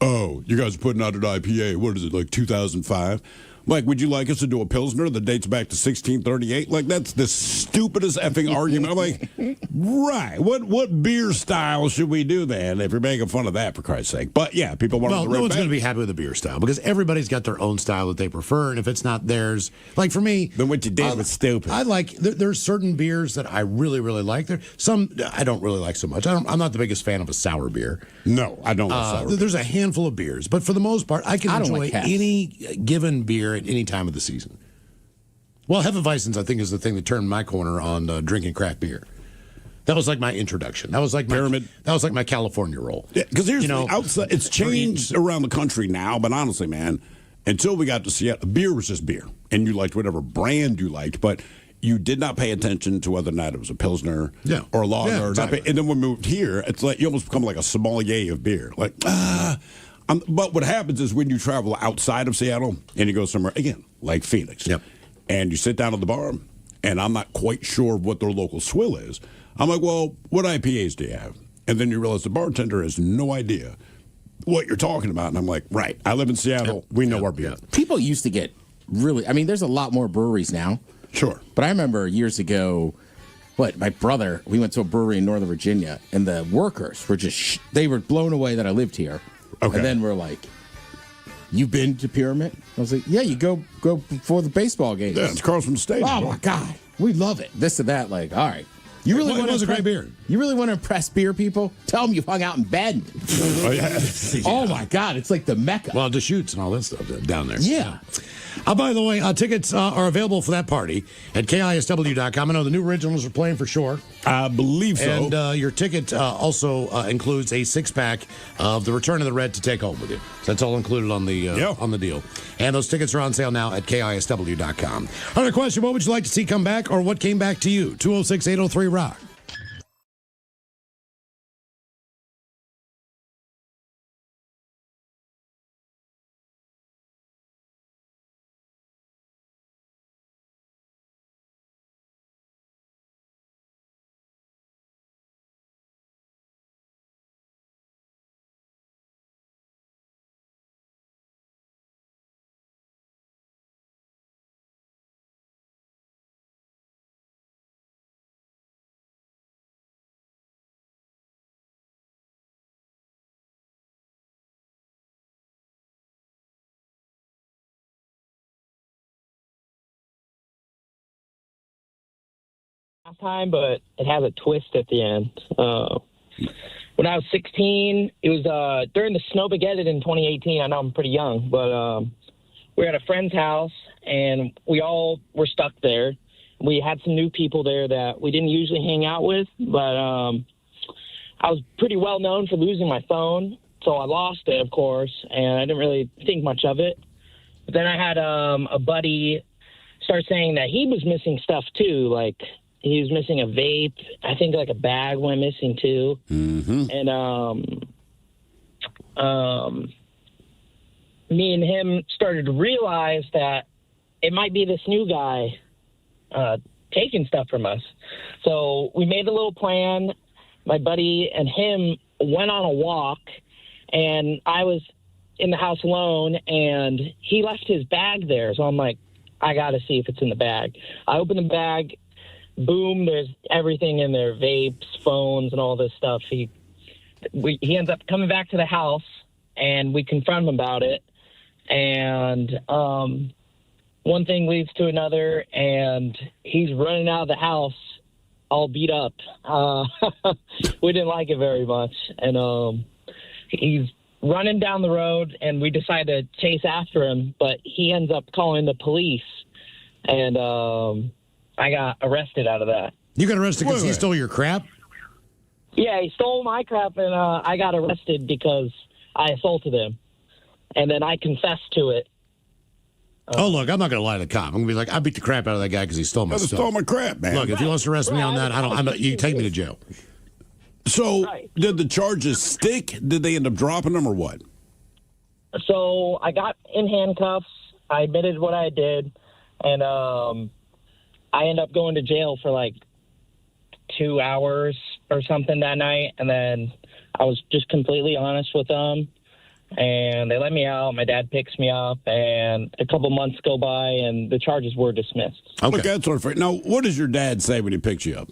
oh, you guys are putting out an IPA. What is it, like 2005? Like, would you like us to do a Pilsner that dates back to 1638? Like, that's the stupidest effing argument. I'm like, right. What beer style should we do then if you're making fun of that, for Christ's sake? But, yeah, people want Well, to no one's going to be happy with the beer style because everybody's got their own style that they prefer. And if it's not theirs, like for me. Then what you did was stupid. I like, there's certain beers that I really, really like. Some I don't really like so much. I'm not the biggest fan of a sour beer. No, I don't like sour beer. There's a handful of beers. But for the most part, I can enjoy any given beer at any time of the season. Well, Hefeweizens, I think, is the thing that turned my corner on drinking craft beer. That was like my introduction. That was like Pyramid. That was like my California roll. Yeah, because here's the outside. It's changed around the country now, but honestly, man, until we got to Seattle, beer was just beer, and you liked whatever brand you liked, but you did not pay attention to whether or not it was a Pilsner or a lager. Yeah, exactly. And then when we moved here, it's like you almost become like a sommelier of beer. Like, but what happens is when you travel outside of Seattle and you go somewhere, again, like Phoenix, and you sit down at the bar, and I'm not quite sure what their local swill is. I'm like, well, what IPAs do you have? And then you realize the bartender has no idea what you're talking about. And I'm like, right, I live in Seattle. We know our beer. People used to get really, I mean, there's a lot more breweries now. Sure. But I remember years ago, my brother, we went to a brewery in Northern Virginia, and the workers were just, they were blown away that I lived here. Okay. And then we're like, you've been to Pyramid? I was like, yeah, you go before the baseball games. Yeah, it's across from the stadium. Oh, my God. We love it. This and that. Like, all right. You really want a great beer. You really want to impress beer people? Tell them you've hung out in Bend. Oh, my God. It's like the Mecca. Well, Deschutes and all that stuff down there. Yeah. By the way, tickets are available for that party at KISW.com. I know the new originals are playing for sure. I believe so. And your ticket also includes a 6-pack of the Return of the Red to take home with you. So that's all included on the deal. And those tickets are on sale now at KISW.com. All right, question, what would you like to see come back or what came back to you? 206-803-ROCK. last time, but it has a twist at the end. When I was 16, it was during the Snowmageddon in 2018. I know I'm pretty young, but we were at a friend's house, and we all were stuck there. We had some new people there that we didn't usually hang out with, but I was pretty well known for losing my phone, so I lost it, of course, and I didn't really think much of it. But then I had a buddy start saying that he was missing stuff too, like he was missing a vape. I think like a bag went missing too. Mm-hmm. And me and him started to realize that it might be this new guy taking stuff from us. So we made a little plan. My buddy and him went on a walk, and I was in the house alone, and he left his bag there. So I'm like, I got to see if it's in the bag. I open the bag. Boom, there's everything in there, vapes, phones, and all this stuff. He ends up coming back to the house, and we confront him about it. And one thing leads to another, and he's running out of the house all beat up. We didn't like it very much. And he's running down the road, and we decide to chase after him, but he ends up calling the police, and I got arrested out of that. You got arrested because he stole your crap? Yeah, he stole my crap, and I got arrested because I assaulted him. And then I confessed to it. Oh, look, I'm not going to lie to the cop. I'm going to be like, I beat the crap out of that guy because he stole my stuff. Stole my crap, man. Look, if he wants to arrest me on that, you take me to jail. So, did the charges stick? Did they end up dropping them or what? So, I got in handcuffs. I admitted what I did. And I ended up going to jail for like 2 hours or something that night. And then I was just completely honest with them. And they let me out. My dad picks me up, and a couple months go by, and the charges were dismissed. Okay, that's sort of. Now, what does your dad say when he picks you up?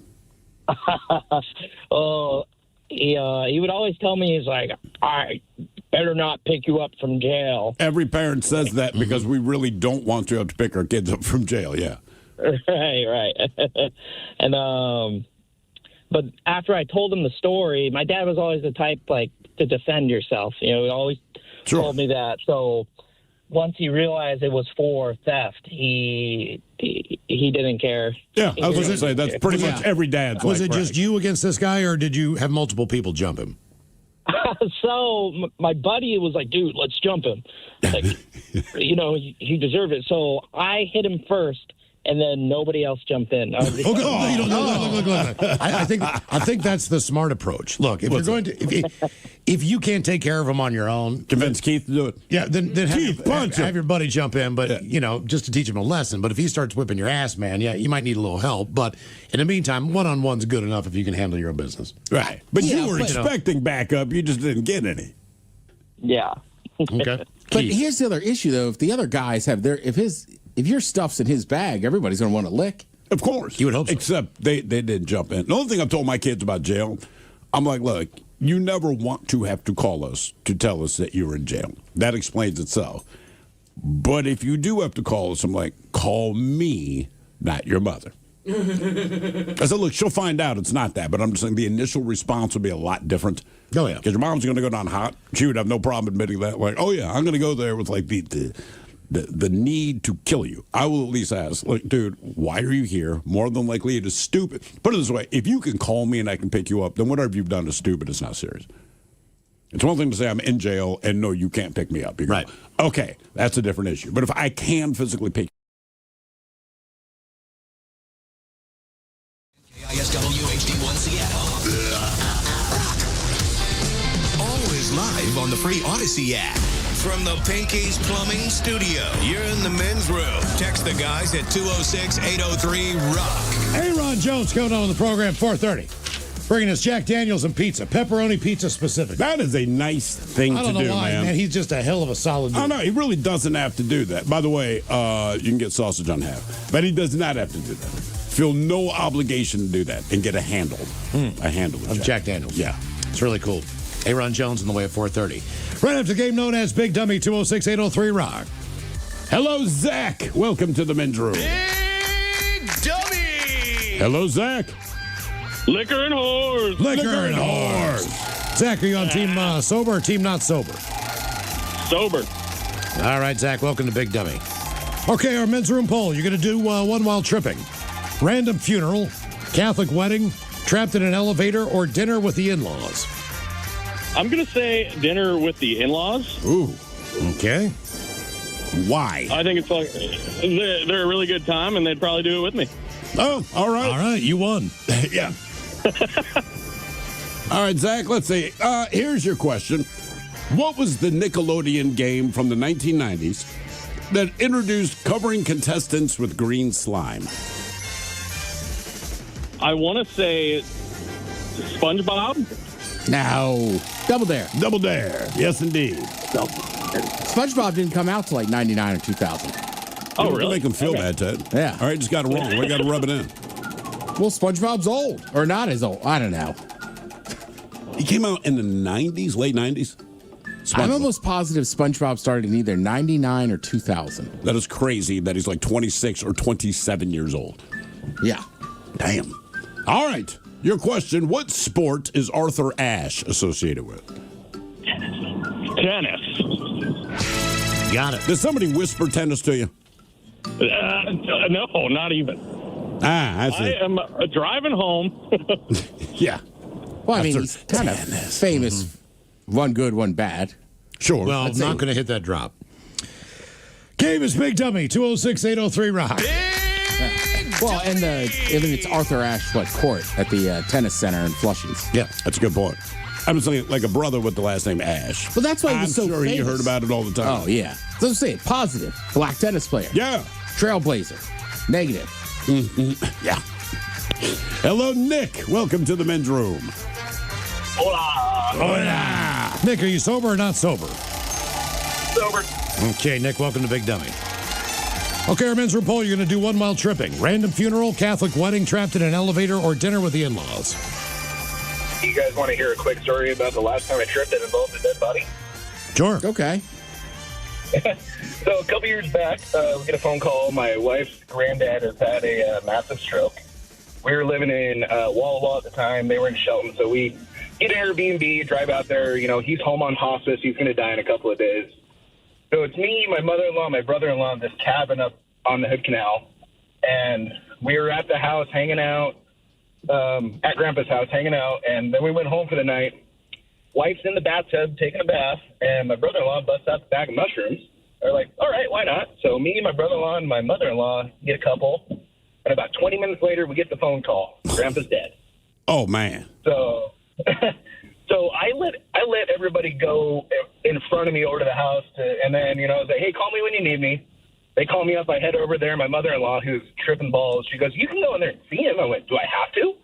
He would always tell me, he's like, I better not pick you up from jail. Every parent says that because we really don't want to have to pick our kids up from jail. Yeah. Right. And but after I told him the story, my dad was always the type like to defend yourself. You know, he always told me that. So once he realized it was for theft, he didn't care. Yeah, I was going to say that's pretty much every dad's. Was it just you against this guy, or did you have multiple people jump him? So my buddy was like, "Dude, let's jump him." Like, you know, he deserved it. So I hit him first. And then nobody else jumped in. Look. I think that's the smart approach. Look, if you're going to, if you can't take care of them on your own, convince Keith to do it. Yeah, then have your buddy jump in, but you know, just to teach him a lesson. But if he starts whipping your ass, man, yeah, you might need a little help. But in the meantime, one-on-one's good enough if you can handle your own business. Right. But you were expecting backup. You just didn't get any. Yeah. Okay. But here's the other issue, though. If the other guys have if your stuff's in his bag, everybody's going to want to lick. Of course. You would hope so. Except they didn't jump in. The only thing I've told my kids about jail, I'm like, look, you never want to have to call us to tell us that you're in jail. That explains itself. But if you do have to call us, I'm like, call me, not your mother. I said, look, she'll find out it's not that, but I'm just saying the initial response would be a lot different. Oh, yeah. Because your mom's going to go down hot. She would have no problem admitting that. Like, oh, yeah, I'm going to go there with, like, the need to kill you. I will at least ask, like, dude, why are you here? More than likely it is stupid. Put it this way, if you can call me and I can pick you up, then whatever you've done is stupid. It's not serious. It's one thing to say I'm in jail and no, you can't pick me up. You go, right. Okay, that's a different issue. But if I can physically pick KISW HD1 Seattle. Always live on the free Odyssey app. From the Pinky's Plumbing Studio, you're in the men's room. Text the guys at 206-803-ROCK. Hey, Ron Jones coming on the program 4:30. Bringing us Jack Daniels and pizza, pepperoni pizza specific. That is a nice thing to do, man. I don't know why, man. He's just a hell of a solid dude. Oh, no, he really doesn't have to do that. By the way, you can get sausage on half. But he does not have to do that. Feel no obligation to do that and get a handle. A handle of Jack Daniels. Yeah. It's really cool. Aaron Jones on the way at 4:30. Right after the game known as Big Dummy 206-803-ROCK. Hello, Zach. Welcome to the men's room. Big Dummy! Hello, Zach. Liquor and whores. Liquor and whores. Zach, are you on team sober or team not sober? Sober. All right, Zach, welcome to Big Dummy. Okay, our men's room poll. You're going to do one while tripping. Random funeral, Catholic wedding, trapped in an elevator, or dinner with the in-laws? I'm going to say dinner with the in-laws. Ooh, okay. Why? I think it's like they're a really good time, and they'd probably do it with me. Oh, all right. All right, you won. Yeah. All right, Zach, let's see. Here's your question. What was the Nickelodeon game from the 1990s that introduced covering contestants with green slime? I want to say SpongeBob. No. Double Dare. Double Dare. Yes, indeed. SpongeBob didn't come out till like 99 or 2000. Oh, really? Make them feel bad, Ted. Yeah. All right, just got it wrong. We got to rub it in. Well, SpongeBob's old. Or not as old. I don't know. He came out in the 90s, late 90s. I'm almost positive SpongeBob started in either 99 or 2000. That is crazy that he's like 26 or 27 years old. Yeah. Damn. All right. Your question, what sport is Arthur Ashe associated with? Tennis. Got it. Did somebody whisper tennis to you? No, not even. I see. I am driving home. Yeah. Well, I mean, he's kind of famous. One good, one bad. Sure. Well, I'm not going to hit that drop. Game is Big Dummy, 206-803-ROCK. Well, and it's Arthur Ashe court at the tennis center in Flushing. Yeah, that's a good point. I'm just saying, like a brother with the last name Ashe. Well, that's why he was so sure famous. he heard about it all the time. Oh, yeah. So I'm saying, positive, black tennis player. Yeah. Trailblazer. Negative. Mm-hmm. Yeah. Hello, Nick. Welcome to the men's room. Hola. Hola. Nick, are you sober or not sober? Sober. Okay, Nick, welcome to Big Dummy. Okay, our men's room poll, you're going to do one while tripping. Random funeral, Catholic wedding, trapped in an elevator, or dinner with the in-laws? You guys want to hear a quick story about the last time I tripped that involved a dead body? Sure. Okay. So a couple years back, we get a phone call. My wife's granddad has had a massive stroke. We were living in Walla Walla at the time. They were in Shelton, so we get an Airbnb, drive out there. You know, he's home on hospice. He's going to die in a couple of days. So it's me, my mother-in-law, my brother-in-law in this cabin up on the Hood Canal. And we were at the house hanging out, at Grandpa's house hanging out. And then we went home for the night. Wife's in the bathtub taking a bath. And my brother-in-law busts out the bag of mushrooms. They're like, all right, why not? So me, my brother-in-law, and my mother-in-law get a couple. And about 20 minutes later, we get the phone call. Grandpa's dead. Oh, man. So I let everybody go in front of me over to the house, and then, you know, say, hey, call me when you need me. They call me up. I head over there. My mother-in-law, who's tripping balls, she goes, you can go in there and see him. I went, do I have to?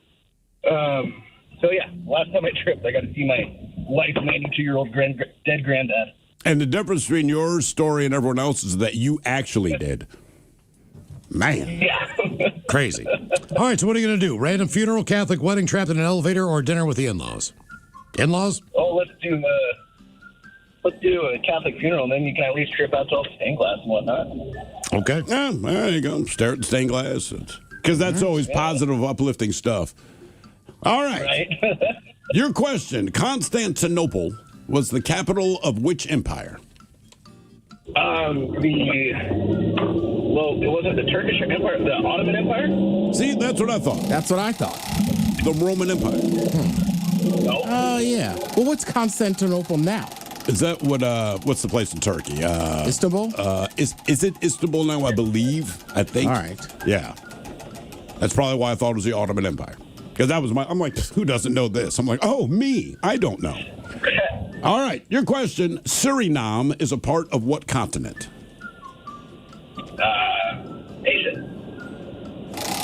So, yeah, last time I tripped, I got to see my wife's 92-year-old dead granddad. And the difference between your story and everyone else's is that you actually did. Man. Yeah. Crazy. All right, so what are you going to do? Random funeral, Catholic wedding, trapped in an elevator, or dinner with the in-laws? In-laws? Oh, let's do a Catholic funeral, and then you can at least trip out to all the stained glass and whatnot. Okay. Yeah, there you go. Stare at the stained glass. Because that's always positive, uplifting stuff. All right. Your question. Constantinople was the capital of which empire? It wasn't the Turkish Empire, the Ottoman Empire? See, that's what I thought. That's what I thought. The Roman Empire. Oh, yeah. Well, what's Constantinople now? Is that what's the place in Turkey? Istanbul? Is it Istanbul now, I believe? I think. All right. Yeah. That's probably why I thought it was the Ottoman Empire. Because that was I'm like, who doesn't know this? I'm like, oh, me. I don't know. All right. Your question. Suriname is a part of what continent? Asia.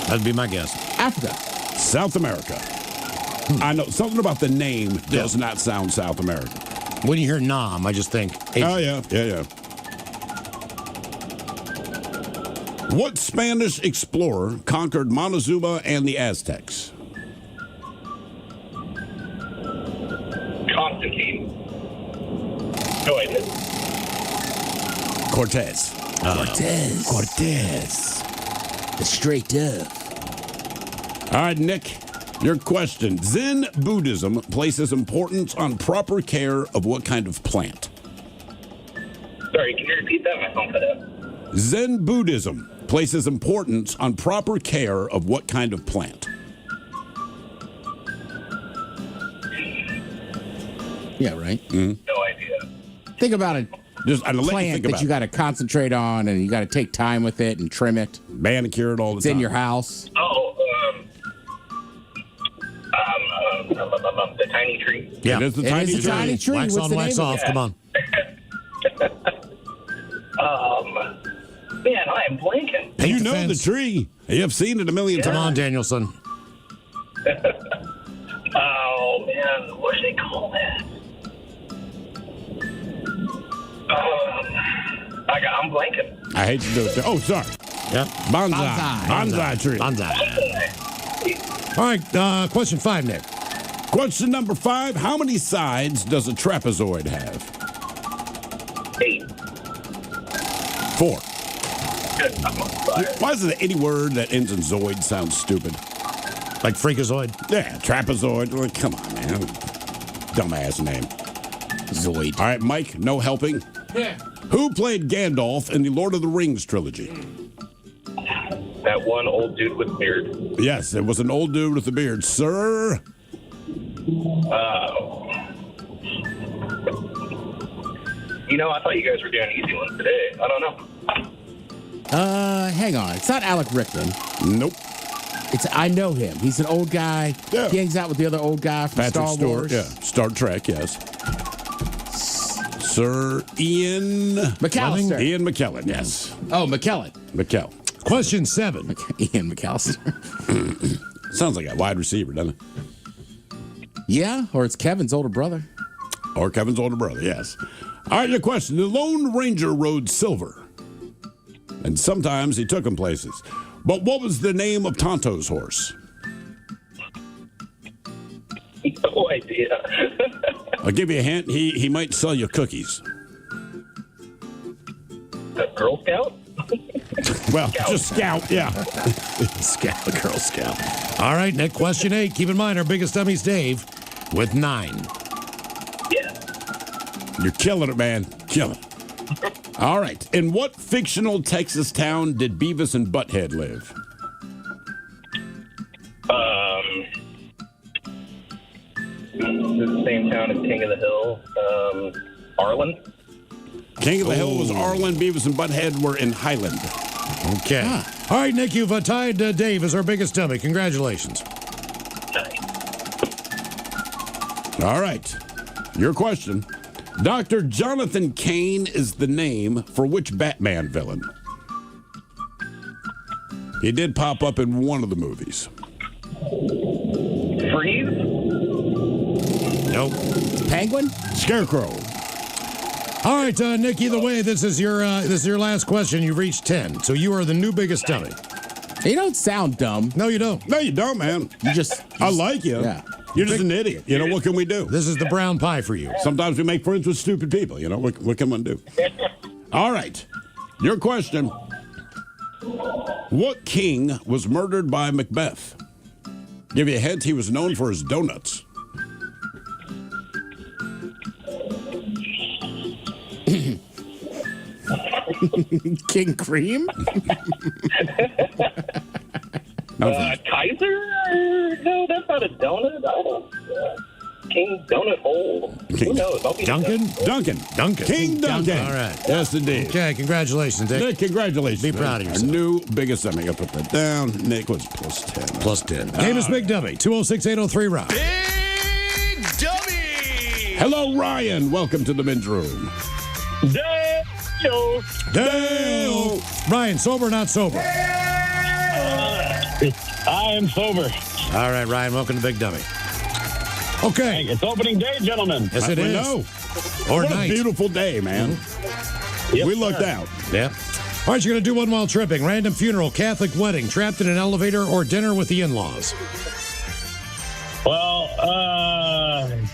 That'd be my guess. Africa. South America. I know. Something about the name does not sound South American. When you hear Nam, I just think Asia. Oh, yeah. What Spanish explorer conquered Montezuma and the Aztecs? Constantine. No idea. Cortez. Cortez. Cortez. The straight up. All right, Nick, your question. Zen Buddhism places importance on proper care of what kind of plant? Sorry, can you repeat that? My phone cut out. Zen Buddhism places importance on proper care of what kind of plant? Yeah, right. Mm-hmm. No idea. Think about it. Just I'll let you Plant think that about you it. got to concentrate on, and you got to take time with it and trim it. Manicure it all the It's time. in your house. Oh, the tiny tree. Yeah. It is the It tiny is a tree. tiny tree. Wax What's on, the wax name of off. it? Come on. Man, I am blanking. Paint You the know fence. the tree. You have seen it a million Come times. on, Danielson. Oh, man, what do they call that? I'm blanking. I hate to do it. Oh, sorry. Yeah. Bonsai. Bonsai tree. Bonsai. All right, question 5, Nick. Question number 5. How many sides does a trapezoid have? 8. 4. Good. I'm on fire. Why does any word that ends in zoid sound stupid? Like freakazoid? Yeah, trapezoid. Well, come on, man. Dumbass name. Zoid. All right, Mike, no helping. Yeah. Who played Gandalf in the Lord of the Rings trilogy? That one old dude with beard. Yes, it was an old dude with a beard. Sir? You know, I thought you guys were doing easy ones today. I don't know. Hang on. It's not Alec Rickman. Nope. I know him. He's an old guy. Yeah. He hangs out with the other old guy from Patrick Star Stewart. Wars. Yeah, Star Trek, yes. Sir Ian McAllister. Ian McKellen, yes. Oh, McKellen. McKell. Question 7. Ian McAllister. Sounds like a wide receiver, doesn't it? Yeah, or it's Kevin's older brother. Or Kevin's older brother, yes. All right, your question. The Lone Ranger rode silver. And sometimes he took him places. But what was the name of Tonto's horse? No idea. I'll give you a hint. He might sell you cookies. A Girl Scout? Well, just Scout, yeah. Scout, Girl Scout. All right, Nick, question 8. Keep in mind, our biggest dummy's Dave with 9. Yeah. You're killing it, man. Killing it. All right. In what fictional Texas town did Beavis and Butthead live? The same town as King of the Hill. Arlen? King of the Hill was Arlen. Beavis and Butthead were in Highland. Okay. All right, Nick, you've tied Dave as our biggest dummy. Congratulations. All right. Your question. Dr. Jonathan Kane is the name for which Batman villain? He did pop up in one of the movies. Freeze? Nope. Penguin? Scarecrow. All right, Nick, either way, this is your last question. You've reached 10, so you are the new biggest dummy. You don't sound dumb. No, you don't. No, you don't, man. I like you. Yeah. You're just an idiot. You know, what can we do? This is the brown pie for you. Sometimes we make friends with stupid people. You know, what can one do? All right. Your question. What king was murdered by Macbeth? Give you a hint, he was known for his donuts. King Cream? Kaiser? No, that's not a donut. I don't. King Donut Hole. Who knows? I'll be Duncan? Duncan. King Duncan. All right. Yes, indeed. Okay, congratulations, Nick. Nick, congratulations. Be proud of yourself. Our new biggest dummy. I'll put that down. Nick was plus 10. Plus 10. Game is Big Dummy. 206-803-ROCK. Big Dummy! Hello, Ryan. Welcome to the men's room. Dale. Ryan, sober or not sober? I am sober. All right, Ryan, welcome to Big Dummy. Okay. It's opening day, gentlemen. Yes, it is. Know. Or what night. a beautiful day, man. Yes, we lucked sir. out. Yeah. All right, you're going to do one while tripping. Random funeral, Catholic wedding, trapped in an elevator, or dinner with the in-laws. Well,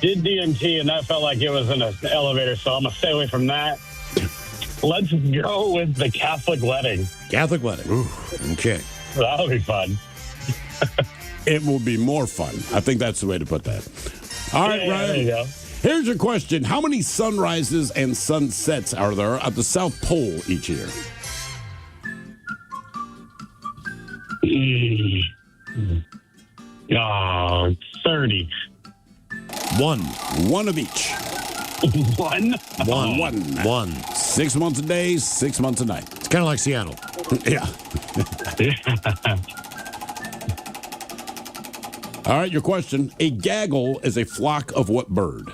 did DMT, and that felt like it was in an elevator, so I'm going to stay away from that. Let's go with the Catholic wedding. Catholic wedding. Ooh, okay. That'll be fun. It will be more fun. I think that's the way to put that. All right, Ryan. There you go. Here's your question. How many sunrises and sunsets are there at the South Pole each year? 30. One of each. One. 6 months a day, 6 months a night. It's kind of like Seattle. Yeah. All right, your question. A gaggle is a flock of what bird?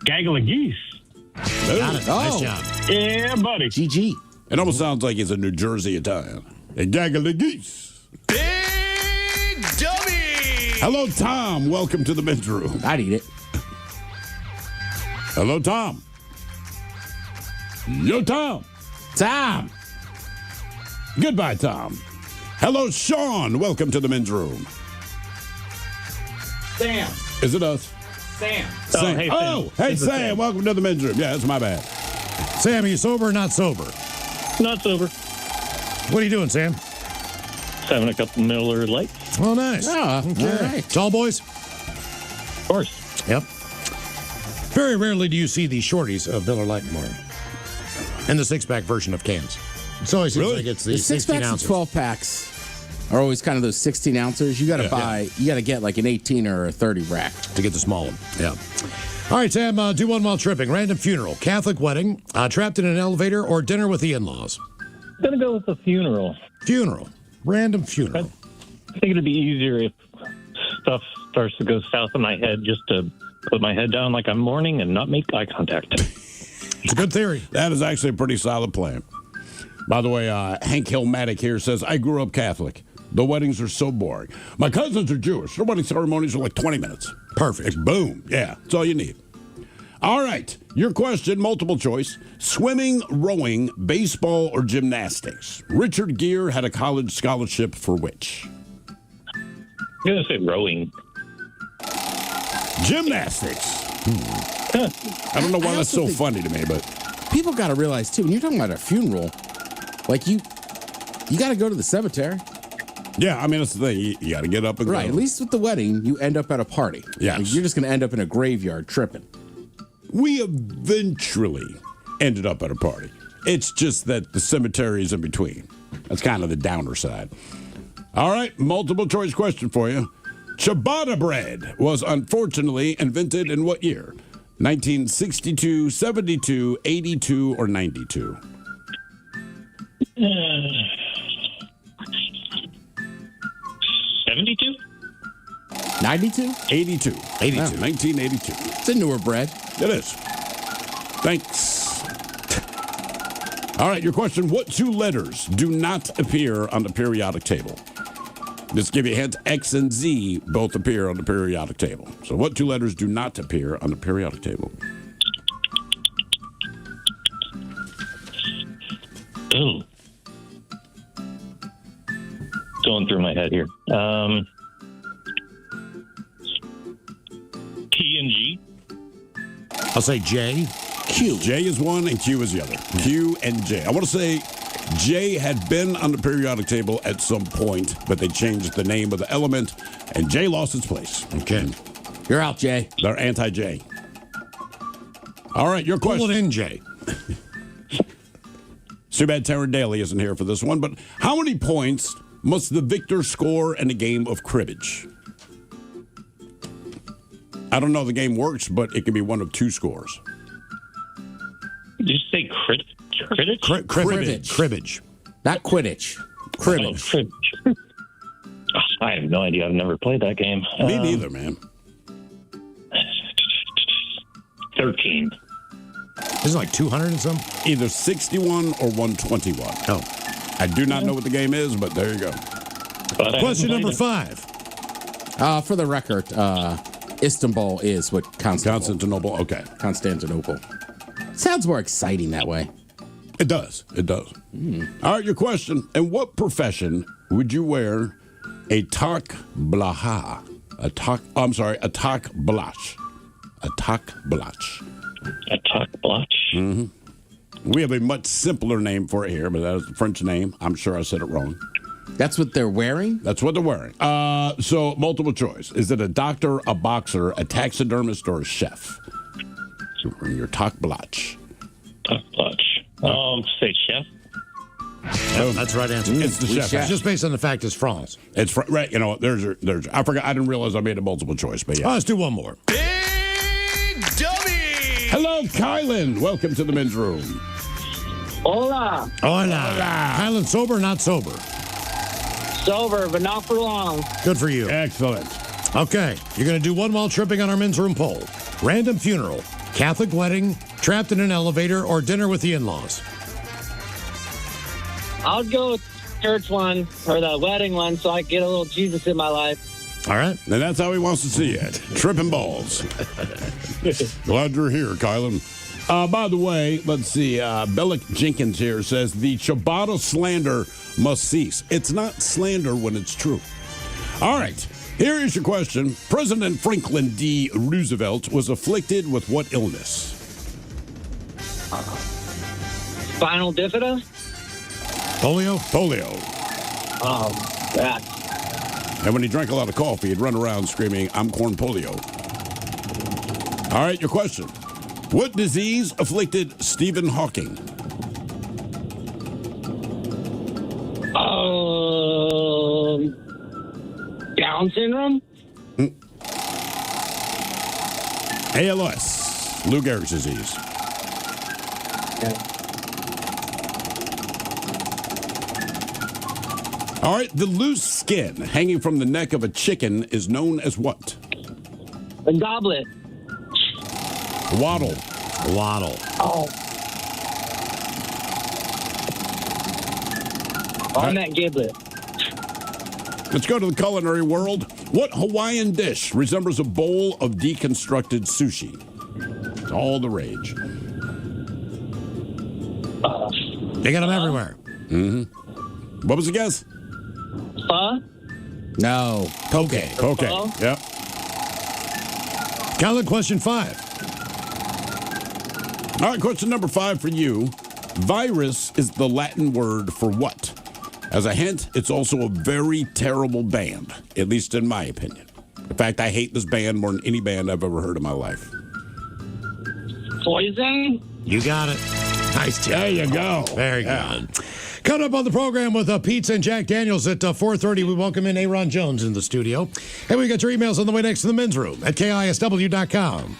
Gaggle of geese. Got it. Nice job. Yeah, buddy. GG. It almost sounds like it's a New Jersey Italian. A gaggle of geese. Big Dummy! Hello, Tom. Welcome to the men's room. I'd eat it. Hello, Tom. Yo, Tom. Tom. Goodbye, Tom. Hello, Sean. Welcome to the men's room. Sam. Is it us? Sam. Sam. hey, Sam. Oh, hey, This is Sam. Sam. Welcome to the men's room. Yeah, that's my bad. Sam, are you sober or not sober? Not sober. What are you doing, Sam? Just having a couple Miller Lights. Oh, nice. Oh, Okay. all right. Tall boys? Of course. Yep. Very rarely do you see the shorties of Miller Lite anymore. And the six-pack version of cans. It always seems Really? like it's the The 16 6-packs and ounces. 12-packs are always kind of those 16 ounces. You got to you got to get like an 18 or a 30 rack. To get the small one, yeah. All right, Sam, do one while tripping. Random funeral, Catholic wedding, trapped in an elevator, or dinner with the in-laws? I'm going to go with the funeral. Funeral. Random funeral. I think it'd be easier if stuff starts to go south of my head just to put my head down like I'm mourning and not make eye contact. It's a good theory. That is actually a pretty solid plan. By the way, Hank Hillmatic here says, I grew up Catholic. The weddings are so boring. My cousins are Jewish. Their wedding ceremonies are like 20 minutes. Perfect. Like, boom. Yeah, that's all you need. All right. Your question, multiple choice. Swimming, rowing, baseball, or gymnastics? Richard Gere had a college scholarship for which? I'm going to say rowing. Gymnastics. I don't know why that's so funny to me, but People got to realize too, when you're talking about a funeral, like you got to go to the cemetery. yeah, I mean, that's the thing. You got to get up and Right. go. At least with the wedding, you end up at a party. Yes. Like, you're just going to end up in a graveyard tripping. We eventually ended up at a party. It's just that the cemetery is in between. That's kind of the downer side. All right, multiple choice question for you. Ciabatta bread was unfortunately invented in what year? 1962, 72, 82, or 92? 72? 92? 82. 82. 1982. It's a newer bread. It is. Thanks. All right, your question. What two letters do not appear on the periodic table? Just give you a hint. X and Z both appear on the periodic table. So what two letters do not appear on the periodic table? Ooh. Going through my head here. T and G. I'll say J. Q. J is one and Q is the other. Q and J. I want to say J had been on the periodic table at some point, but they changed the name of the element, and J lost its place. Okay. You're out, Jay. They're anti-J. All right, your question. Pull it in, J. It's too bad Taryn Daly isn't here for this one, but how many points must the victor score in a game of cribbage? I don't know how the game works, but it can be one of two scores. Did you say cribbage? Cribbage. Cribbage. Not Quidditch. Cribbage. Oh, cribbage. I have no idea. I've never played that game. Me neither, man. 13. Isn't it like 200 and some? Either 61 or 121. Oh. I do not know what the game is, but there you go. Question number 5. For the record, Istanbul is what Constantinople. Okay. Constantinople. Sounds more exciting that way. It does. It does. All right, your question. In what profession would you wear a tak blaha? A tak blash. A tak blash. A tak blash? Mm-hmm. We have a much simpler name for it here, but that is the French name. I'm sure I said it wrong. That's what they're wearing? That's what they're wearing. So, multiple choice. Is it a doctor, a boxer, a taxidermist, or a chef? So, from your talk blotch. Talk blotch. Say chef. Yep, that's the right answer. It's the chef. It's just based on the fact it's France. It's right. You know, there's. I forgot. I didn't realize I made a multiple choice, but yeah. Oh, let's do one more. Big Dummy! Hello, Kylan. Welcome to the men's room. Hola. Hola. Kylan, sober or not sober? Sober, but not for long. Good for you. Excellent. Okay, you're going to do one while tripping on our men's room poll. Random funeral, Catholic wedding, trapped in an elevator, or dinner with the in-laws? I'll go with church one or the wedding one so I can get a little Jesus in my life. All right. And that's how he wants to see it. Tripping balls. Glad you're here, Kylan. By the way, let's see. Bellick Jenkins here says the ciabatta slander must cease. It's not slander when it's true. All right. Here is your question. President Franklin D. Roosevelt was afflicted with what illness? Spinal bifida? Polio? Polio. Oh, that. And when he drank a lot of coffee, he'd run around screaming, I'm corn polio. All right, your question. What disease afflicted Stephen Hawking? Down syndrome? ALS, Lou Gehrig's disease. All right, the loose skin hanging from the neck of a chicken is known as what? A goblet. Waddle. Waddle. Oh. On that giblet. Let's go to the culinary world. What Hawaiian dish resembles a bowl of deconstructed sushi? It's all the rage. They got them everywhere. Mm-hmm. What was the guess? No. Poke. Poke. Yep. Kylan, question 5. All right, question number 5 for you. Virus is the Latin word for what? As a hint, it's also a very terrible band, at least in my opinion. In fact, I hate this band more than any band I've ever heard in my life. Poison? You got it. Nice job. There you go. Very good. Coming up on the program with Pizza and Jack Daniels at 4:30, we welcome in Aaron Jones in the studio. And we got your emails on the way next to the men's room at KISW.com.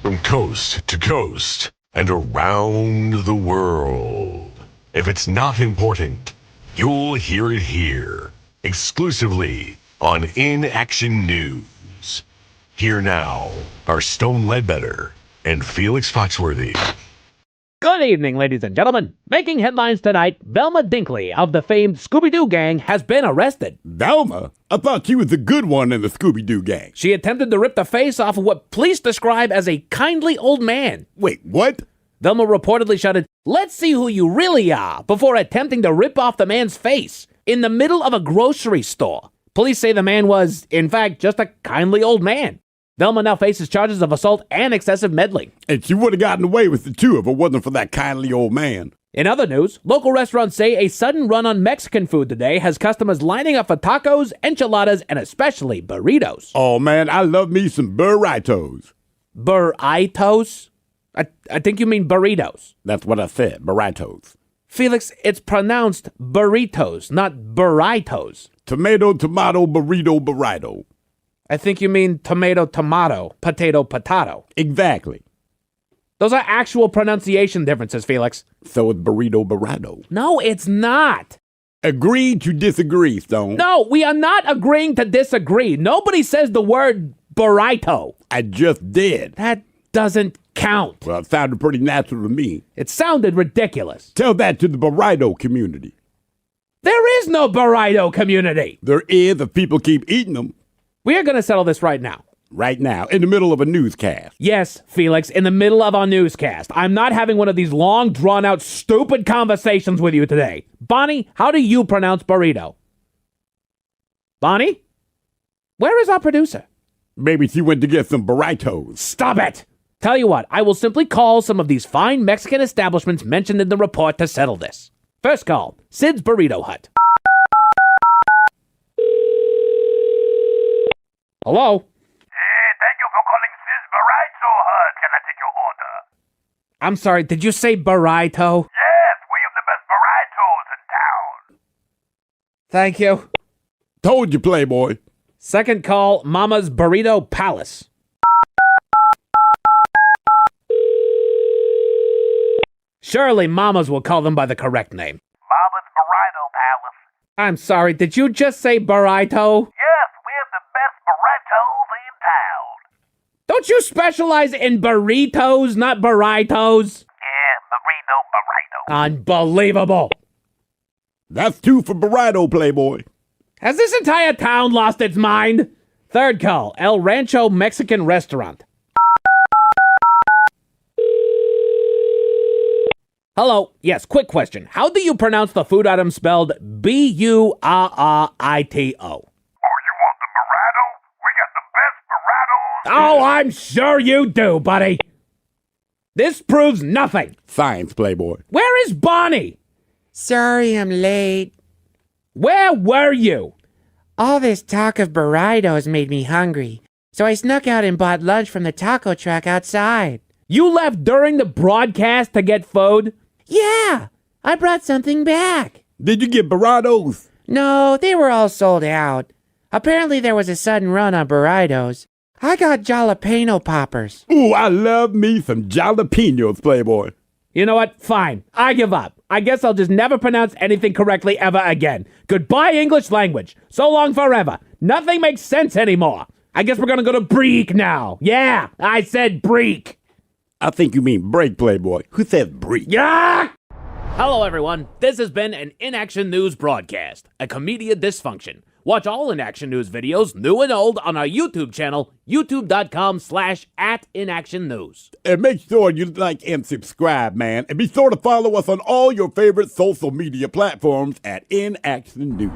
from coast to coast and around the world. If it's not important, you'll hear it here, exclusively on Inaction News. Here now are Stone Ledbetter and Felix Foxworthy. Good evening, ladies and gentlemen. Making headlines tonight, Velma Dinkley of the famed Scooby-Doo gang has been arrested. Velma? I thought she was the good one in the Scooby-Doo gang. She attempted to rip the face off of what police describe as a kindly old man. Wait, what? Velma reportedly shouted, "Let's see who you really are," before attempting to rip off the man's face in the middle of a grocery store. Police say the man was, in fact, just a kindly old man. Velma now faces charges of assault and excessive meddling. And she would have gotten away with it too if it wasn't for that kindly old man. In other news, local restaurants say a sudden run on Mexican food today has customers lining up for tacos, enchiladas, and especially burritos. Oh man, I love me some burritos. Burritos? I think you mean burritos. That's what I said, burritos. Felix, it's pronounced burritos, not burritos. Tomato, tomato, burrito. I think you mean tomato, tomato, potato, potato. Exactly. Those are actual pronunciation differences, Felix. So it's burrito. No, it's not. Agree to disagree, Stone. No, we are not agreeing to disagree. Nobody says the word burrito. I just did. That doesn't count. Well, it sounded pretty natural to me. It sounded ridiculous. Tell that to the burrito community. There is no burrito community. There is if people keep eating them. We are going to settle this right now. Right now, in the middle of a newscast. Yes, Felix, in the middle of our newscast. I'm not having one of these long, drawn-out, stupid conversations with you today. Bonnie, how do you pronounce burrito? Bonnie? Where is our producer? Maybe she went to get some burritos. Stop it! Tell you what, I will simply call some of these fine Mexican establishments mentioned in the report to settle this. First call, Sid's Burrito Hut. Hello? Thank you for calling Sid's Burrito Hut. Can I take your order? I'm sorry, did you say burrito? Yes, we have the best burritos in town. Thank you. Told you, Playboy. Second call, Mama's Burrito Palace. Surely Mama's will call them by the correct name. Mama's Burrito Palace. I'm sorry, did you just say burrito? Yes, we have the best burritos in town. Don't you specialize in burritos, not burritos? Yeah, burrito. Unbelievable. That's two for burrito, Playboy. Has this entire town lost its mind? Third call, El Rancho Mexican Restaurant. Hello. Yes, quick question. How do you pronounce the food item spelled Burrito? Oh, you want the burrito? We got the best burritos. Oh, I'm sure you do, buddy. This proves nothing. Science, Playboy. Where is Bonnie? Sorry I'm late. Where were you? All this talk of burritos made me hungry, so I snuck out and bought lunch from the taco truck outside. You left during the broadcast to get food? Yeah, I brought something back. Did you get burritos? No, they were all sold out. Apparently there was a sudden run on burritos. I got jalapeno poppers. Ooh, I love me some jalapenos, Playboy. You know what? Fine. I give up. I guess I'll just never pronounce anything correctly ever again. Goodbye, English language. So long forever. Nothing makes sense anymore. I guess we're gonna go to break now. Yeah, I said break. I think you mean break, Playboy. Who said break? Yeah! Hello, everyone. This has been an Inaction News broadcast, a Comedia Dysfunction. Watch all Inaction News videos, new and old, on our YouTube channel, youtube.com/@inactionnews. And make sure you like and subscribe, man. And be sure to follow us on all your favorite social media platforms at Inaction News.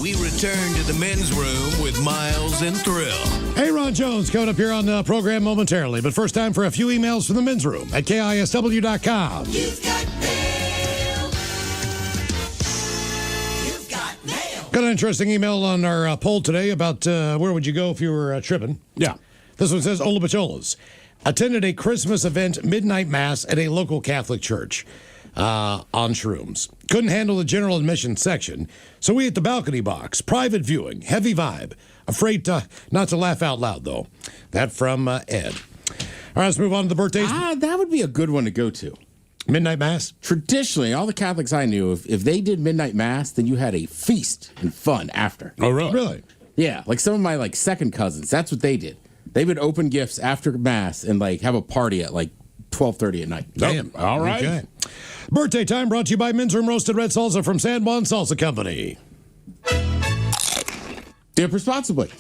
we return to the men's room with Miles and Thrill. Hey, Ron Jones coming up here on the program momentarily. But first, time for a few emails from the men's room at KISW.com. You've got mail. You've got mail. Got an interesting email on our poll today about where would you go if you were tripping. Yeah. This one says, Ola Bacholas attended a Christmas event midnight mass at a local Catholic church on shrooms. Couldn't handle the general admission section, so we hit the balcony box. Private viewing, heavy vibe. Afraid not to laugh out loud, though. That from Ed. All right, let's move on to the birthdays. That would be a good one to go to. Midnight Mass? Traditionally, all the Catholics I knew, if they did midnight mass, then you had a feast and fun after. Oh, really? Really? Yeah, like some of my second cousins, that's what they did. They would open gifts after mass and have a party at 12:30 at night. Damn. All right. Okay. Birthday time brought to you by Men's Room Roasted Red Salsa from San Juan Salsa Company. Dip responsibly.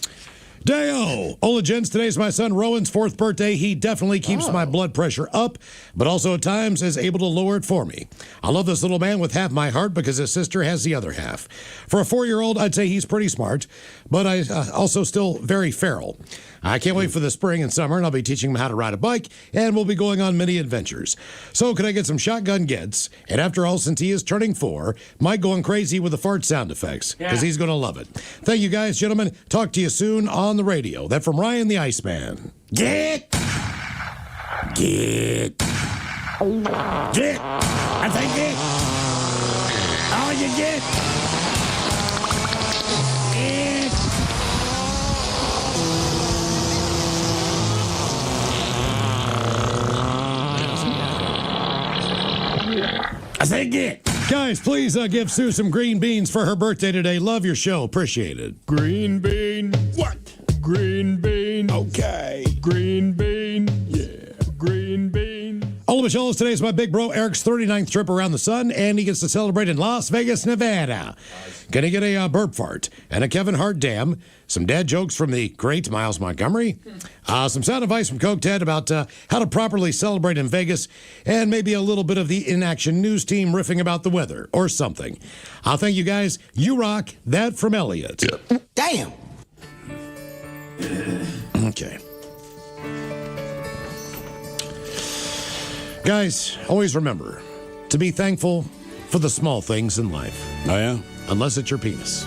Deo. Ola gents, today's my son Rowan's 4th birthday. He definitely keeps my blood pressure up, but also at times is able to lower it for me. I love this little man with half my heart because his sister has the other half. For a 4-year-old, I'd say he's pretty smart, but I also still very feral. I can't wait for the spring and summer, and I'll be teaching him how to ride a bike, and we'll be going on many adventures. So can I get some shotgun gets? And after all, since he is turning 4, Mike going crazy with the fart sound effects, because he's going to love it. Thank you guys, gentlemen. Talk to you soon on the radio. That from Ryan the Iceman. Get! Get! Get! I think get! Oh, you get! Get! I say get. Guys, please give Sue some green beans for her birthday today. Love your show. Appreciate it. Green bean. What? Green bean. Okay. Green bean. Yeah. Green bean. Ola Michelle, today is my big bro Eric's 39th trip around the sun, and he gets to celebrate in Las Vegas, Nevada. Gonna get a burp fart and a Kevin Hart dam, some dad jokes from the great Miles Montgomery, some sound advice from Coke Ted about how to properly celebrate in Vegas, and maybe a little bit of the Inaction news team riffing about the weather or something. Thank you guys. You rock. That from Elliot. Damn. Okay. Guys, always remember to be thankful for the small things in life. Oh, yeah? Unless it's your penis.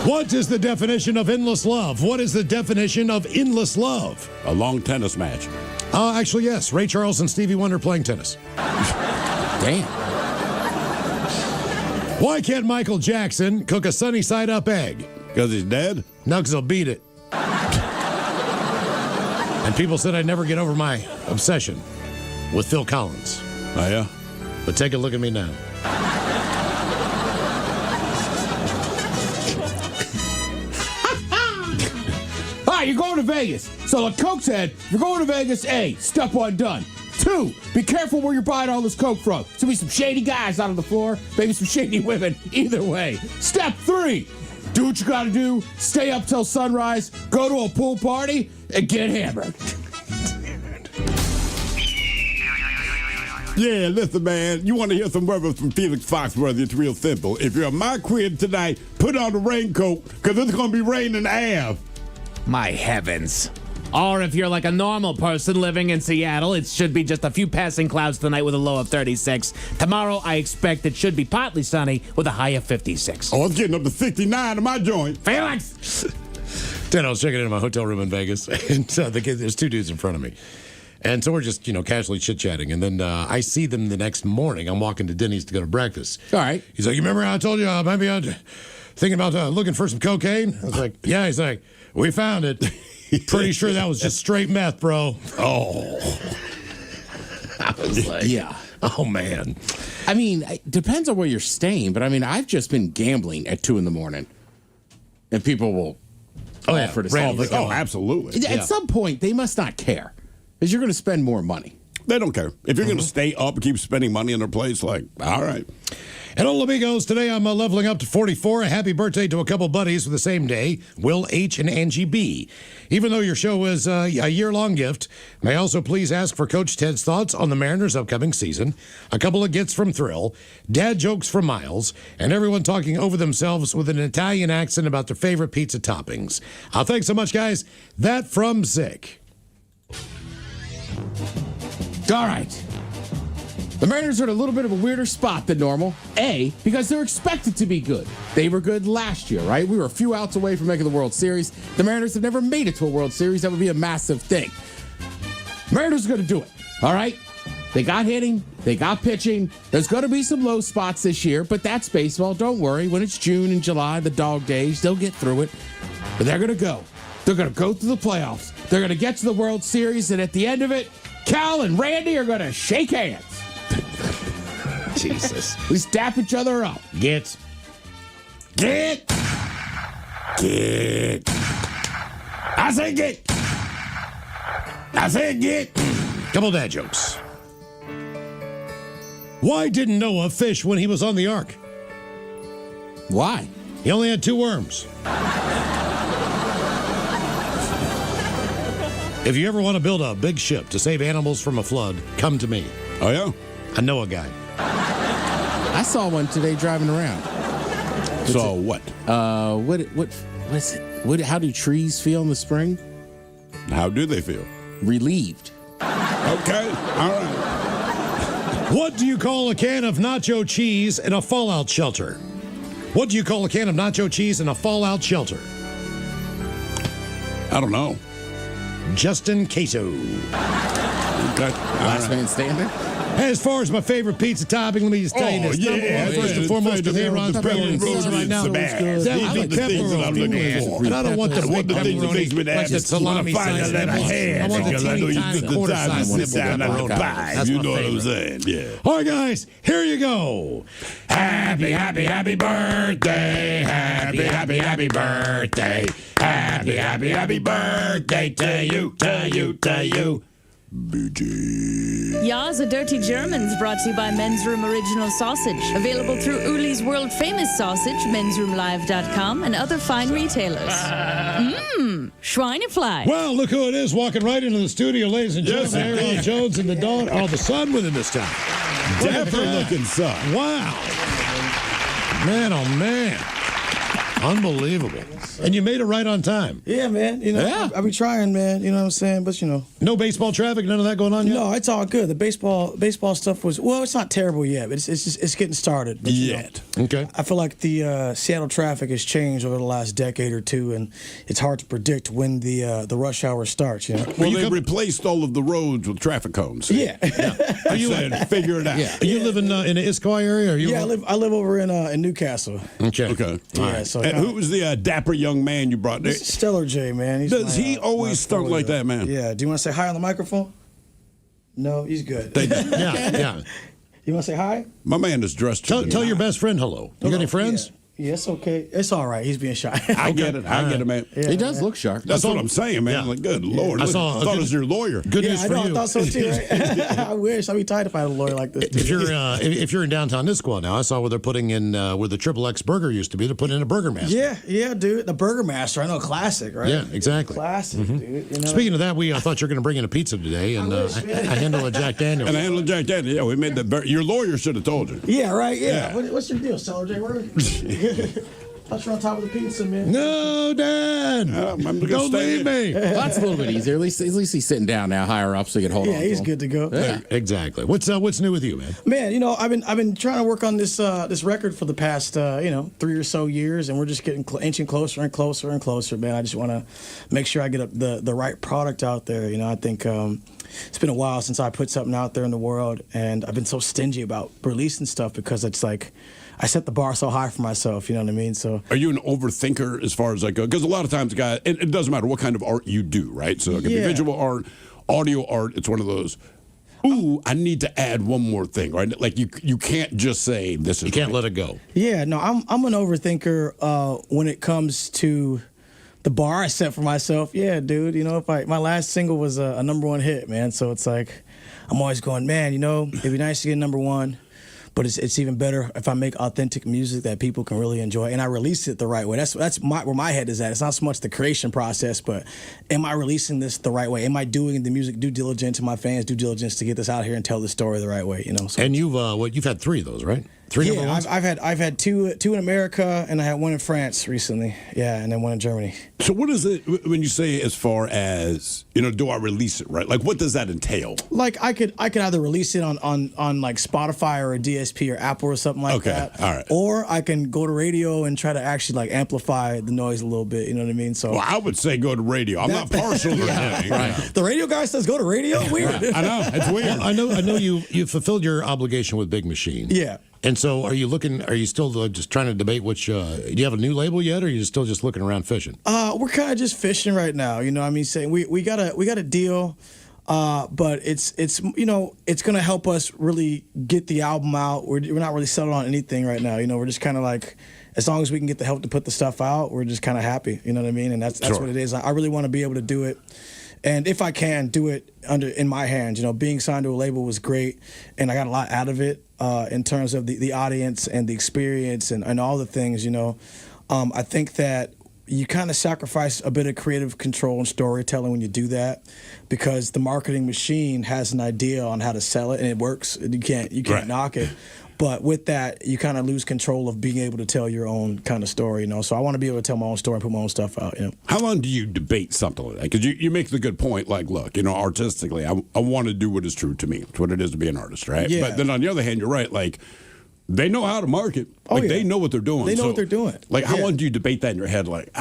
What is the definition of endless love? What is the definition of endless love? A long tennis match. Actually, yes. Ray Charles and Stevie Wonder playing tennis. Damn. Why can't Michael Jackson cook a sunny side up egg? Because he's dead? No, because he'll beat it. And people said I'd never get over my obsession with Phil Collins. Oh, yeah? But take a look at me now. Hi, you're going to Vegas. So like Coke said, you're going to Vegas, A, step 1 done. 2, be careful where you're buying all this Coke from. There's gonna be some shady guys out on the floor, maybe some shady women. Either way. Step 3, do what you gotta do, stay up till sunrise, go to a pool party, and get hammered. Yeah, listen, man. You want to hear some words from Felix Foxworthy? It's real simple. If you're at my crib tonight, put on a raincoat, because it's going to be raining Av. My heavens. Or if you're like a normal person living in Seattle, it should be just a few passing clouds tonight with a low of 36. Tomorrow, I expect it should be partly sunny with a high of 56. Oh, it's getting up to 69 in my joint. Felix! Then I was checking in my hotel room in Vegas, and there's 2 dudes in front of me. And so we're just, casually chit-chatting. And then I see them the next morning. I'm walking to Denny's to go to breakfast. All right. He's like, you remember how I told you maybe I'd thinking about looking for some cocaine? I was like, yeah. He's like, we found it. Pretty sure that was just straight meth, bro. Oh. I was like, yeah. Oh, man. I mean, it depends on where you're staying, but I mean, I've just been gambling at 2 a.m. And people will offer to Oh, absolutely. At some point, they must not care. Because you're going to spend more money. They don't care. If you're going to stay up and keep spending money in their place, like, all right. And old amigos, today I'm leveling up to 44. A happy birthday to a couple buddies for the same day, Will H. and Angie B. Even though your show is a year-long gift, may I also please ask for Coach Ted's thoughts on the Mariners' upcoming season, a couple of gets from Thrill, dad jokes from Miles, and everyone talking over themselves with an Italian accent about their favorite pizza toppings. Thanks so much, guys. That from Zick. All right. The Mariners are in a little bit of a weirder spot than normal. A, because they're expected to be good. They were good last year, right? We were a few outs away from making the World Series. The Mariners have never made it to a World Series. That would be a massive thing. Mariners are going to do it, all right? They got hitting. They got pitching. There's going to be some low spots this year, but that's baseball. Don't worry. When it's June and July, the dog days, they'll get through it. But they're going to go. They're going to go through the playoffs. They're going to get to the World Series, and at the end of it, Cal and Randy are going to shake hands. Jesus. We dap each other up. Get. I say get. I said get. Couple dad jokes. Why didn't Noah fish when he was on the ark? Why? He only had 2 worms. If you ever want to build a big ship to save animals from a flood, come to me. Oh, yeah? I know a guy. I saw one today driving around. Saw what? What is it? How do trees feel in the spring? How do they feel? Relieved. Okay. All right. What do you call a can of nacho cheese in a fallout shelter? What do you call a can of nacho cheese in a fallout shelter? I don't know. Justin Cato. Okay. Last man standing. As far as my favorite pizza topping, let me just tell you this. Number one, first and foremost, because Aaron's pepperoni pizza right now. That would be pepperoni. And I don't want the big pepperoni like the salami size nibble. I want the teeny tiny quarter size nibble pepperoni. You know what I'm saying? Yeah. All right, guys, here you go. Happy, happy, happy birthday. Happy, happy, happy birthday. Happy, happy, happy birthday to you, to you, to you. Ya's a Dirty Germans brought to you by Men's Room Original Sausage. Available through Uli's world famous sausage, mensroomlive.com, and other fine retailers. Schweinefly. Well, look who it is walking right into the studio, ladies and gentlemen. Aaron Jones and the dog. Oh, the sun with him this time. Dapper looking son. Wow. Man, oh, man. Unbelievable. And you made it right on time. Yeah, man. You know, I be trying, man. You know what I'm saying? But, you know. No baseball traffic, none of that going on yet? No, it's all good. The baseball stuff was, well, it's not terrible yet, but it's getting started. But, yet. Okay. I feel like the Seattle traffic has changed over the last decade or two, and it's hard to predict when the rush hour starts, you know? Well, they replaced all of the roads with traffic cones. Yeah. Are you figure it out? Yeah. Are you living in the Issaquah area? Or you I live over in Newcastle. Okay. Yeah, so who was the dapper young man you brought there? Stellar J, man. Does he always start like that, man? Yeah. Do you want to say hi on the microphone? No, he's good. Yeah. You want to say hi? My man is dressed. Tell your best friend hello. You got any friends? Yeah, it's okay. It's all right. He's being shy. I get it. I get it, man. Yeah, he does look sharp. That's what I'm saying, man. Like, good Lord. I thought it was your lawyer. Good news for you. I thought so too. Right? I wish. I'd be tired if I had a lawyer like this. If you're in downtown Issaquah now, I saw where they're putting in where the Triple X Burger used to be. They're putting in a Burger Master. Yeah, dude. The Burger Master. I know, classic, right? Yeah, exactly. Classic, dude. You know? Speaking of that, I thought you were going to bring in a pizza today, and I handled a Jack Daniels. And I handled Jack Daniels. Yeah, we made the. Your lawyer should have told you. Yeah, right. Yeah. What's your deal, Stellar J? Thought you're on top of the pizza, man. No, Dad. Don't leave me. Well, that's a little bit easier. At least he's sitting down now, higher up, so you can hold on. Yeah, he's good to go. Yeah, exactly. What's new with you, man? Man, you know, I've been trying to work on this record for the past 3 or so years, and we're just getting inching closer and closer and closer. Man, I just want to make sure I get the right product out there. You know, I think it's been a while since I put something out there in the world, and I've been so stingy about releasing stuff because it's like I set the bar so high for myself, you know what I mean? So, are you an overthinker as far as that goes? Because a lot of times, guys, it doesn't matter what kind of art you do, right? So it can be visual art, audio art. It's one of those. Ooh, I need to add one more thing, right? Like you can't just say this is. You can't let it go. Yeah, no, I'm an overthinker when it comes to the bar I set for myself. Yeah, dude, you know, my last single was a #1 hit, man. So it's like I'm always going, man, it'd be nice to get number one. But it's even better if I make authentic music that people can really enjoy, and I release it the right way. That's where my head is at. It's not so much the creation process, but am I releasing this the right way? Am I doing the music due diligence to my fans due diligence to get this out here and tell the story the right way? So, and you've had 3 of those, right? 3 number ones? I've had two in America, and I had one in France recently. Yeah, and then one in Germany. So what is it when you say as far as do I release it right? Like what does that entail? Like I could either release it on like Spotify or a DSP or Apple or something like that. All right. Or I can go to radio and try to actually like amplify the noise a little bit. You know what I mean? So I would say go to radio. I'm not partial to anything. Right. The radio guy says go to radio. Weird. I know it's weird. Well, I know you fulfilled your obligation with Big Machine. Yeah. And so, are you still just trying to debate which? Do you have a new label yet, or are you still just looking around fishing? We're kind of just fishing right now. Saying we got a deal, but it's gonna help us really get the album out. We're not really settled on anything right now. We're just kind of like, as long as we can get the help to put the stuff out, we're just kind of happy. You know what I mean? And that's Sure. what it is. I really want to be able to do it. And if I can do it in my hands, being signed to a label was great, and I got a lot out of it in terms of the audience and the experience and all the things. I think that you kind of sacrifice a bit of creative control and storytelling when you do that, because the marketing machine has an idea on how to sell it, and it works. You can't Right. knock it. But with that, you kind of lose control of being able to tell your own kind of story, So I want to be able to tell my own story and put my own stuff out, How long do you debate something like that? Because you make the good point, like, look, artistically, I want to do what is true to me. It's what it is to be an artist, right? Yeah. But then on the other hand, you're right, like, they know how to market. Like, they know what they're doing. They know what they're doing. Like, how Yeah. long do you debate that in your head? Like,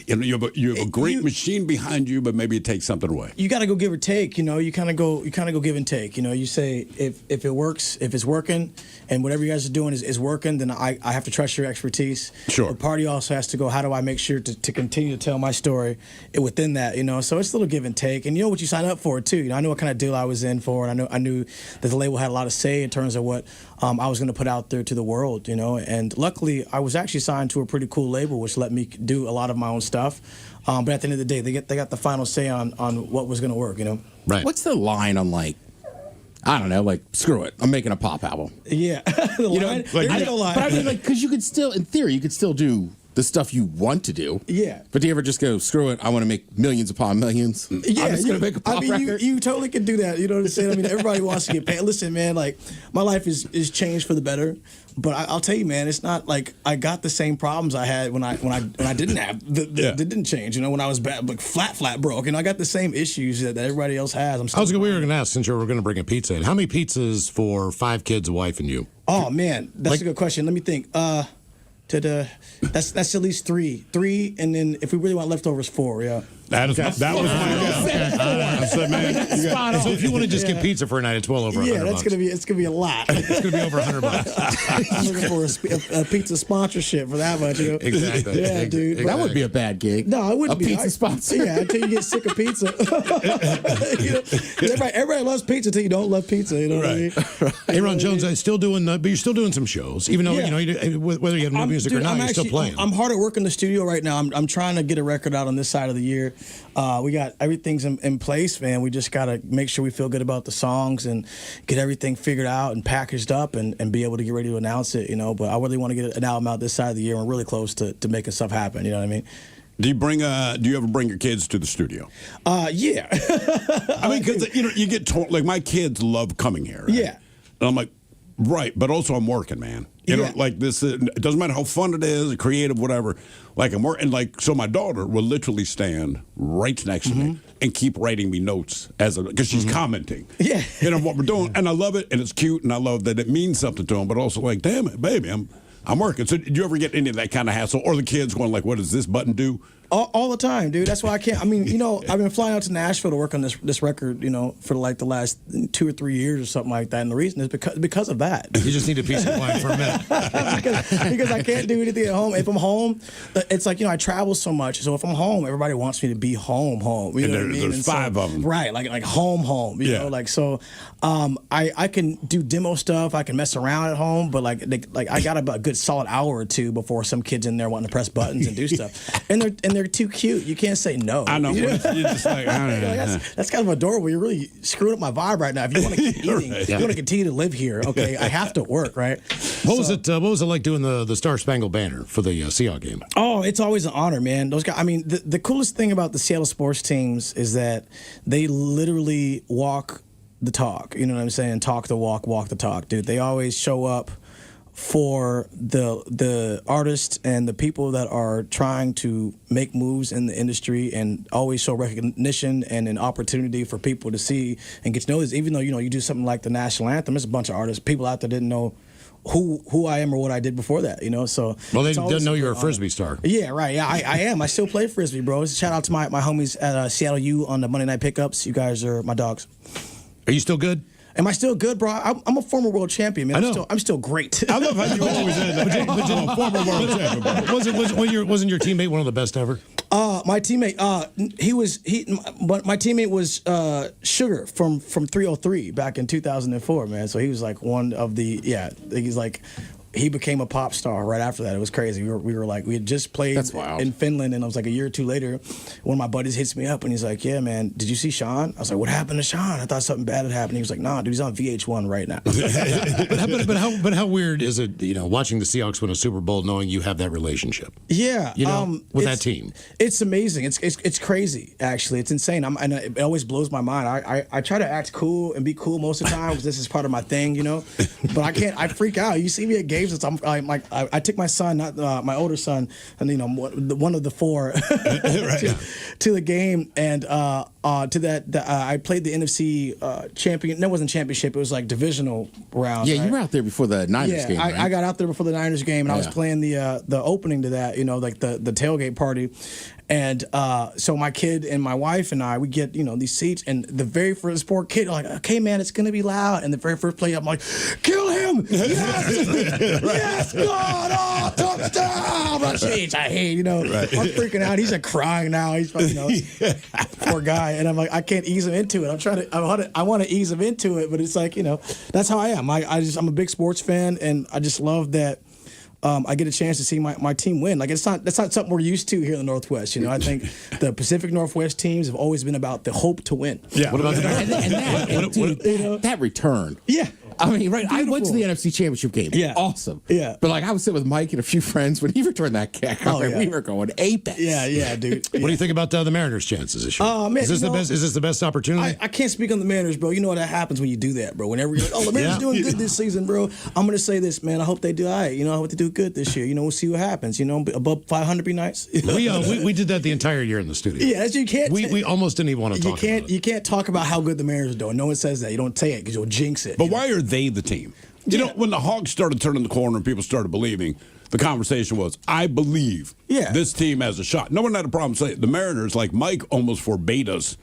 you have a great machine behind you, but maybe it takes something away. You got to go give or take. You kind of go give and take. You say if it works, if it's working, and whatever you guys are doing is working, then I have to trust your expertise. Sure. The party also has to go, how do I make sure to continue to tell my story within that? So it's a little give and take, and you know what you sign up for too. I knew what kind of deal I was in for, and I knew that the label had a lot of say in terms of what I was going to put out there to the world. And luckily I was actually signed to a pretty cool label, which let me do a lot of my own stuff. But at the end of the day, they got the final say on what was going to work. Right. What's the line on I don't know, screw it, I'm making a pop album. Yeah. The line? There's no line. But I mean, because you could still, in theory, you could still do the stuff you want to do. Yeah. But do you ever just go, screw it, I want to make millions upon millions? Yeah, I'm just going to make a pop record. You totally could do that. You know what I'm saying? Everybody wants to get paid. Listen, man, my life is changed for the better. But I'll tell you, man, it's not like I got the same problems I had when I didn't have that didn't change. When I was bad, flat broke, I got the same issues that everybody else has. We were going to ask, since you were going to bring a pizza in, how many pizzas for 5 kids, a wife, and you? Oh man, that's a good question. Let me think. That's at least 3, and then if we really want leftovers, 4. Yeah. That was my guess. I said, man, so if you want to just get pizza for a night, it's well over $100. Yeah, it's gonna be a lot. It's gonna be over $100. I'm looking for a pizza sponsorship for that much. Exactly. Yeah, dude. That would be a bad gig. No, it wouldn't be. Pizza sponsor. Yeah, until you get sick of pizza. Everybody loves pizza until you don't love pizza. You know what I mean? Hey, Ron Jones, but you're still doing some shows, even though whether you have new music or not, you're still playing. I'm hard at work in the studio right now. I'm trying to get a record out on this side of the year. We got everything's in place, man. We just got to make sure we feel good about the songs and get everything figured out and packaged up and be able to get ready to announce it, But I really want to get an album out this side of the year. We're really close to making stuff happen, you know what I mean? Do you ever bring your kids to the studio? Yeah. I mean, because, you get told, like, my kids love coming here. Right? Yeah. And I'm like, right, but also I'm working, man. It doesn't matter how fun it is, creative, whatever. Like, I'm working, so my daughter will literally stand right next to me and keep writing me notes because she's commenting. Yeah. What we're doing, and I love it, and it's cute, and I love that it means something to them, but also like, damn it, baby, I'm working. So did you ever get any of that kind of hassle, or the kids going like, what does this button do? All the time, dude. That's why I can't. I mean, I've been flying out to Nashville to work on this record, for the last 2 or 3 years or something like that. And the reason is because of that. You just need a peace of mind for a minute. because I can't do anything at home. If I'm home, it's like, I travel so much. So if I'm home, everybody wants me to be home. You know what I mean? There's 5 of them. Right, like home. You know, so I can do demo stuff. I can mess around at home, but I got about a good solid hour or 2 before some kid's in there wanting to press buttons and do stuff. And they're they're too cute. You can't say no. I know. You You're just like, I don't know. That's kind of adorable. You're really screwing up my vibe right now. If you want to keep eating, if you want to continue to live here, okay, I have to work, right? What was it? What was it like doing the Star Spangled Banner for the Seahawks game? Oh, it's always an honor, man. Those guys. I mean, the coolest thing about the Seattle sports teams is that they literally walk the talk. You know what I'm saying? Talk the walk, walk the talk, dude. They always show up for the artists and the people that are trying to make moves in the industry, and always show recognition and an opportunity for people to see and get to know this. Even though you do something like the national anthem, there's a bunch of artists, people out there didn't know who I am or what I did before that, So well, they didn't know you were a Frisbee star. Yeah, right. Yeah, I am. I still play Frisbee, bro. Shout out to my homies at Seattle U on the Monday Night Pickups. You guys are my dogs. Are you still good? Am I still good, bro? I'm a former world champion, man. I know. I'm still great. I love how you always end up. But you former world champion. Wasn't your teammate one of the best ever? My teammate, my teammate was Sugar from 303 back in 2004, man. So he was like one of the he's like. He became a pop star right after that. It was crazy. We had just played in Finland, and I was like a year or two later, one of my buddies hits me up and he's like, "Yeah, man, did you see Sean?" I was like, "What happened to Sean? I thought something bad had happened." He was like, "Nah, dude, he's on VH1 right now." but how weird is it, watching the Seahawks win a Super Bowl, knowing you have that relationship? Yeah, with that team. It's amazing. It's crazy. Actually, it's insane. And it always blows my mind. I try to act cool and be cool most of the time because this is part of my thing, But I can't. I freak out. You see me at games. I'm like, I took my son, not my older son, and one of the four to the game, and to that I played the NFC champion. No, it wasn't championship. It was like divisional round. Yeah, you were out there before the Niners game. Right? I got out there before the Niners game, and I was playing the opening to that. Like the tailgate party. And so my kid and my wife and I, we get, these seats, and the very first poor kid, like, "Okay, man, it's going to be loud." And the very first play, I'm like, "Kill him! Yes! Yes, God! Oh, touchdown!" Rashid, I hate, I'm freaking out. He's crying now. He's, poor guy. And I'm like, I can't ease him into it. I want to ease him into it, but it's like, that's how I am. I'm a big sports fan, and I just love that. I get a chance to see my team win. Like, that's not something we're used to here in the Northwest. I think the Pacific Northwest teams have always been about the hope to win. Yeah. What about that return? Yeah. I mean, right. Beautiful. I went to the NFC Championship game. Yeah. Awesome. Yeah. But I was sitting with Mike and a few friends when he returned that kick. We were going apex. Yeah, dude. What do you think about the Mariners' chances this year? Man, is this the best opportunity? I can't speak on the Mariners, bro. You know what happens when you do that, bro. Whenever you're like, "Oh, the Mariners doing good this season, bro." I'm gonna say this, man. I hope they do all right. I hope they do good this year. We'll see what happens. Above 500 be nice. We did that the entire year in the studio. Yeah, you can't. We almost didn't even want to talk about it. You can't talk about how good the Mariners are doing. No one says that. You don't say it because you'll jinx it. But why are they the team? When the Hawks started turning the corner and people started believing, the conversation was, "I believe this team has a shot." No one had a problem saying it. The Mariners, like Mike, almost forbade us.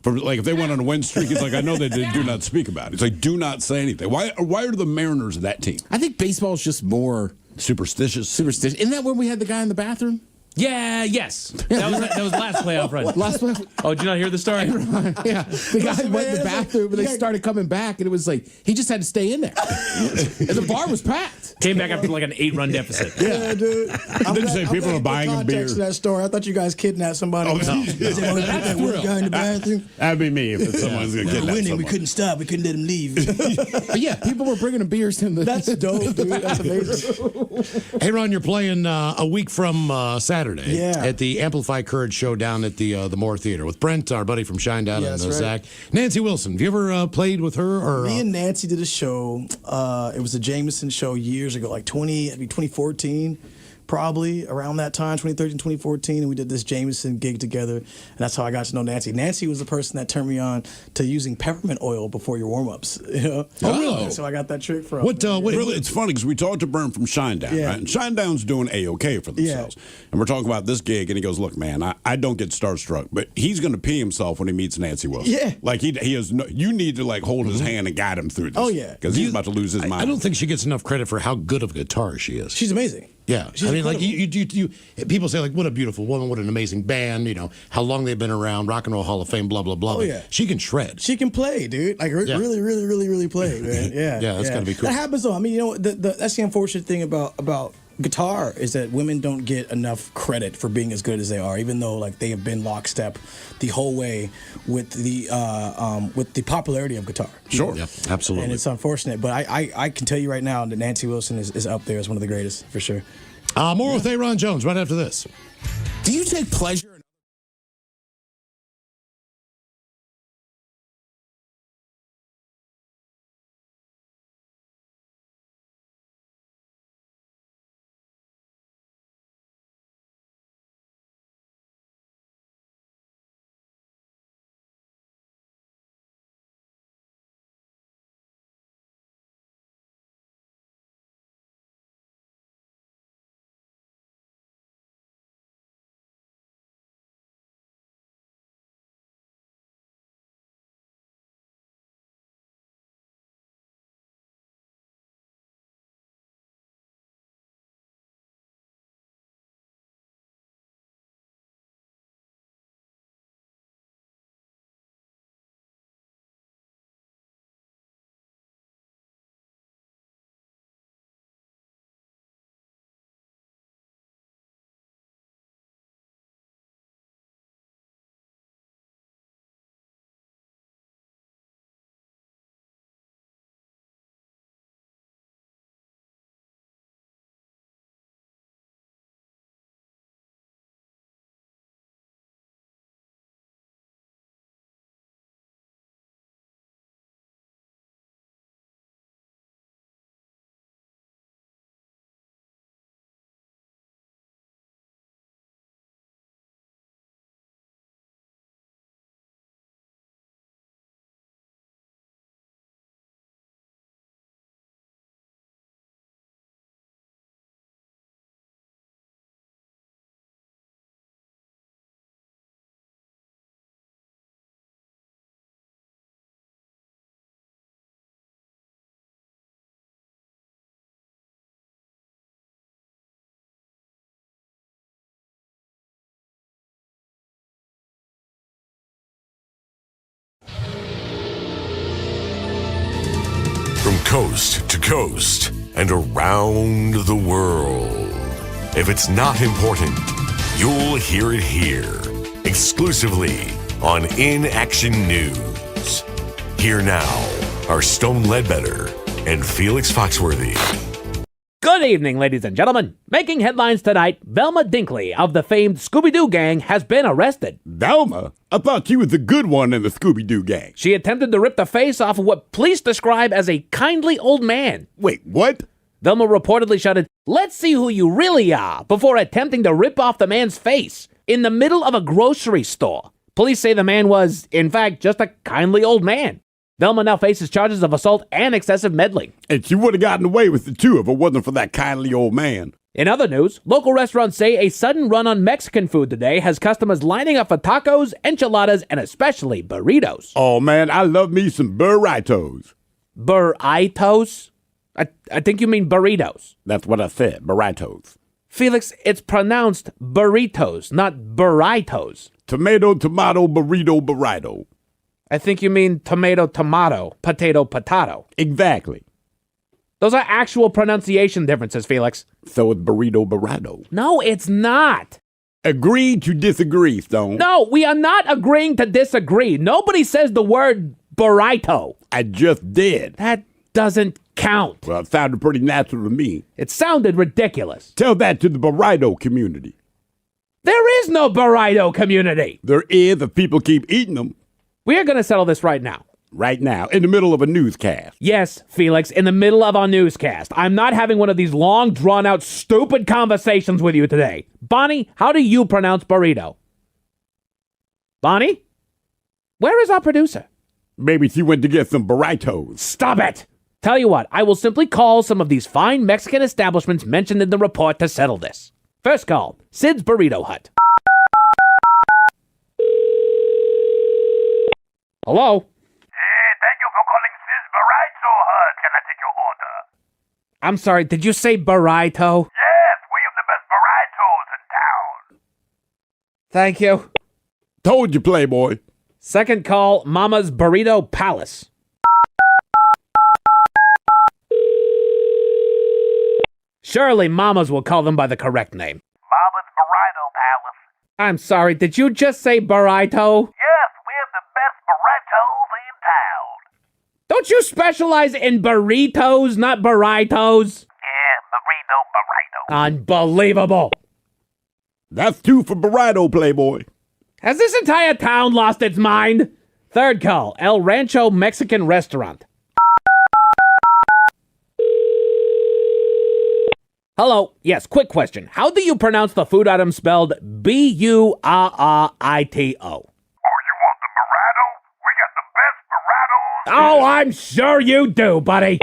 If they went on a win streak, he's like, "I know they do not speak about it." It's like, do not say anything. Why are the Mariners that team? I think baseball is just more superstitious. Isn't that when we had the guy in the bathroom? Yeah, yes. That was last playoff run. Last playoff. Oh, did you not hear the story? Yeah. The guy went in the bathroom, and they started coming back, and it was like, he just had to stay in there. And the bar was packed. Came back after like an 8-run deficit. Yeah, dude. Didn't say people are buying a beer. Context to that story. I thought you guys kidnapped somebody. Oh, no. That one guy in the bathroom. That'd be me if someone's going to kidnap winning. someone. We couldn't stop. We couldn't let him leave. But yeah, people were bringing them beers in the. That's dope, dude. That's amazing. Hey, Ron, you're playing a week from Saturday at the Amplify Courage show down at the Moore Theater with Brent, our buddy from Shinedown, and Zach. Nancy Wilson. Have you ever played with her? Or me and Nancy did a show. It was a Jameson show years ago, like 2014. Probably around that time, 2013, 2014, and we did this Jameson gig together, and that's how I got to know Nancy. Nancy was the person that turned me on to using peppermint oil before your warm-ups. Oh, really? So I got that trick from really, it's funny because we talked to Brent from Shinedown, right? And Shinedown's doing A-OK for themselves. And we're talking about this gig, and he goes, "Look, man, I don't get starstruck, but he's going to pee himself when he meets Nancy Wilson. Yeah. Like, he has you need to, like, hold his hand and guide him through this. Oh, yeah. Because he's about to lose his mind. I don't think she gets enough credit for how good of a guitarist she is. She's amazing. Yeah, She's like you people say, like, what a beautiful woman, what an amazing band, how long they've been around, Rock and Roll Hall of Fame, blah blah blah. Oh, yeah, she can shred. She can play, dude. Like really play, man. Yeah, yeah, that's gotta be cool. That happens though. I mean, that's the unfortunate thing about guitar is that women don't get enough credit for being as good as they are, even though like they have been lockstep the whole way with the popularity of guitar. Sure, yeah, absolutely. And it's unfortunate, but I can tell you right now that Nancy Wilson is up there as one of the greatest for sure. More with Aaron Jones right after this. Do you take pleasure in From coast to coast and around the world. If it's not important, you'll hear it here. Exclusively on Inaction News. Here now are Stone Ledbetter and Felix Foxworthy. Good evening, ladies and gentlemen. Making headlines tonight, Velma Dinkley of the famed Scooby-Doo gang has been arrested. Velma? I thought she was the good one in the Scooby-Doo gang. She attempted to rip the face off of what police describe as a kindly old man. Wait, what? Velma reportedly shouted, "Let's see who you really are," before attempting to rip off the man's face in the middle of a grocery store. Police say the man was, in fact, just a kindly old man. Velma now faces charges of assault and excessive meddling. And she would have gotten away with the two if it wasn't for that kindly old man. In other news, local restaurants say a sudden run on Mexican food today has customers lining up for tacos, enchiladas, and especially burritos. Oh, man, I love me some burritos. Burritos? I think you mean burritos. That's what I said, burritos. Felix, it's pronounced burritos, not burritos. Tomato, tomato, burrito. I think you mean tomato, potato, potato. Exactly. Those are actual pronunciation differences, Felix. So it's burrito. No, it's not. Agree to disagree, Stone. No, we are not agreeing to disagree. Nobody says the word burrito. I just did. That doesn't count. Well, it sounded pretty natural to me. It sounded ridiculous. Tell that to the burrito community. There is no burrito community. There is if people keep eating them. We are going to settle this right now. Right now, in the middle of a newscast. Yes, Felix, in the middle of our newscast. I'm not having one of these long, drawn-out, stupid conversations with you today. Bonnie, how do you pronounce burrito? Bonnie? Where is our producer? Maybe she went to get some burritos. Stop it! Tell you what, I will simply call some of these fine Mexican establishments mentioned in the report to settle this. First call, Sid's Burrito Hut. Hello? Thank you for calling Sid's Burrito Hut. Can I take your order? I'm sorry, did you say burrito? Yes, we have the best burritos in town. Thank you. Told you, Playboy. Second call, Mama's Burrito Palace. Surely mamas will call them by the correct name. Mama's Burrito Palace. I'm sorry, did you just say burrito? Yes, we're the best burritos in town. Don't you specialize in burritos, not burritos? Yeah, burrito. Unbelievable. That's 2 for burrito, Playboy. Has this entire town lost its mind? Third call, El Rancho Mexican Restaurant. Hello. Yes, quick question. How do you pronounce the food item spelled Burrito? Oh, I'm sure you do, buddy.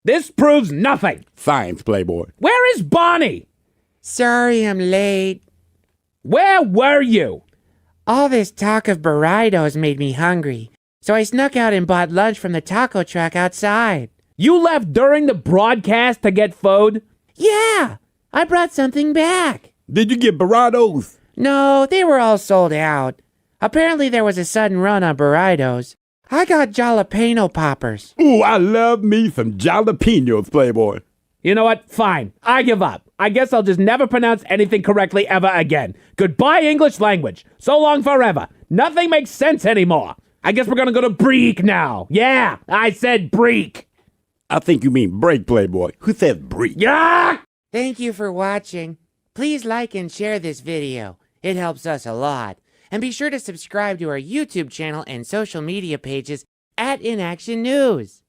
This proves nothing. Science, Playboy. Where is Bonnie? Sorry I'm late. Where were you? All this talk of burritos made me hungry, so I snuck out and bought lunch from the taco truck outside. You left during the broadcast to get food? Yeah, I brought something back. Did you get burritos? No, they were all sold out. Apparently there was a sudden run on burritos. I got jalapeno poppers. Ooh, I love me some jalapenos, Playboy. You know what? Fine. I give up. I guess I'll just never pronounce anything correctly ever again. Goodbye, English language. So long forever. Nothing makes sense anymore. I guess we're gonna go to break now. Yeah, I said break. I think you mean break, Playboy. Who said break? Yeah! Thank you for watching. Please like and share this video. It helps us a lot. And be sure to subscribe to our YouTube channel and social media pages at Inaction News.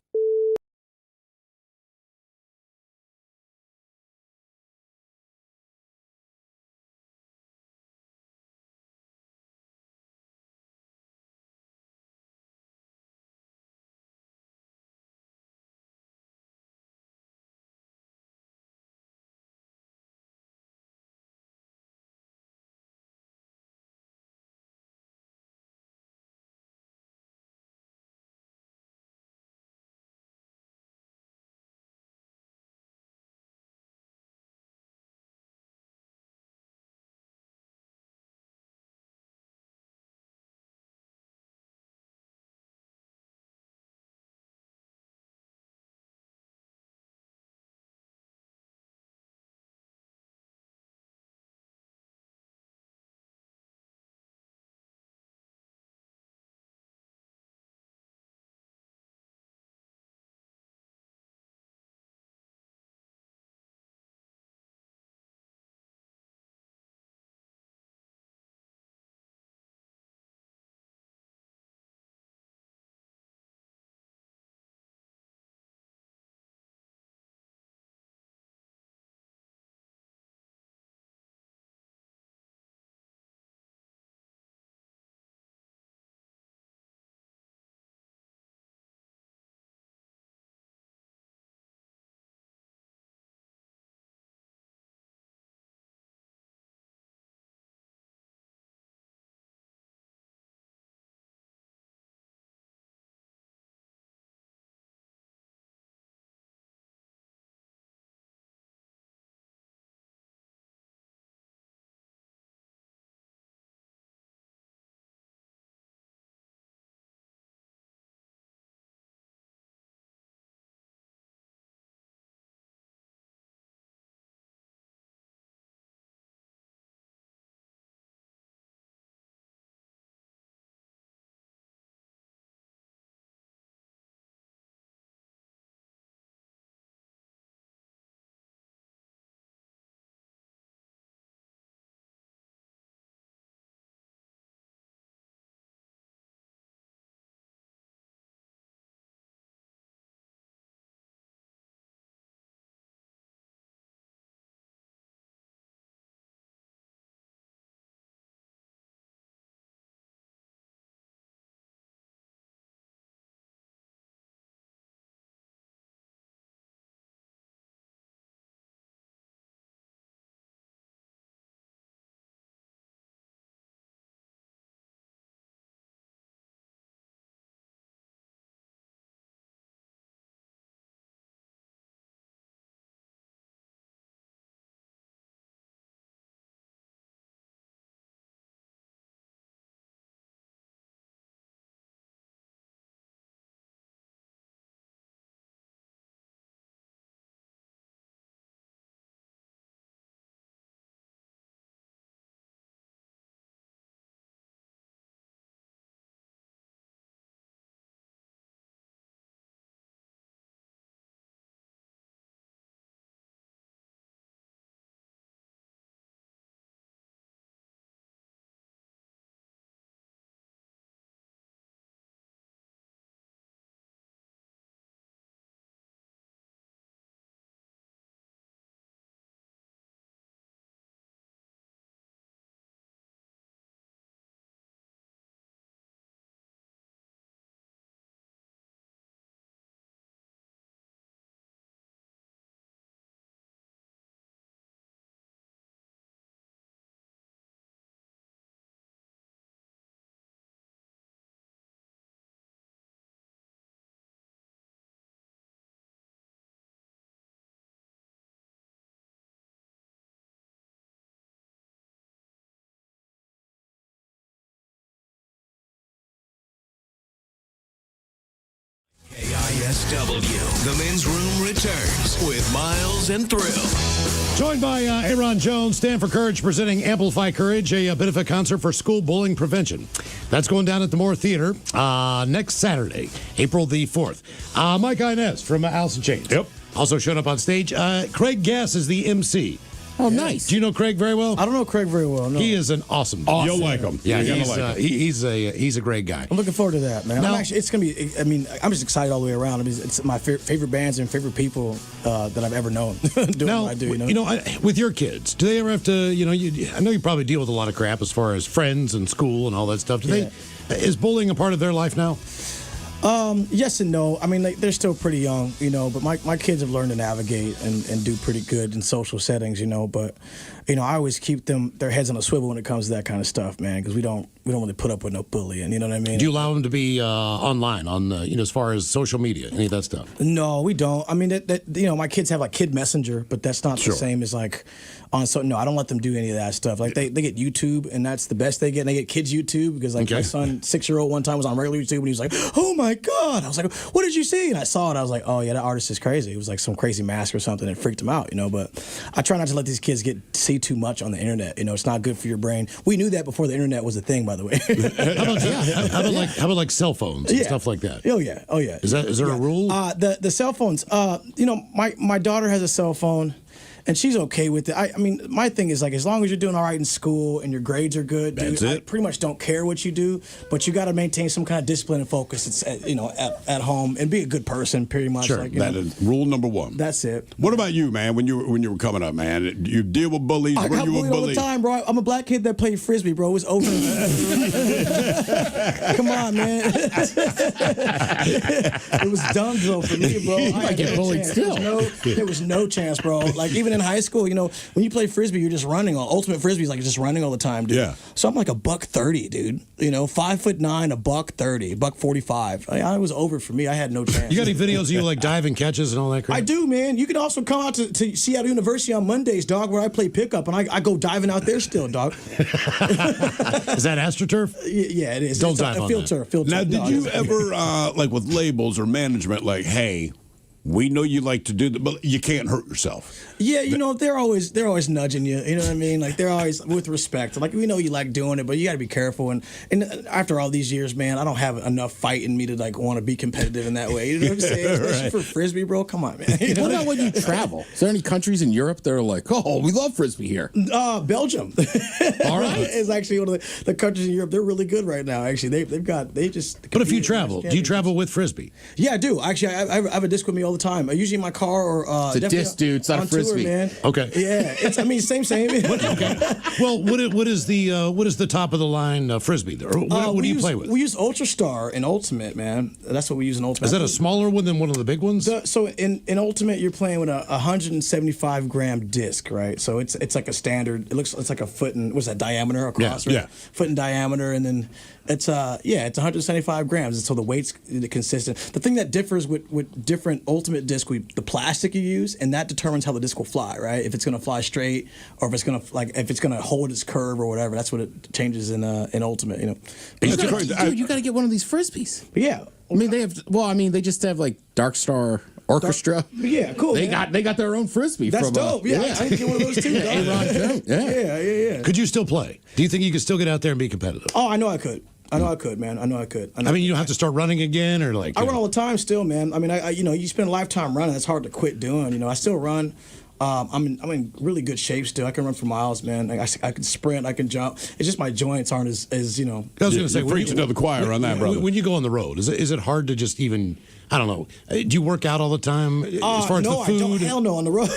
KISW. The men's room returns with Miles and Thrill. Joined by Aaron Jones, Stand for Courage, presenting Amplify Courage, a benefit concert for school bullying prevention. That's going down at the Moore Theater next Saturday, April the 4th. Mike Inez from Alice in Chains. Yep. Also showing up on stage. Craig Gass is the MC. Oh, nice. Do you know Craig very well? I don't know Craig very well. No. He is an awesome dude. You'll like him. Yeah, You're he's, gonna like him. he's a great guy. I'm looking forward to that, man. Now- It's gonna be. I mean, I'm just excited all the way around. I mean, it's my favorite bands and favorite people that I've ever known doing Now, what I do. You know, with your kids, do they ever have to? I know you probably deal with a lot of crap as far as friends and school and all that stuff. Is bullying a part of their life now? Yes and no. I mean, they're still pretty young, but my kids have learned to navigate and do pretty good in social settings, but, I always keep their heads on a swivel when it comes to that kind of stuff, man, because we don't really put up with no bullying, you know what I mean? Do you allow them to be online on, as far as social media, any of that stuff? No, we don't. I mean, my kids have like Kid Messenger, but that's not the same as like on. So no, I don't let them do any of that stuff. Like they get YouTube, and that's the best they get. And they get kids YouTube because like my son, 6-year-old, one time was on regular YouTube, and he was like, "Oh my god!" I was like, "What did you see?" And I saw it. I was like, "Oh yeah, that artist is crazy." It was like some crazy mask or something that freaked him out, But I try not to let these kids see too much on the internet. It's not good for your brain. We knew that before the internet was a thing, by the way. How about like cell phones and stuff like that? Oh yeah. Is there a rule? The cell phones. My daughter has a cell phone, and she's okay with it. I mean, my thing is like, as long as you're doing all right in school and your grades are good, dude, I pretty much don't care what you do, but you got to maintain some kind of discipline and focus. It's at home and be a good person, pretty much. Sure, that is rule number one. That's it. What about you, man? When you were coming up, man, you deal with bullies. I got bullied all the time, bro. I'm a black kid that played frisbee, bro. It was over. Come on, man. It was done though for me, bro. You might get bullied still. There was no chance, bro. Like even in high school, when you play frisbee, you're just running. Ultimate frisbee is like just running all the time, dude. Yeah. So I'm like $130, dude. 5'9", $130, $145. I was over for me. I had no chance. You got any videos of you like diving catches and all that crap? I do, man. You can also come out to Seattle University on Mondays, dog, where I play pickup, and I go diving out there still, dog. Is that AstroTurf? Yeah, it is. Don't dive on field that. turf. Now, did you ever, like with labels or management, like, hey, we know you like to do that, but you can't hurt yourself? Yeah, they're always nudging you. You know what I mean? Like they're always with respect. Like we know you like doing it, but you got to be careful. And after all these years, man, I don't have enough fight in me to like want to be competitive in that way. You know what I'm saying? Especially for frisbee, bro. Come on, man. What about when you travel? Is there any countries in Europe that are like, oh, we love frisbee here? Belgium. All right, it's actually one of the countries in Europe. They're really good right now. Actually, they just. But if you travel, do you travel with frisbee? Yeah, I do. Actually, I have a disc with me all the time. Usually in my car or it's a disc, dude. It's not a frisbee. Tour, man. Okay. Yeah, same. Okay. Well, what is the top of the line frisbee there? What do you play with? We use Ultra Star in Ultimate, man. That's what we use in Ultimate. Is that a smaller one than one of the big ones? So in Ultimate, you're playing with a 175 gram disc, right? So it's like a standard. It's like a foot and what's that diameter across? Yeah, right? yeah. Foot in diameter, and then it's 175 grams. And so the weight's consistent. The thing that differs with different Ultimate disc, the plastic you use, and that determines how the disc will fly, right? If it's gonna fly straight, or if it's gonna hold its curve or whatever. That's what it changes in Ultimate. Dude, you got to get one of these frisbees. Yeah. I mean, they just have like Dark Star Orchestra. Yeah, cool. They got their own frisbee. That's dope. Yeah, I can get one of those too. Yeah. Could you still play? Do you think you could still get out there and be competitive? Oh, I know I could. Man. I know I could. I mean, you don't have to start running again, or like. I run all the time still, man. I mean, you spend a lifetime running. It's hard to quit doing. I still run. I'm in really good shape still. I can run for miles, man. I can sprint. I can jump. It's just my joints aren't as I was going to say, preach to the choir on that, brother. When you go on the road, is it hard to just even? I don't know. Do you work out all the time as far as the food? No, I don't. Hell no, on the road.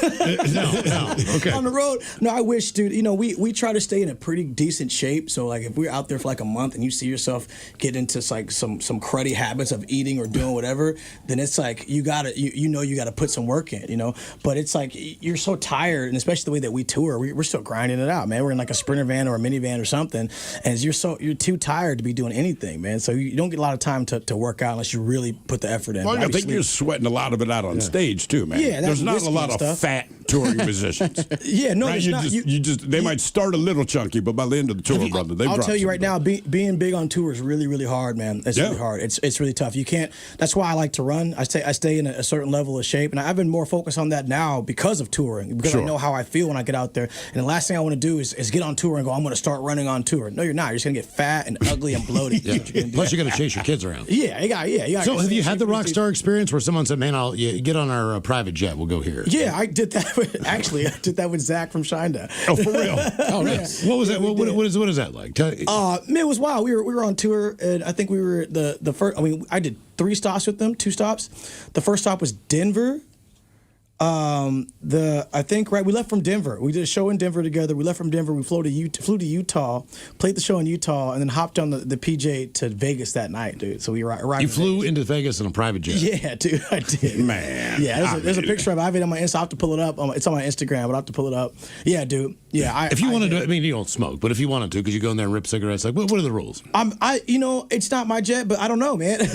No. Okay. On the road, no. I wish, dude. We try to stay in a pretty decent shape. So like, if we're out there for like a month and you see yourself get into like some cruddy habits of eating or doing whatever, then it's like you gotta put some work in. But it's like you're so tired, and especially the way that we tour, we're still grinding it out, man. We're in like a Sprinter van or a minivan or something, and you're too tired to be doing anything, man. So you don't get a lot of time to work out unless you really put the effort in. Well, I think you're sweating a lot of it out on stage too, man. Yeah, there's not a lot of stuff. fat touring musicians. Yeah, no, right? it's not. They might start a little chunky, but by the end of the tour, brother, they've I'll dropped tell you some right now, being big on tour is really, really hard, man. It's really hard. It's really tough. You can't. That's why I like to run. I stay in a certain level of shape, and I've been more focused on that now because of touring, because I know how I feel when I get out there. And the last thing I want to do is get on tour and go, I'm going to start running on tour. No, you're not. You're just going to get fat and ugly and bloated. Plus, you got to chase your kids around. Yeah, you got. So, have you had the rock star experience where someone said, "Man, I'll get on our private jet. We'll go here." Yeah, I did that. Actually, I did that with Zach from Shinedown. Oh, for real? Oh, nice. What was that? What is that like? Man, it was wild. We were on tour, and I think we were the first. I mean, I did 3 stops with them, 2 stops. The first stop was Denver. We left from Denver. We did a show in Denver together. We left from Denver. We flew to Utah, played the show in Utah, and then hopped on the PJ to Vegas that night, dude. So we arrived. You flew into Vegas in a private jet. Yeah, dude, I did. Man. Yeah, there's a picture of it. I have it on my Insta. I have to pull it up. It's on my Instagram, but I have to pull it up. Yeah, dude. Yeah, if you wanted to, I mean, you don't smoke, but if you wanted to, could you go in there and rip cigarettes? Like, what are the rules? It's not my jet, but I don't know, man. I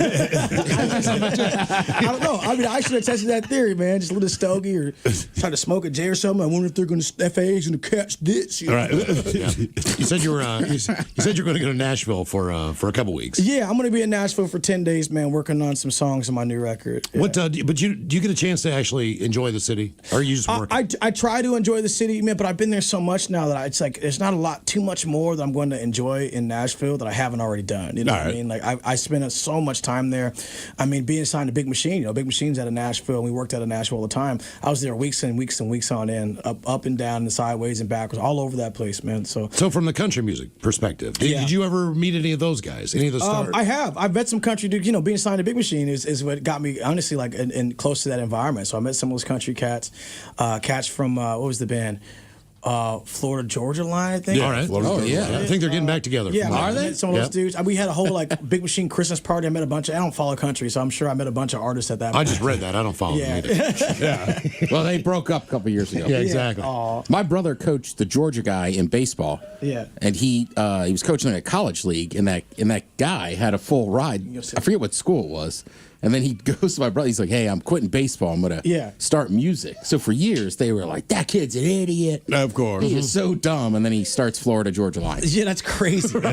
don't know. I mean, I should have tested that theory, man. Just a little stogie or try to smoke a J or something. I wonder if they're going to FAA's going to catch this. You know? All right. Yeah. You said you were. You said you're going to go to Nashville for a couple weeks. Yeah, I'm going to be in Nashville for 10 days, man, working on some songs on my new record. Yeah. But do you get a chance to actually enjoy the city, or are you just working? I try to enjoy the city, man, but I've been there so much now that it's like there's not too much more that I'm going to enjoy in Nashville that I haven't already done. You know what I mean? Like I spent so much time there. I mean, being signed to Big Machine, Big Machine's out of Nashville, and we worked out of Nashville all the time. I was there weeks and weeks and weeks on end, up and down and sideways and backwards, all over that place, man. So from the country music perspective, did you ever meet any of those guys, any of the stars? I have. I've met some country dudes. Being signed to Big Machine is what got me, honestly, like in close to that environment. So I met some of those country cats from, what was the band? Florida Georgia Line, I think. Yeah, all right. I think they're getting back together. Yeah, are they? Some of those dudes. We had a whole Big Machine Christmas party. I met a bunch of. I don't follow country, so I'm sure I met a bunch of artists at that. I just read that. I don't follow them either. Yeah. Well, they broke up a couple years ago. Yeah, exactly. My brother coached the Georgia guy in baseball. Yeah. And he was coaching in a college league, and that guy had a full ride. I forget what school it was. And then he goes to my brother. He's like, "Hey, I'm quitting baseball. I'm going to start music." So for years, they were like, "That kid's an idiot. Of course. He is so dumb." And then he starts Florida Georgia Line. Yeah, that's crazy. Do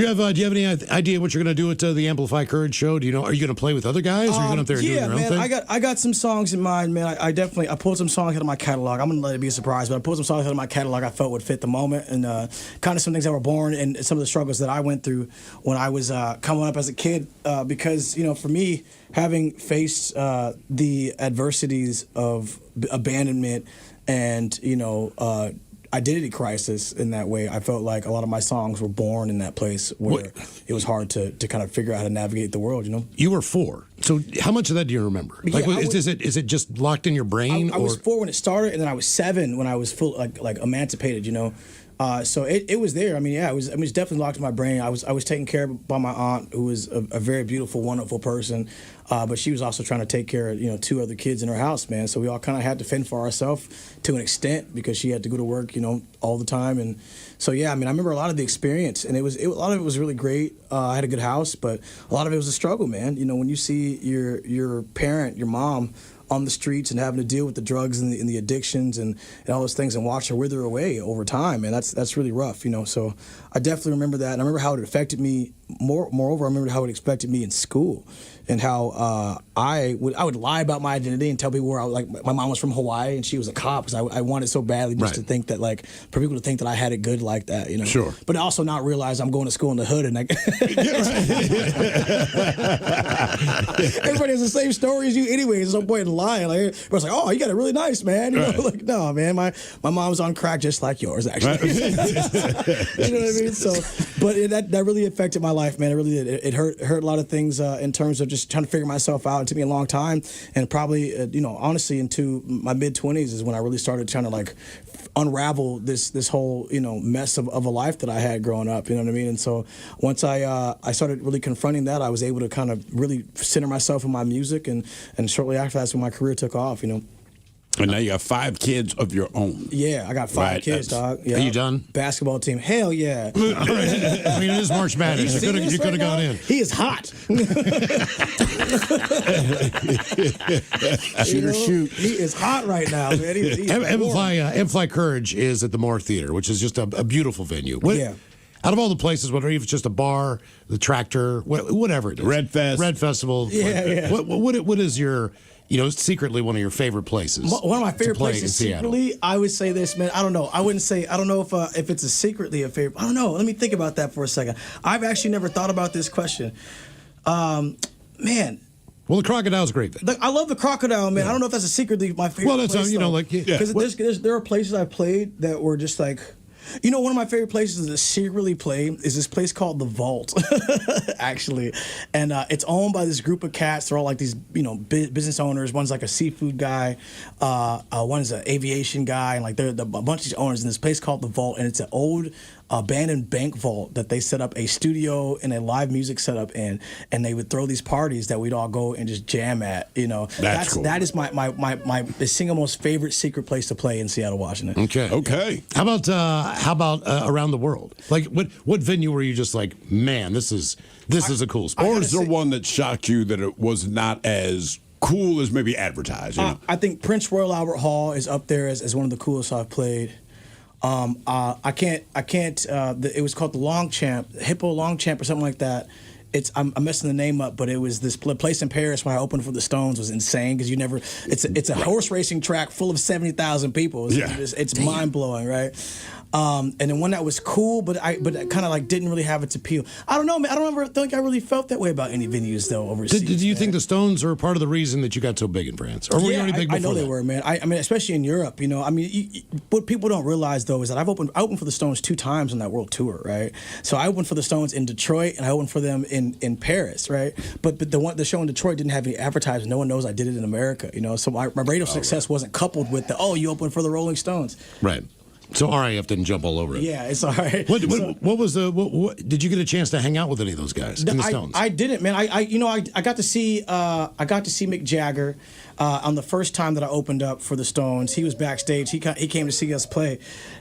you have any idea what you're going to do at the Amplify Courage show? Do you know? Are you going to play with other guys? Or are you going up there and doing your own thing? I got some songs in mind, man. I pulled some songs out of my catalog. I'm going to let it be a surprise, but I pulled some songs out of my catalog I felt would fit the moment, and kind of some things that were born and some of the struggles that I went through when I was coming up as a kid. Because for me, having faced the adversities of abandonment and identity crisis in that way, I felt like a lot of my songs were born in that place where it was hard to kind of figure out how to navigate the world. You were 4, so how much of that do you remember? Like, is it just locked in your brain? I was 4 when it started, and then I was 7 when I was full like emancipated. So it was there. I mean, yeah, it was definitely locked in my brain. I was taken care of by my aunt, who was a very beautiful, wonderful person, but she was also trying to take care of 2 other kids in her house, man. So we all kind of had to fend for ourselves to an extent because she had to go to work, all the time. And so yeah, I mean, I remember a lot of the experience, and a lot of it was really great. I had a good house, but a lot of it was a struggle, man. When you see your parent, your mom, on the streets and having to deal with the drugs and the addictions and all those things and watch her wither away over time, and that's really rough, So I definitely remember that, and I remember how it affected me. Moreover, I remember how it affected me in school, and how I would lie about my identity and tell people where my mom was from Hawaii and she was a cop, because I wanted so badly just to think that for people to think that I had it good like that, Sure. But also not realize I'm going to school in the hood and everybody has the same story as you anyway. There's no point in lying. Everyone's like, "Oh, you got it really nice, man." No, man, my mom's on crack just like yours, actually. You know what I mean? So, but that really affected my life, man. It really did. It hurt a lot of things in terms of just trying to figure myself out. It took me a long time, and probably honestly into my mid-20s is when I really started trying to unravel this whole mess of a life that I had growing up. You know what I mean? And so once I started really confronting that, I was able to kind of really center myself in my music, and shortly after that's when my career took off. And now you got 5 kids of your own. Yeah, I got 5 kids, dog. Yeah. Are you done? Basketball team. Hell yeah. All right. I mean, it is March Madness. You could have gone in. He is hot. Shoot. He is hot right now, man. He's Amplify Courage is at the Moore Theater, which is just a beautiful venue. Yeah. Out of all the places, whether it's just a bar, the Tractor, whatever it is. Red Festival. Yeah. What is your, secretly one of your favorite places? One of my favorite places Seattle? secretly, I would say this, man. I don't know. I don't know if it's secretly a favorite. I don't know. Let me think about that for a second. I've actually never thought about this question. Man. Well, the Crocodile's great. I love the Crocodile, man. I don't know if that's secretly my favorite. Well, that's place, because there are places I played that were just like. One of my favorite places to secretly play is this place called The Vault, actually. And it's owned by this group of cats. They're all like these, business owners. One's like a seafood guy. One's an aviation guy. And like they're a bunch of these owners in this place called The Vault. And it's an old abandoned bank vault that they set up a studio and a live music setup in. And they would throw these parties that we'd all go and just jam at, That's cool. That is the single most favorite secret place to play in Seattle, Washington. Okay. How about around the world? Like what venue were you just like, man, this is a cool spot? Or is there one that shocked you that it was not as cool as maybe advertised? I think Prince Royal Albert Hall is up there as one of the coolest I've played. I can't. It was called the Longchamp, Hippo Longchamp, or something like that. I'm messing the name up, but it was this place in Paris when I opened for the Stones was insane because it's a horse racing track full of 70,000 people. It's mind blowing, right? And then one that was cool, but kind of like didn't really have its appeal. I don't know, man. I don't ever think I really felt that way about any venues though overseas. Did you think the Stones are part of the reason that you got so big in France, or were you already big before I know that? they were, man. I mean, especially in Europe. What people don't realize though is that I opened for the Stones 2 times on that world tour, right? So I opened for the Stones in Detroit, and I opened for them in Paris, right? But the show in Detroit didn't have any advertising. No one knows I did it in America, So my radio success wasn't coupled with you opened for the Rolling Stones, right? So RAF didn't jump all over it. Yeah, it's all right. What did you get a chance to hang out with any of those guys in the Stones? I didn't, man. I got to see Mick Jagger on the first time that I opened up for the Stones. He was backstage. He came to see us play,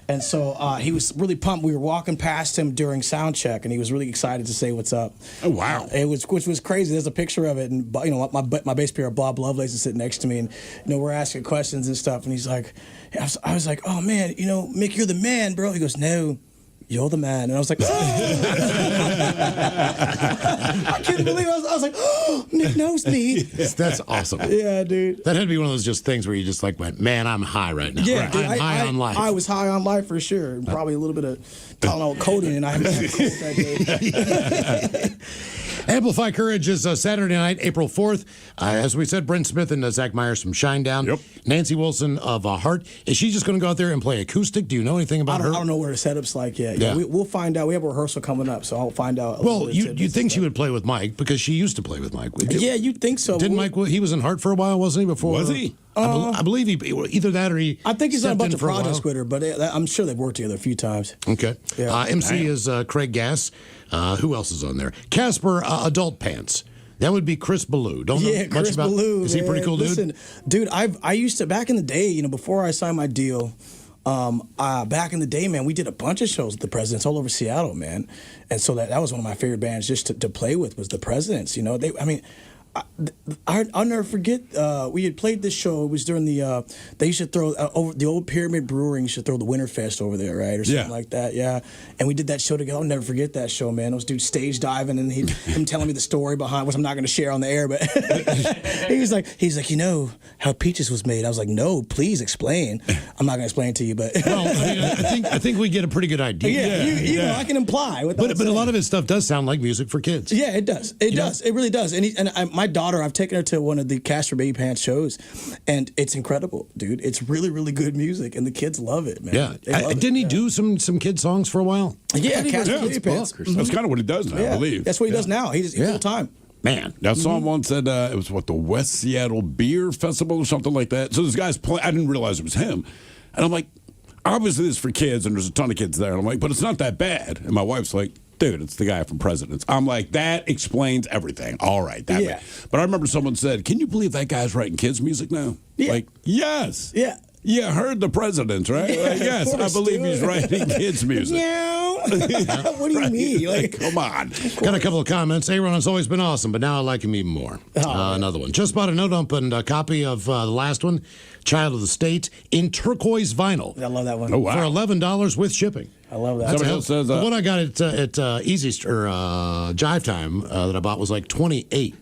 and so he was really pumped. We were walking past him during sound check, and he was really excited to say what's up. Oh wow! Which was crazy. There's a picture of it, and my bass player Bob Lovelace is sitting next to me, and we're asking questions and stuff, and he's like. I was like, oh man, Mick, you're the man, bro. He goes, no, you're the man. And I was like, I couldn't believe it. I was like, oh, Mick knows me. That's awesome. Yeah, dude. That had to be one of those just things where you just like went, man, I'm high right now. Yeah, dude, I'm high on life. I was high on life for sure. Probably a little bit of Tylenol codeine, and I haven't had cold that day. Amplify Courage is Saturday night, April 4th. As we said, Brent Smith and Zach Myers from Shinedown. Yep. Nancy Wilson of Heart. Is she just going to go out there and play acoustic? Do you know anything about her? I don't know what her setup's like yet. Yeah. We'll find out. We have a rehearsal coming up, so I'll find out. Well, you'd think she would play with Mike because she used to play with Mike. Yeah, you'd think so. Didn't Mike? He was in Heart for a while, wasn't he? Before was he? I believe he either that or he. I think he's done a bunch of projects with her, but I'm sure they've worked together a few times. Okay. Yeah. MC is Craig Gass. Who else is on there? Casper Adult Pants. That would be Chris Ballou. Don't know much Chris about. Ballou, is he a pretty cool dude? Listen, dude, I used to back in the day, before I signed my deal. Back in the day, man, we did a bunch of shows with the Presidents all over Seattle, man, and so that was one of my favorite bands just to play with was the Presidents. I'll never forget. We had played this show. It was during the. They used to throw over the old Pyramid Brewing. Used to throw the Winterfest over there, right, or something like that. Yeah, and we did that show together. I'll never forget that show, man. Those dudes stage diving and him telling me the story behind, which I'm not going to share on the air, but he's like, how Peaches was made. I was like, no, please explain. I'm not going to explain it to you, but well, I think we get a pretty good idea. Yeah, I can imply. But a lot of his stuff does sound like music for kids. Yeah, it does. It does. It really does. My daughter, I've taken her to one of the Casper Baby Pants shows, and it's incredible, dude. It's really, really good music, and the kids love it, man. Yeah. Didn't he do some kid songs for a while? Yeah, Casper Baby Pants. That's kind of what he does now, I believe. That's what he does now. He's full time. Man. Now, someone said it was the West Seattle Beer Festival or something like that. So this guy's playing. I didn't realize it was him. And I'm like, obviously this is for kids, and there's a ton of kids there. And I'm like, but it's not that bad. And my wife's like, dude, it's the guy from Presidents. I'm like, that explains everything. All right. Yeah. But I remember someone said, can you believe that guy's writing kids' music now? Yeah. Like, yes. Yeah. Yeah, heard the Presidents, right? Like, yes, I believe he's writing kids' music. What do you mean? Like, come on. Got a couple of comments. Aaron has always been awesome, but now I like him even more. Another one. Just bought a no-dump and a copy of the last one, Child of the State, in turquoise vinyl. I love that one. Oh, wow. For $11 with shipping. I love that. Somebody else says, the one I got at Jive Time that I bought was like $28.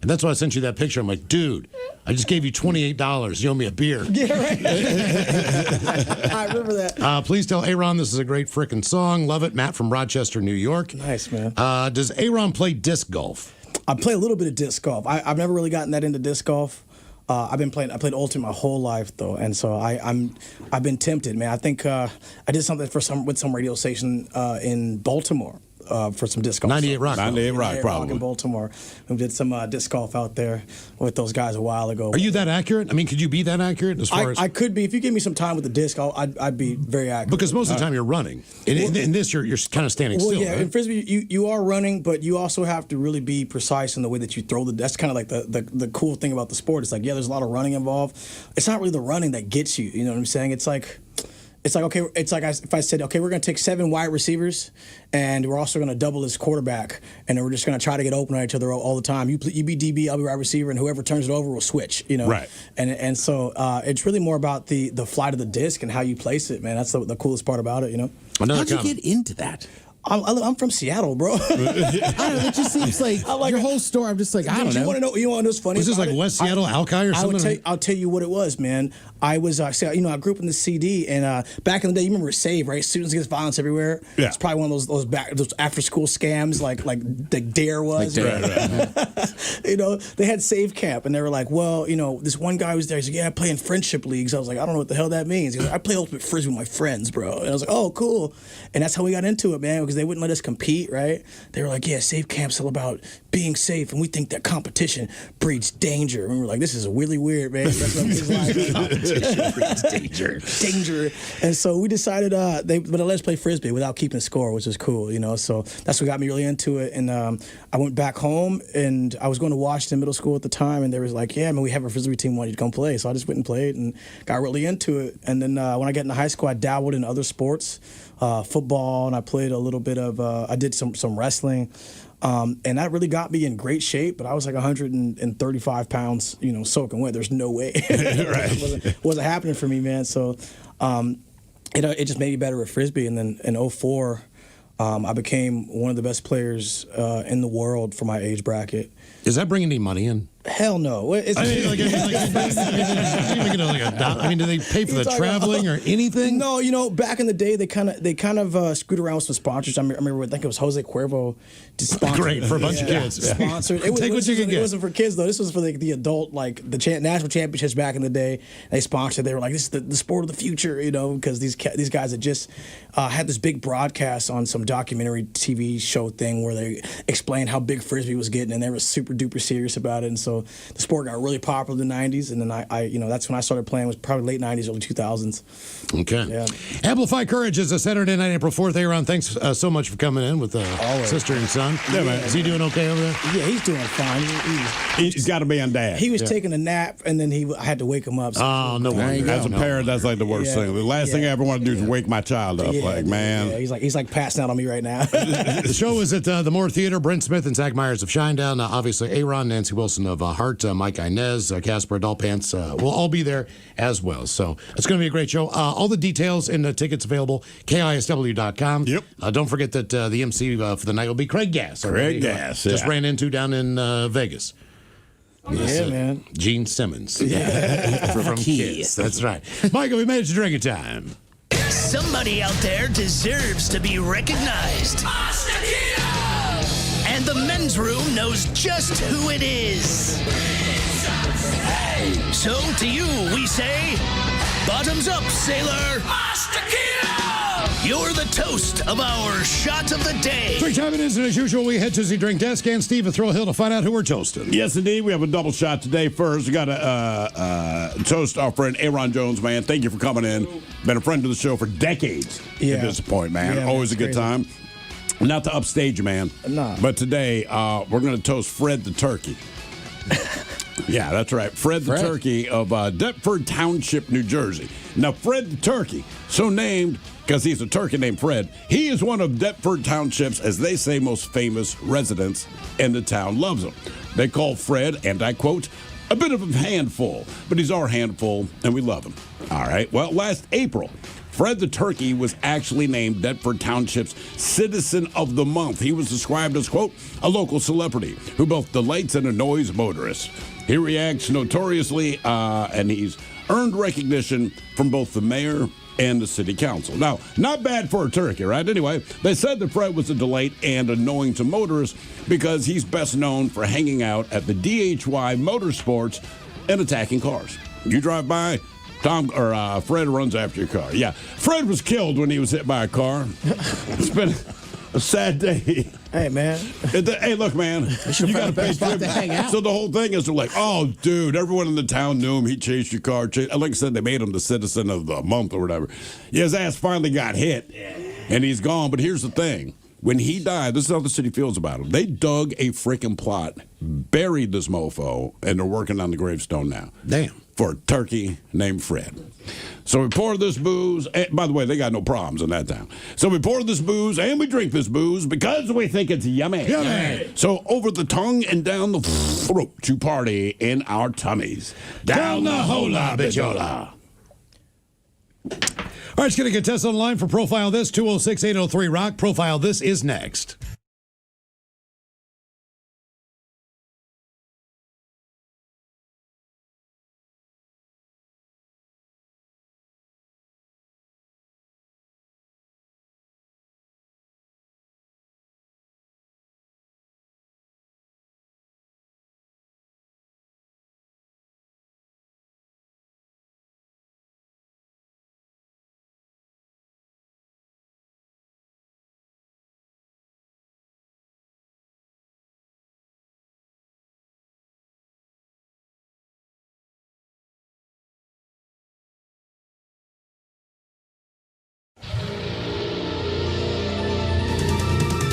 And that's why I sent you that picture. I'm like, dude, I just gave you $28. You owe me a beer. Yeah, right. I remember that. Please tell Aaron this is a great frickin' song. Love it. Matt from Rochester, New York. Nice, man. Does Aaron play disc golf? I play a little bit of disc golf. I've never really gotten that into disc golf. I played Ultimate my whole life though, and so I've been tempted, man. I think I did something with some radio station in Baltimore. For some disc golf. 98 Rock. 98 Rock, probably. In Baltimore. We did some disc golf out there with those guys a while ago. Are you that accurate? I mean, could you be that accurate as far as... I could be. If you give me some time with the disc, I'd be very accurate. Because most of the time you're running. In this, you're kind of standing still, yeah, right? in Frisbee, you are running, but you also have to really be precise in the way that you throw that's kind of like the cool thing about the sport. It's like, yeah, there's a lot of running involved. It's not really the running that gets you. You know what I'm saying? It's like, okay, it's like if I said, okay, we're going to take 7 wide receivers, and we're also going to double this quarterback, and then we're just going to try to get open on each other all the time. You be DB, I'll be wide receiver, and whoever turns it over will switch, you know? Right. And so it's really more about the flight of the disc and how you place it, man. That's the coolest part about it, you know? How'd you get into that? I'm from Seattle, bro. I don't know. It just seems like your whole story. I'm just like, I don't know. You want to know what's funny? Was this like West Seattle, Alki, or something? I'll tell you what it was, man. I was, I grew up in the CD, and back in the day, you remember Save, right? Students Against Violence Everywhere. Yeah. It's probably one of those after school scams, like Dare was. Like Dare, they had Save Camp, and they were like, well, this one guy was there. He's like, yeah, I play in friendship leagues. I was like, I don't know what the hell that means. He was like, I play Ultimate Frisbee with my friends, bro. And I was like, oh, cool. And that's how we got into it, man, because they wouldn't let us compete, right? They were like, yeah, Save Camp's all about being safe, and we think that competition breeds danger. And we were like, this is really weird, man. That's what it's like. Danger. And so we decided they let us play Frisbee without keeping score, which is cool, So that's what got me really into it. And I went back home, and I was going to Washington Middle School at the time, and they was like, yeah, man, we have a Frisbee team, want you to come play. So I just went and played and got really into it. And then when I got into high school, I dabbled in other sports, football, and I played a litlittle bit of, I did some wrestling. And that really got me in great shape, but I was like 135 pounds, soaking wet. There's no way. It wasn't happening for me, man. So it just made me better at Frisbee. And then in 2004, I became one of the best players in the world for my age bracket. Is that bringing any money in? Hell no. Do they pay for the traveling or anything? No, back in the day, they kind of screwed around with some sponsors. I remember, I think it was Jose Cuervo. Great for a bunch of kids. Sponsored. Take what you can get. It wasn't for kids though. This was for the adult, like the national championships back in the day. They sponsored. They were like, this is the sport of the future, because these guys had just had this big broadcast on some documentary TV show thing where they explained how big Frisbee was getting, and they were super duper serious about it. And so the sport got really popular in the 90s, and then I that's when I started playing. It was probably late 90s, early 2000s. Okay. Yeah. Amplify Courage is a Saturday night, April 4th. Aaron, thanks so much for coming in with sister and son. Yeah, man. Is he doing okay over there? Yeah, he's doing fine. He's got to be on dad. He was taking a nap, and then I had to wake him up. So no way. As a parent, that's like the worst thing. The last thing I ever want to do is wake my child up. Man. Yeah, he's like passing out on me right now. The show is at the Moore Theater. Brent Smith and Zach Myers of Shinedown. Obviously, Aaron, Nancy Wilson of Hart, Mike Inez, Casper Adult Pants will all be there as well. So it's going to be a great show. All the details and the tickets available, KISW.com. Yep. Don't forget that the MC for the night will be Craig Gass. Craig Gass. Just ran into down in Vegas. Yeah, man. Gene Simmons. From Kiss. That's right. Michael, we made it to drinking time. Somebody out there deserves to be recognized. And the men's room knows just who it is. So to you, we say, bottoms up, sailor. You're the toast of our shot of the day. Drink time it is, and as usual, we head to the drink desk and Steve at Thrill Hill to find out who we're toasting. Yes, indeed. We have a double shot today. First, we got to toast our friend Aaron Jones, man. Thank you for coming in. Been a friend of the show for decades. Yeah. At this point, man. Yeah, Always a good crazy. time. Not to upstage you, man. Nah. But today, we're going to toast Fred the Turkey. Yeah, that's right. Fred the Turkey of Deptford Township, New Jersey. Now, Fred the Turkey, so named because he's a turkey named Fred, he is one of Deptford Township's, as they say, most famous residents, and the town loves him. They call Fred, and I quote, a bit of a handful, but he's our handful, and we love him. All right, well, last April, Fred the Turkey was actually named Deptford Township's Citizen of the Month. He was described as, quote, a local celebrity who both delights and annoys motorists. He reacts notoriously, and he's earned recognition from both the mayor and the city council. Now, not bad for a turkey, right? Anyway, they said that Fred was a delight and annoying to motorists because he's best known for hanging out at the DHY Motorsports and attacking cars. You drive by, Fred runs after your car. Yeah, Fred was killed when he was hit by a car. It's been a sad day. Hey, man. Hey, look, man. You got to pay spot to hang out. So the whole thing is they're like, oh, dude, everyone in the town knew him. He chased your car. Like I said, they made him the Citizen of the Month or whatever. Yeah, his ass finally got hit, and he's gone. But here's the thing. When he died, this is how the city feels about him. They dug a freaking plot, buried this mofo, and they're working on the gravestone now. Damn. For a turkey named Fred. So we pour this booze. And by the way, they got no problems in that town. So we pour this booze and we drink this booze because we think it's yummy. Yummy. So over the tongue and down the throat to party in our tummies. Down the hola bijola. All right, let's get a contestant online for Profile This, 206-803-ROCK. Profile This is next.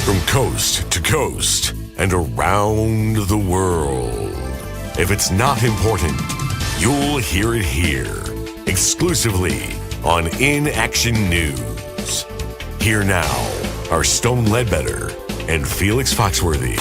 From coast to coast and around the world. If it's not important, you'll hear it here. Exclusively on Inaction News. Here now are Stone Ledbetter and Felix Foxworthy.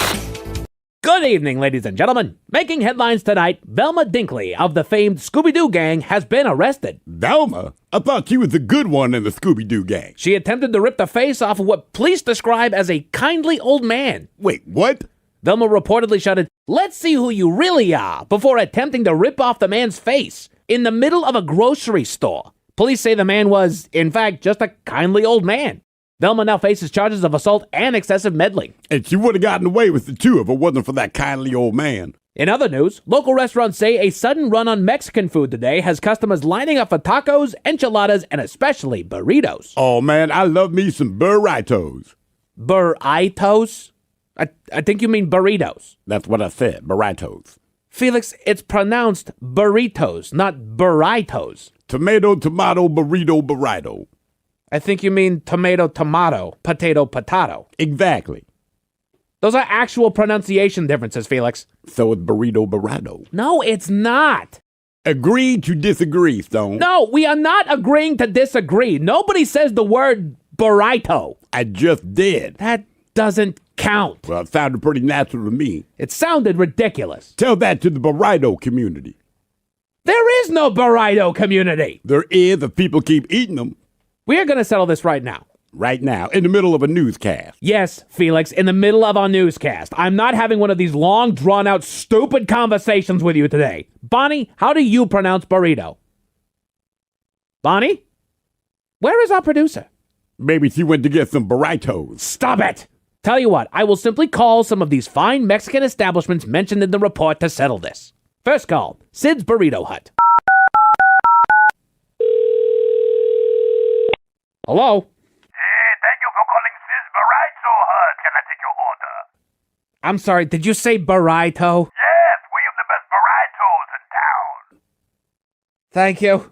Good evening, ladies and gentlemen. Making headlines tonight, Velma Dinkley of the famed Scooby-Doo gang has been arrested. Velma? I thought she was the good one in the Scooby-Doo gang. She attempted to rip the face off of what police describe as a kindly old man. Wait, what? Velma reportedly shouted, "Let's see who you really are," before attempting to rip off the man's face in the middle of a grocery store. Police say the man was, in fact, just a kindly old man. Velma now faces charges of assault and excessive meddling. And she would have gotten away with it too if it wasn't for that kindly old man. In other news, local restaurants say a sudden run on Mexican food today has customers lining up for tacos, enchiladas, and especially burritos. Oh man, I love me some burritos. Burritos? I think you mean burritos. That's what I said, burritos. Felix, it's pronounced burritos, not burritos. Tomato, burrito. I think you mean tomato, potato, potato. Exactly. Those are actual pronunciation differences, Felix. So it's burrito. No, it's not. Agree to disagree, Stone. No, we are not agreeing to disagree. Nobody says the word burrito. I just did. That doesn't count. Well, it sounded pretty natural to me. It sounded ridiculous. Tell that to the burrito community. There is no burrito community. There is if people keep eating them. We are going to settle this right now. Right now, in the middle of a newscast. Yes, Felix, in the middle of our newscast. I'm not having one of these long, drawn-out, stupid conversations with you today. Bonnie, how do you pronounce burrito? Bonnie? Where is our producer? Maybe she went to get some burritos. Stop it! Tell you what, I will simply call some of these fine Mexican establishments mentioned in the report to settle this. First call, Sid's Burrito Hut. Hello? Hey, thank you for calling Sid's Burrito Hut. Can I take your order? I'm sorry, did you say burrito? Yes, we have the best burritos in town. Thank you.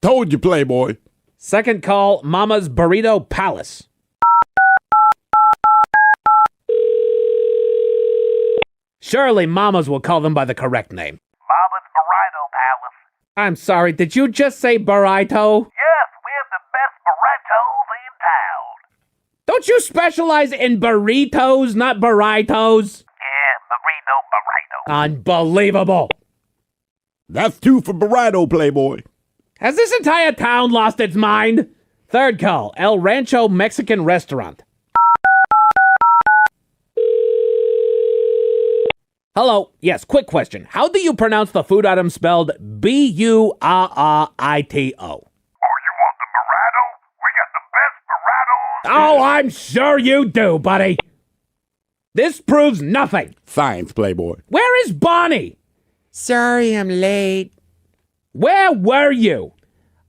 Told you, Playboy. Second call, Mama's Burrito Palace. Surely mamas will call them by the correct name. Mama's Burrito Palace. I'm sorry, did you just say burrito? Yes, we're the best burritos in town. Don't you specialize in burritos, not burritos? Yeah, burrito. Unbelievable. That's 2 for burrito, Playboy. Has this entire town lost its mind? Third call, El Rancho Mexican Restaurant. Hello. Yes, quick question. How do you pronounce the food item spelled Burrito? Oh, I'm sure you do, buddy. This proves nothing. Science, Playboy. Where is Bonnie? Sorry I'm late. Where were you?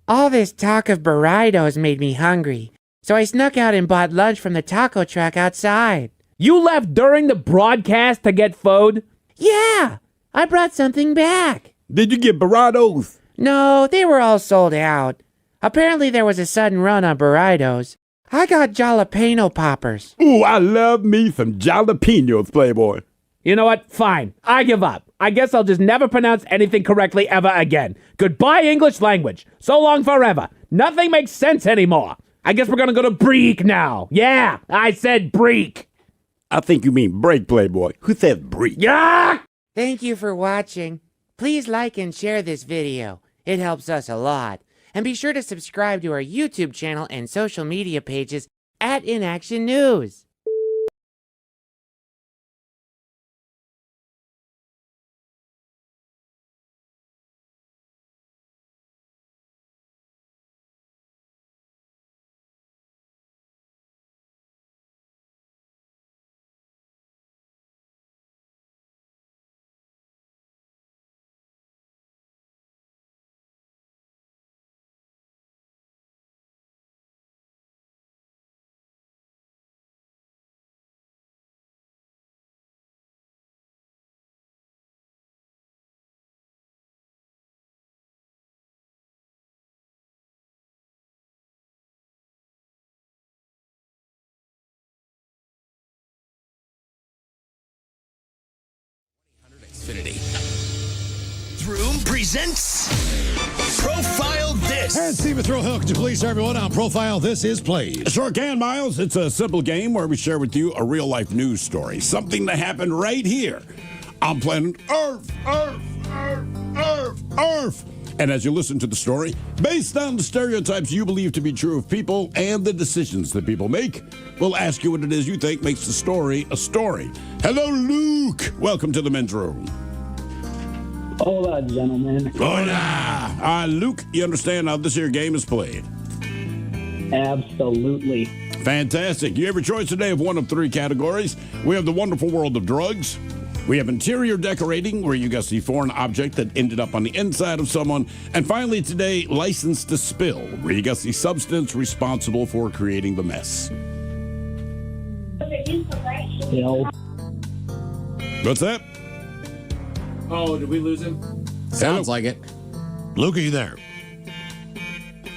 All this talk of burritos made me hungry, so I snuck out and bought lunch from the taco truck outside. You left during the broadcast to get food? Yeah, I brought something back. Did you get burritos? No, they were all sold out. Apparently there was a sudden run on burritos. I got jalapeno poppers. Ooh, I love me some jalapenos, Playboy. You know what? Fine. I give up. I guess I'll just never pronounce anything correctly ever again. Goodbye, English language. So long forever. Nothing makes sense anymore. I guess we're gonna go to break now. Yeah, I said break. I think you mean break, Playboy. Who said break? Yeah! Thank you for watching. Please like and share this video. It helps us a lot. And be sure to subscribe to our YouTube channel and social media pages at Inaction News. Room presents Profile This. And Steve Throwhill, could you please tell everyone on Profile This is played? Sure can, Miles. It's a simple game where we share with you a real-life news story, something that happened right here on planet Earth. And as you listen to the story, based on the stereotypes you believe to be true of people and the decisions that people make, we'll ask you what it is you think makes the story a story. Hello, Luke. Welcome to the men's room. Hola, gentlemen. Hola. Luke, you understand how this here game is played? Absolutely. Fantastic. You have your choice today of one of 3 categories. We have the wonderful world of drugs. We have interior decorating, where you guess the foreign object that ended up on the inside of someone. And finally today, license to spill, where you guess the substance responsible for creating the mess. Spill. What's that? Oh, did we lose him? Sounds like it. Luke, are you there?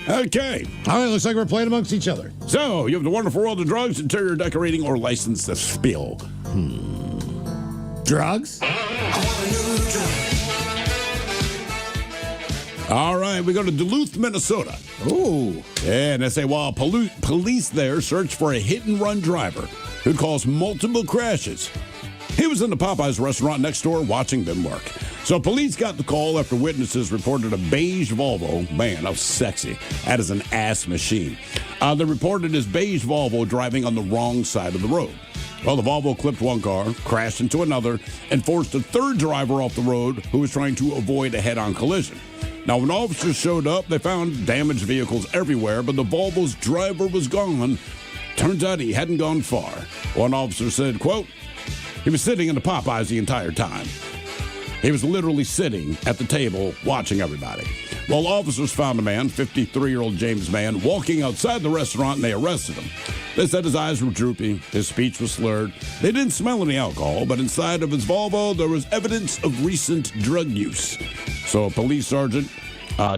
Okay. All right, looks like we're playing amongst each other. So, you have the wonderful world of drugs, interior decorating, or license to spill. Drugs? All right, we go to Duluth, Minnesota. Ooh. And they say, while police there search for a hit-and-run driver who caused multiple crashes. He was in the Popeyes restaurant next door watching them work. So police got the call after witnesses reported a beige Volvo. Man, that was sexy. That is an ass machine. They reported his beige Volvo driving on the wrong side of the road. Well, the Volvo clipped one car, crashed into another, and forced a third driver off the road who was trying to avoid a head-on collision. Now, when officers showed up, they found damaged vehicles everywhere, but the Volvo's driver was gone. Turns out he hadn't gone far. One officer said, quote, he was sitting in the Popeyes the entire time. He was literally sitting at the table watching everybody. Well, officers found a man, 53-year-old James Mann, walking outside the restaurant, and they arrested him. They said his eyes were droopy, his speech was slurred. They didn't smell any alcohol, but inside of his Volvo, there was evidence of recent drug use. So a police sergeant,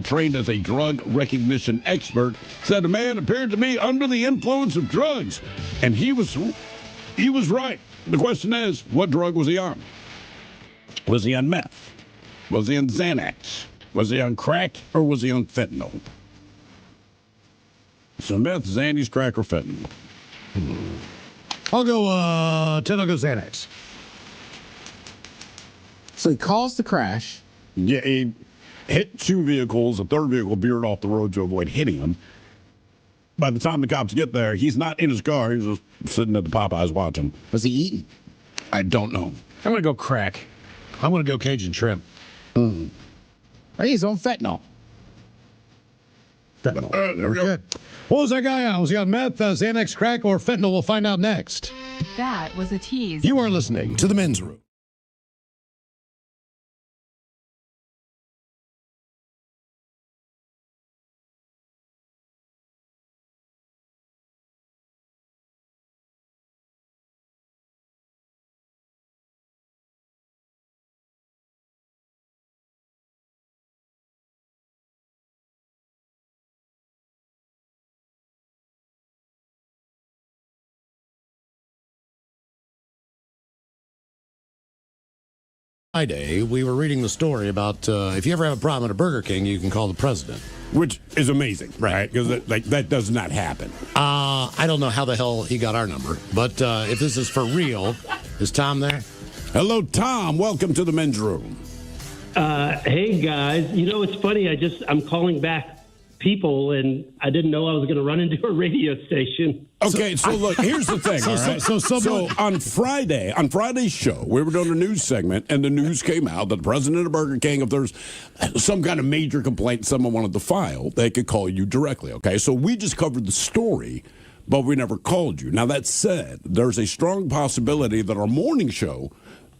trained as a drug recognition expert, said the man appeared to be under the influence of drugs. And he was right. The question is, what drug was he on? Was he on meth? Was he on Xanax? Was he on crack, or was he on fentanyl? So meth, Xannies, crack, or fentanyl? I'll go 10. I'll go Xanax. So he caused the crash. Yeah, he hit 2 vehicles. A third vehicle veered off the road to avoid hitting him. By the time the cops get there, he's not in his car. He's just sitting at the Popeyes watching. Was he eating? I don't know. I'm going to go crack. I'm going to go Cajun shrimp. He's on fentanyl. Fentanyl. There we go. Good. What was that guy on? Was he on meth, Xanax, crack, or fentanyl? We'll find out next. That was a tease. You are listening to The Men's Room. Friday, we were reading the story about if you ever have a problem at a Burger King, you can call the president. Which is amazing, right? Because that does not happen. I don't know how the hell he got our number, but if this is for real, is Tom there? Hello, Tom. Welcome to the Men's Room. Hey, guys. You know, it's funny. I'm calling back people, and I didn't know I was going to run into a radio station. Okay, so look, here's the thing. All right? So on Friday's show, we were doing a news segment, and the news came out that the president of Burger King, if there's some kind of major complaint someone wanted to file, they could call you directly. Okay, so we just covered the story, but we never called you. Now, that said, there's a strong possibility that our morning show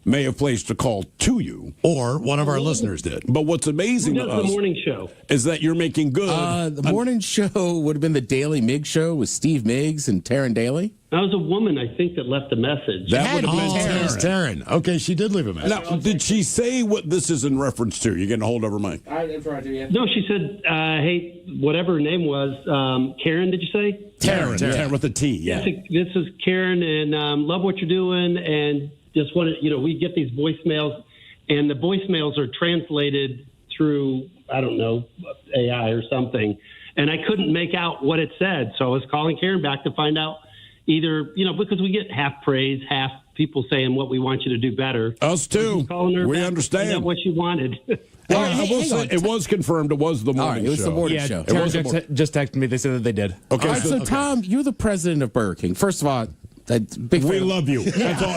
may have placed a call to you. Or one of our listeners did. But what's amazing to us the morning show is that you're making good. The morning show would have been the Daily Mig Show with Steve Miggs and Taryn Daly. That was a woman, I think, that left a message. That would have been Taryn. Okay, she did leave a message. Now, did she say what this is in reference to? You're getting a hold of her, Mike? No, she said, hey, whatever her name was, Karen, did you say? Taryn with a T, yeah. This is Karen, and love what you're doing, and just want to, we get these voicemails, and the voicemails are translated through, I don't know, AI or something, and I couldn't make out what it said, so I was calling Karen back to find out either, because we get half praise, half people saying what we want you to do better. Us too. We understand. To find out what she wanted. I will say, it was confirmed. It was the morning show. It was the morning show. Taryn just texted me. They said that they did. Okay. All right, so Tom, you're the president of Burger King. First of all, we love you. That's all.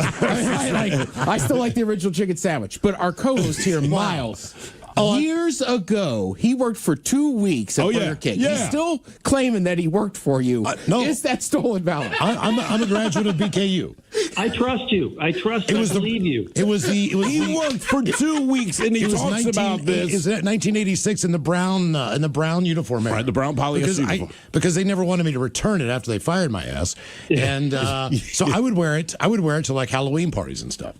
I still like the original chicken sandwich. But our co-host here, Miles, years ago, he worked for 2 weeks at Burger King. Yeah. He's still claiming that he worked for you. No. Is that stolen valor? I'm a graduate of BKU. I trust you. I believe you. He worked for 2 weeks, and he talks about this. Is that 1986 in the brown uniform era? Right, the brown polyester uniform. Because they never wanted me to return it after they fired my ass, and so I would wear it. I would wear it to like Halloween parties and stuff.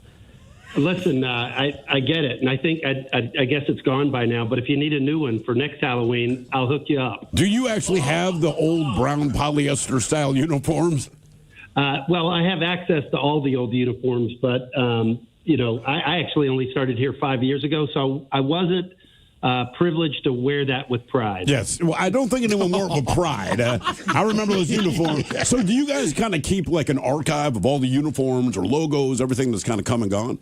Listen, I get it, and I think I guess it's gone by now. But if you need a new one for next Halloween, I'll hook you up. Do you actually have the old brown polyester style uniforms? Well, I have access to all the old uniforms, but I actually only started here 5 years ago, so I wasn't privileged to wear that with pride. Yes. Well, I don't think anyone wore it with pride. I remember those uniforms. So do you guys kind of keep like an archive of all the uniforms or logos, everything that's kind of come and gone?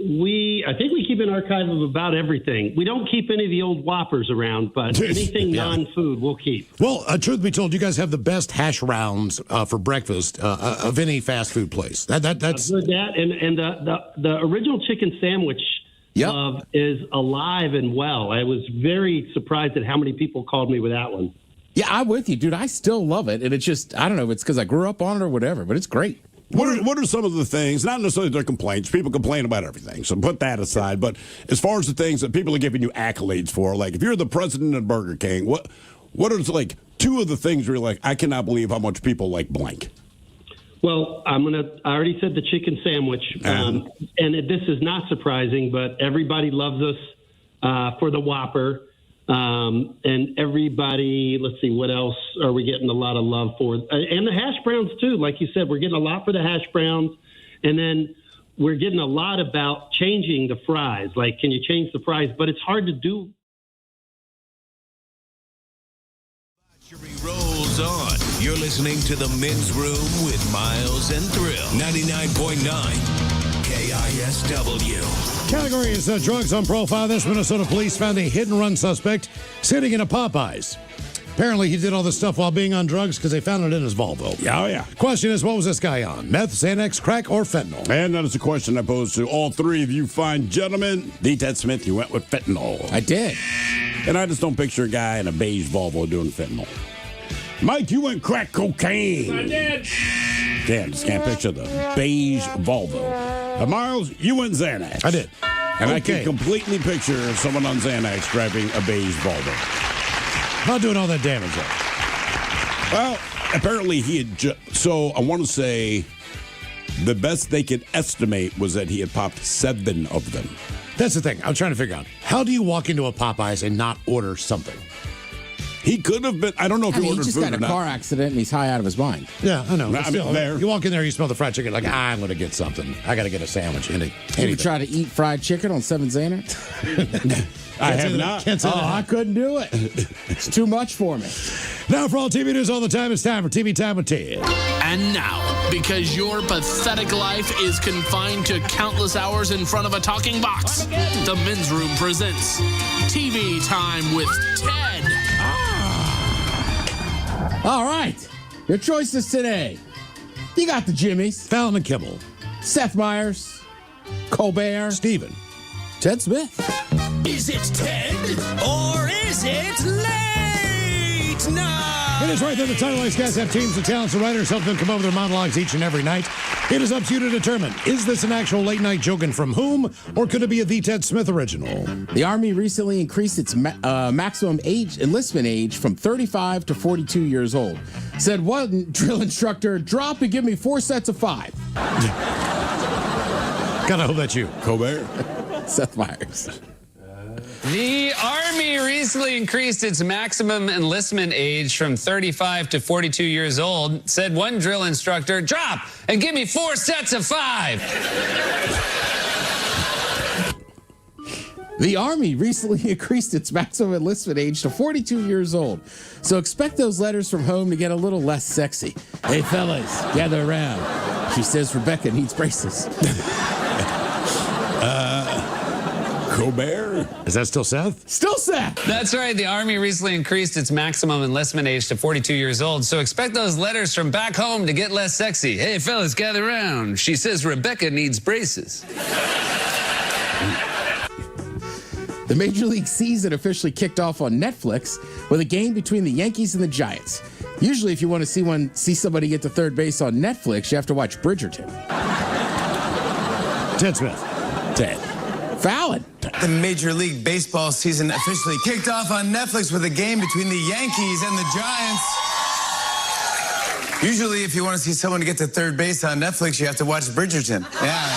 I think we keep an archive of about everything. We don't keep any of the old Whoppers around, but anything non-food we'll keep. Well, truth be told, you guys have the best hash rounds for breakfast of any fast food place. That's I've heard that, and the original chicken sandwich love is alive and well. I was very surprised at how many people called me with that one. Yeah, I'm with you, dude. I still love it, and it's just, I don't know if it's because I grew up on it or whatever, but it's great. What are some of the things, not necessarily their complaints, people complain about everything, so put that aside, but as far as the things that people are giving you accolades for, like if you're the president of Burger King, what are like two of the things where you're like, I cannot believe how much people like blank? Well, I already said the chicken sandwich, and this is not surprising, but everybody loves us for the Whopper. And everybody, let's see, what else are we getting a lot of love for? And the hash browns, too. Like you said, we're getting a lot for the hash browns. And then we're getting a lot about changing the fries. Like, can you change the fries? But it's hard to do. Rolls on. You're listening to The Men's Room with Miles and Thrill. 99.9 KISW. Category is drugs on profile. This Minnesota police found a hit-and-run suspect sitting in a Popeyes. Apparently, he did all this stuff while being on drugs because they found it in his Volvo. Oh, yeah. Question is, what was this guy on? Meth, Xanax, crack, or fentanyl? And that is the question I posed to all three of you fine gentlemen. D. Ted Smith, you went with fentanyl. I did. And I just don't picture a guy in a beige Volvo doing fentanyl. Mike, you went crack cocaine. I did. Damn, just can't picture the beige Volvo. Miles, you went Xanax. I did. And I can completely picture someone on Xanax driving a beige Volvo. Not doing all that damage, though. Well, apparently he had so I want to say the best they could estimate was that he had popped 7 of them. That's the thing. I'm trying to figure out. How do you walk into a Popeyes and not order something? He could have been. I don't know if he ordered just food got or a not. car accident and he's high out of his mind. Yeah, I know. I mean, Still, there. you walk in there, you smell the fried chicken, like, I'm going to get something. I got to get a sandwich. You try to eat fried chicken on 7 Xanax? I have not. I couldn't do it. It's too much for me. Now, for all TV news all the time, it's time for TV Time with Ted. And now, because your pathetic life is confined to countless hours in front of a talking box, the Men's Room presents TV Time with Ted. All right. Your choices today. You got the Jimmies. Fallon and Kimmel. Seth Meyers. Colbert. Steven. Ted Smith. Is it Ted or is it late night? It is right there. The Titleized guys have teams of talents and writers help them come up with their monologues each and every night. It is up to you to determine, is this an actual late night joke and from whom, or could it be a The Ted Smith original? The Army recently increased its maximum enlistment age from 35 to 42 years old. Said one drill instructor, drop and give me 4 sets of 5. Gotta hope that's you. Colbert. Seth Meyers. The Army recently increased its maximum enlistment age from 35 to 42 years old. Said one drill instructor, drop and give me 4 sets of 5. The Army recently increased its maximum enlistment age to 42 years old. So expect those letters from home to get a little less sexy. Hey, fellas, gather around. She says Rebecca needs braces. Colbert? Is that still Seth? Still Seth. That's right. The Army recently increased its maximum enlistment age to 42 years old. So expect those letters from back home to get less sexy. Hey, fellas, gather around. She says Rebecca needs braces. The Major League season officially kicked off on Netflix with a game between the Yankees and the Giants. Usually, if you want to see somebody get to third base on Netflix, you have to watch Bridgerton. Ted Smith. Ted. Fallon. The Major League Baseball season officially kicked off on Netflix with a game between the Yankees and the Giants. Usually, if you want to see someone get to third base on Netflix, you have to watch Bridgerton. Yeah.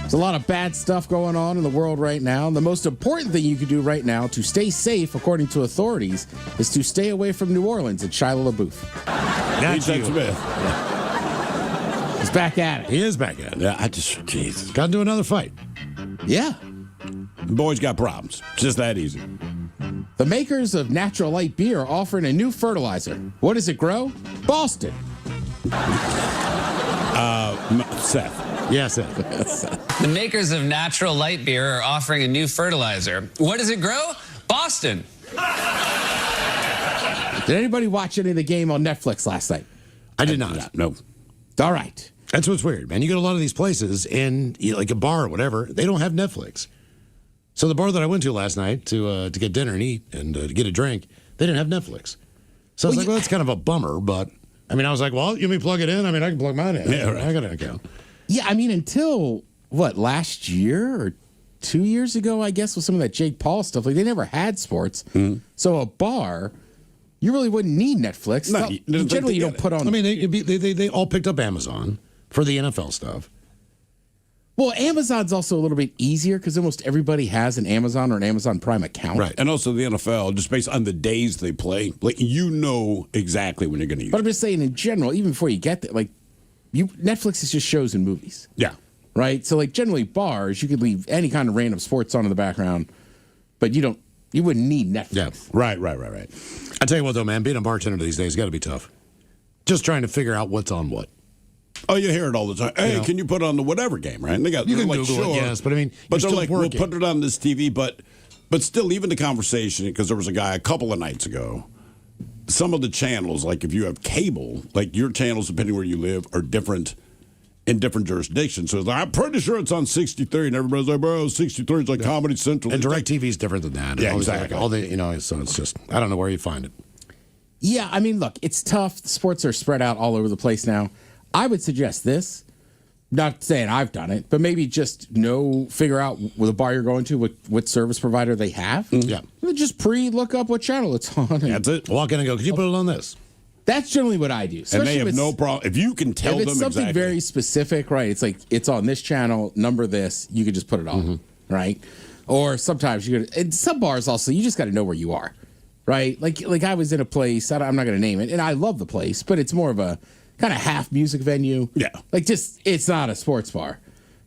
There's a lot of bad stuff going on in the world right now. The most important thing you can do right now to stay safe, according to authorities, is to stay away from New Orleans and Shia LaBeouf. That's Ted Smith. He's back at it. He is back at it. Yeah, Jesus. Got to do another fight. Yeah. The boy's got problems. It's just that easy. The makers of Natural Light Beer are offering a new fertilizer. What does it grow? Boston. Seth. Yeah, Seth. The makers of Natural Light Beer are offering a new fertilizer. What does it grow? Boston. Did anybody watch any of the game on Netflix last night? I did not. No. All right. That's what's weird, man. You go to a lot of these places and like a bar or whatever, they don't have Netflix. So the bar that I went to last night to get dinner and eat and to get a drink, they didn't have Netflix. So I was like, well, that's kind of a bummer. But I mean, I was like, well, you want me to plug it in? I mean, I can plug mine in. Yeah, right. I got an account. Yeah, I mean, until last year or 2 years ago, I guess, with some of that Jake Paul stuff, like they never had sports. Mm-hmm. So a bar, you really wouldn't need Netflix. No, generally, you don't put on. I mean, they all picked up Amazon for the NFL stuff. Well, Amazon's also a little bit easier because almost everybody has an Amazon or an Amazon Prime account. Right. And also the NFL, just based on the days they play, like you know exactly when you're going to use it. But I'm just saying in general, even before you get there, like Netflix is just shows and movies. Yeah. Right? So like generally bars, you could leave any kind of random sports on in the background, but you wouldn't need Netflix. Yeah. Right. I tell you what though, man, being a bartender these days got to be tough. Just trying to figure out what's on what. Oh, you hear it all the time. Hey, can you put on the whatever game, right? And they got You can like, Google sure. it, yes, but I mean, but you're they're still like, working. we'll put it on this TV, but still, even the conversation, because there was a guy a couple of nights ago. Some of the channels, like if you have cable, like your channels, depending where you live, are different in different jurisdictions. So it's like, I'm pretty sure it's on 63, and everybody's like, bro, 63 is like Comedy Central. And DirecTV is different than that. Yeah, All exactly. So it's just, I don't know where you find it. Yeah, I mean, look, it's tough. Sports are spread out all over the place now. I would suggest this. Not saying I've done it, but maybe just figure out with a bar you're going to what service provider they have. Yeah. And then just look up what channel it's on. That's it. Walk in and go, could you put it on this? That's generally what I do. And they have no problem. If you can tell if them it's something exactly. very specific, right? It's like it's on this channel, number this, you could just put it on, right? Or sometimes you could. And some bars also, you just got to know where you are, right? Like I was in a place. I'm not going to name it, and I love the place, but it's more of a kind of half music venue. Yeah, like it's not a sports bar.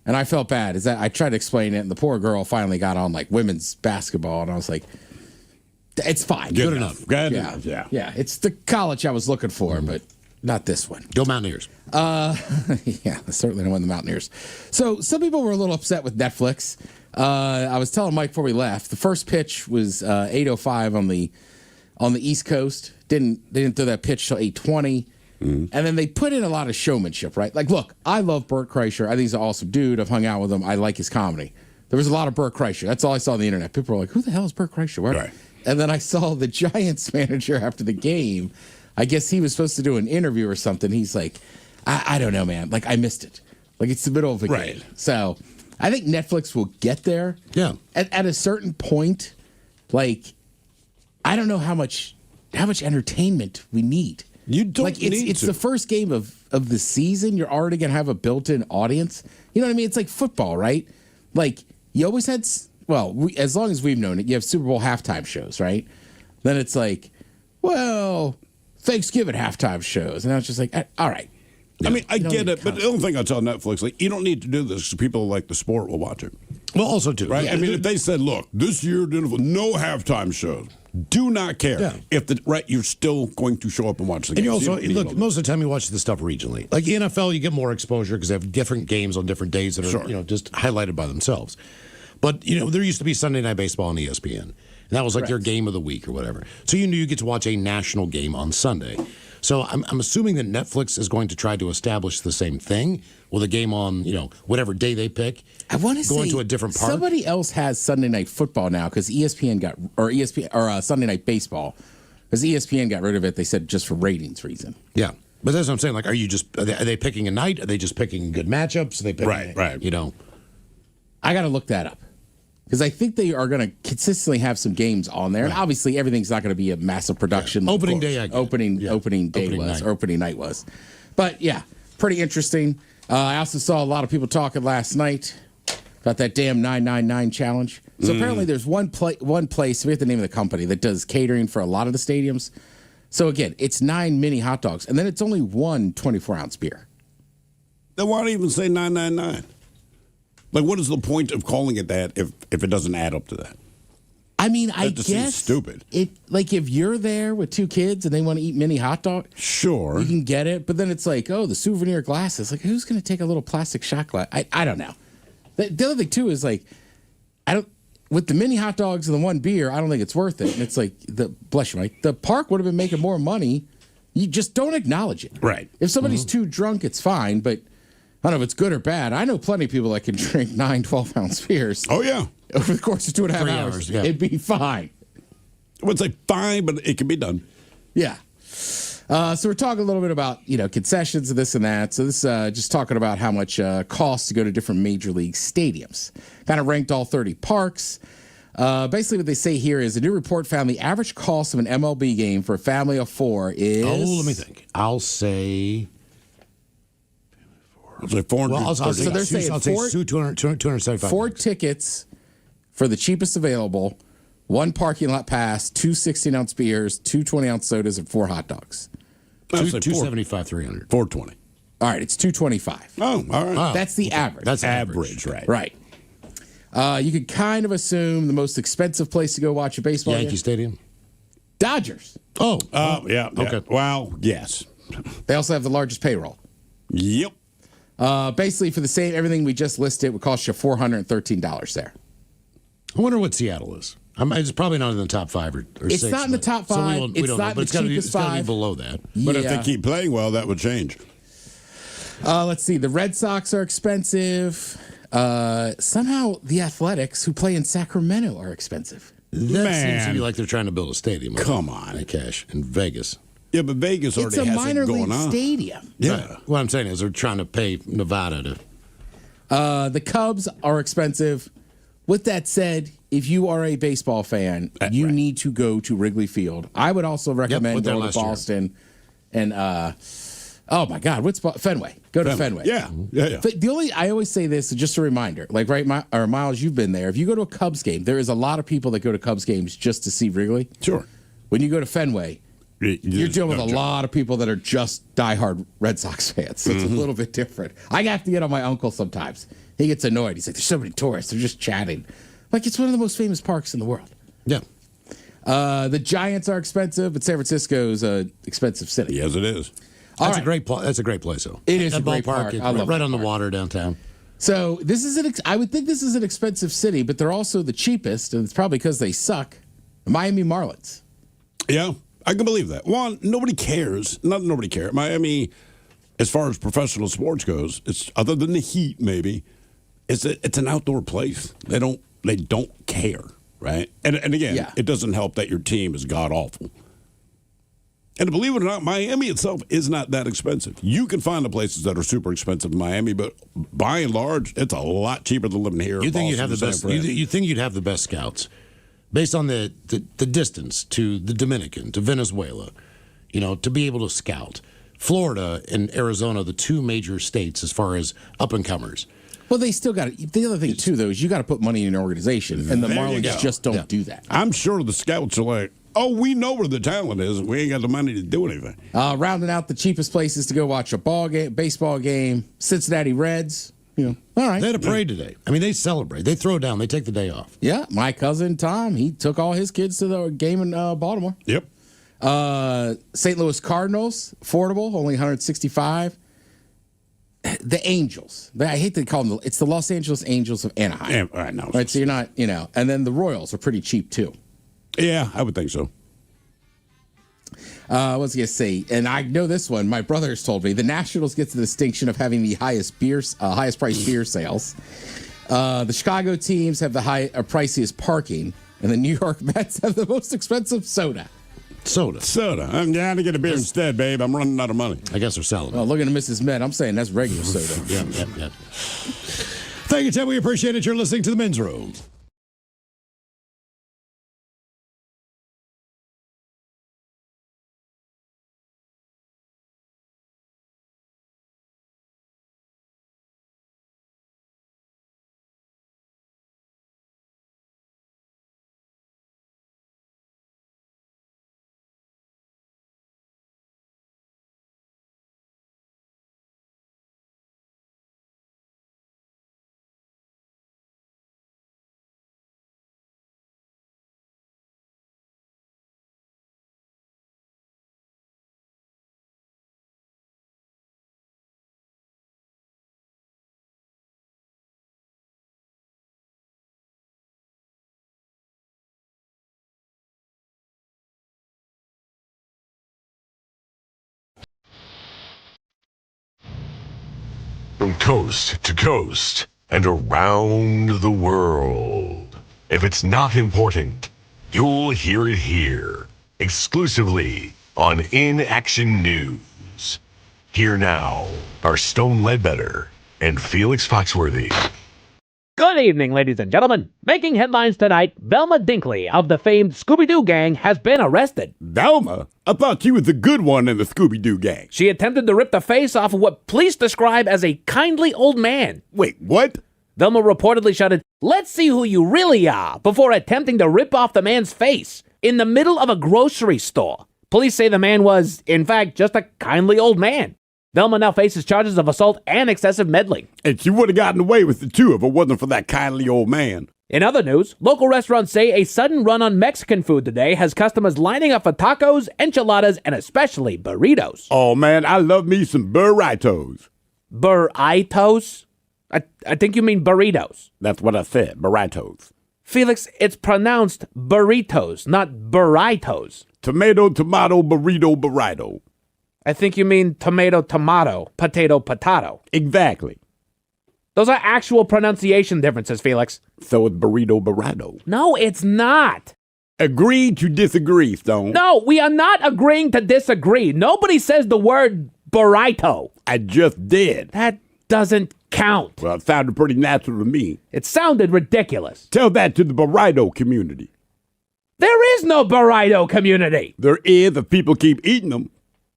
And I felt bad. Is that I tried to explain it, and the poor girl finally got on like women's basketball, and I was like, it's fine. Good enough. Good enough. Yeah. Yeah. It's the college I was looking for, but not this one. Go Mountaineers. Yeah, I certainly don't want the Mountaineers. So some people were a little upset with Netflix. I was telling Mike before we left, the first pitch was 8:05 on the East Coast. They didn't throw that pitch till 8:20. And then they put in a lot of showmanship, right? Like, look, I love Burt Kreischer. I think he's an awesome dude. I've hung out with him. I like his comedy. There was a lot of Burt Kreischer. That's all I saw on the internet. People were like, who the hell is Burt Kreischer? Right. And then I saw the Giants manager after the game. I guess he was supposed to do an interview or something. He's like, I don't know, man. Like, I missed it. Like, it's the middle of the game. So I think Netflix will get there. Yeah. At a certain point, like, I don't know how much entertainment we need. You don't like need it's to. the first game of the season. You're already gonna have a built-in audience. You know what I mean? It's like football, right? Like you always had. As long as we've known it, you have Super Bowl halftime shows, right? Then it's like, well, Thanksgiving halftime shows, and I was just like, all right. I mean, I get it, but the only thing I tell Netflix, like, you don't need to do this because people who like the sport will watch it. Well, also, too. Right? Yeah. I mean, if they said, look, this year, no halftime shows, do not care. Yeah. If you're still going to show up and watch the And game. you also, look, most of the time you watch the stuff regionally. Like the NFL, you get more exposure because they have different games on different days that are, just highlighted by themselves. But, there used to be Sunday Night Baseball on ESPN. And that was like their game of the week or whatever. So you knew you get to watch a national game on Sunday. So I'm assuming that Netflix is going to try to establish the same thing with a game on, whatever day they pick. I want to going to a different park. Somebody else has Sunday Night Football now because Sunday Night Baseball because ESPN got rid of it. They said just for ratings reason. Yeah, but that's what I'm saying. Like, are they picking a night? Are they just picking good matchups? Are they picking, right. I got to look that up. Because I think they are going to consistently have some games on there, and obviously everything's not going to be a massive production. Yeah. Opening day, opening night was, but yeah, pretty interesting. I also saw a lot of people talking last night about that damn 999 challenge. So apparently, there's one place, I forget the name of the company that does catering for a lot of the stadiums. So again, it's 9 mini hot dogs, and then it's only one 24-ounce beer. Then why don't you even say 999? Like, what is the point of calling it that if it doesn't add up to that? I mean, I guess seems stupid. Like if you're there with 2 kids and they want to eat mini hot dog, sure, you can get it. But then it's like, oh, the souvenir glasses. Like, who's going to take a little plastic shot glass? I don't know. The other thing too is like, with the mini hot dogs and the one beer, I don't think it's worth it. And it's like bless you, Mike. The park would have been making more money. You just don't acknowledge it. Right. If somebody's too drunk, it's fine, but I don't know if it's good or bad. I know plenty of people that can drink 9 12-ounce beers. Oh, yeah. Over the course of 2.5 3 hours. yeah. It'd be fine. I would say fine, but it can be done. Yeah. So we're talking a little bit about, concessions and this and that. So this just talking about how much costs to go to different major league stadiums. Kind of ranked all 30 parks. Basically what they say here is a new report found the average cost of an MLB game for a family of 4 is... Oh, let me think. I'll say... It's like 400. Well, so they're saying I'll say 275. 4 tickets for the cheapest available, 1 parking lot pass, 2 16-ounce beers, 2 20-ounce sodas, and 4 hot dogs. 275, 300. 420. All right, it's $225. Oh, all right. That's the average. That's average, right? Right. You could kind of assume the most expensive place to go watch a baseball Yankee game. Stadium? Dodgers. Oh. Yeah. Okay. Well, yes. They also have the largest payroll. Yep. Basically, for the same everything we just listed, would cost you $413 there. I wonder what Seattle is. It's probably not in the top 5 or It's 6. not in the top 5. We It's don't not know, in but the cheapest it's gotta 5. be below that. But if they keep playing well, that would change. Let's see. The Red Sox are expensive. Somehow the Athletics, who play in Sacramento, are expensive. That seems to be like they're trying to build a stadium. Come on. Cash in Vegas. Yeah, but Vegas It's already a has minor it going league on. stadium. Yeah. Right. What I'm saying is they're trying to pay Nevada to. The Cubs are expensive. With that said, if you are a baseball fan, you need to go to Wrigley Field. I would also recommend went there going to last year. Boston and oh my God, what's Fenway? Go to Fenway. Yeah. I always say this, just a reminder. Like Miles, you've been there. If you go to a Cubs game, there is a lot of people that go to Cubs games just to see Wrigley. Sure. When you go to Fenway, you're dealing with a lot of people that are just diehard Red Sox fans. So it's a little bit different. I have to get on my uncle sometimes. He gets annoyed. He's like, "There's so many tourists. They're just chatting." Like, it's one of the most famous parks in the world. Yeah. The Giants are expensive, but San Francisco's an expensive city. Yes, it is. That's a great place, though. It is that a great park. It's I love right that on the park. water downtown. So this is I would think this is an expensive city, but they're also the cheapest, and it's probably because they suck. Miami Marlins. Yeah, I can believe that. One, nobody cares. Nobody cares. Miami, as far as professional sports goes, it's other than the heat, maybe. It's an outdoor place. They don't care, right? And again, it doesn't help that your team is god awful. And believe it or not, Miami itself is not that expensive. You can find the places that are super expensive in Miami, but by and large, it's a lot cheaper than living here. You think you'd have the best? You think you'd have the best scouts, based on the distance to the Dominican, to Venezuela, to be able to scout. Florida and Arizona, the two major states as far as up and comers. Well, they still got to. The other thing too, though, is you got to put money in an organization, and the Marlins just don't do that. I'm sure the scouts are like, "Oh, we know where the talent is. We ain't got the money to do anything." Rounding out the cheapest places to go watch a baseball game, Cincinnati Reds. All right. They had a parade today. I mean, they celebrate. They throw down. They take the day off. Yeah, my cousin Tom, he took all his kids to the game in Baltimore. Yep. St. Louis Cardinals, affordable, only $165. The Angels. I hate to call them. It's the Los Angeles Angels of Anaheim. Yeah, I know. Right, so you're not, and then the Royals are pretty cheap too. Yeah, I would think so. What was I going to say? And I know this one. My brother has told me the Nationals get the distinction of having the highest priced beer sales. The Chicago teams have the priciest parking, and the New York Mets have the most expensive soda. Soda. I'm down to get a beer instead, babe. I'm running out of money. I guess they're selling. Well, looking at Mrs. Met, I'm saying that's regular soda. Yeah. Thank you, Tim. We appreciate it. You're listening to the Men's Room. From coast to coast and around the world. If it's not important, you'll hear it here, exclusively on Inaction News. Here now are Stone Ledbetter and Felix Foxworthy. Good evening, ladies and gentlemen. Making headlines tonight, Velma Dinkley of the famed Scooby-Doo gang has been arrested. Velma? I thought she was the good one in the Scooby-Doo gang. She attempted to rip the face off of what police describe as a kindly old man. Wait, what? Velma reportedly shouted, "Let's see who you really are," before attempting to rip off the man's face in the middle of a grocery store. Police say the man was, in fact, just a kindly old man. Velma now faces charges of assault and excessive meddling. And she would have gotten away with it too if it wasn't for that kindly old man. In other news, local restaurants say a sudden run on Mexican food today has customers lining up for tacos, enchiladas, and especially burritos. Oh man, I love me some burritos. Burritos? I think you mean burritos. That's what I said, burritos. Felix, it's pronounced burritos, not burritos. Tomato, burrito. I think you mean tomato, potato. Exactly. Those are actual pronunciation differences, Felix. So it's burrito. No, it's not. Agree to disagree, Stone. No, we are not agreeing to disagree. Nobody says the word burrito. I just did. That doesn't count. Well, it sounded pretty natural to me. It sounded ridiculous. Tell that to the burrito community. There is no burrito community. There is if people keep eating them.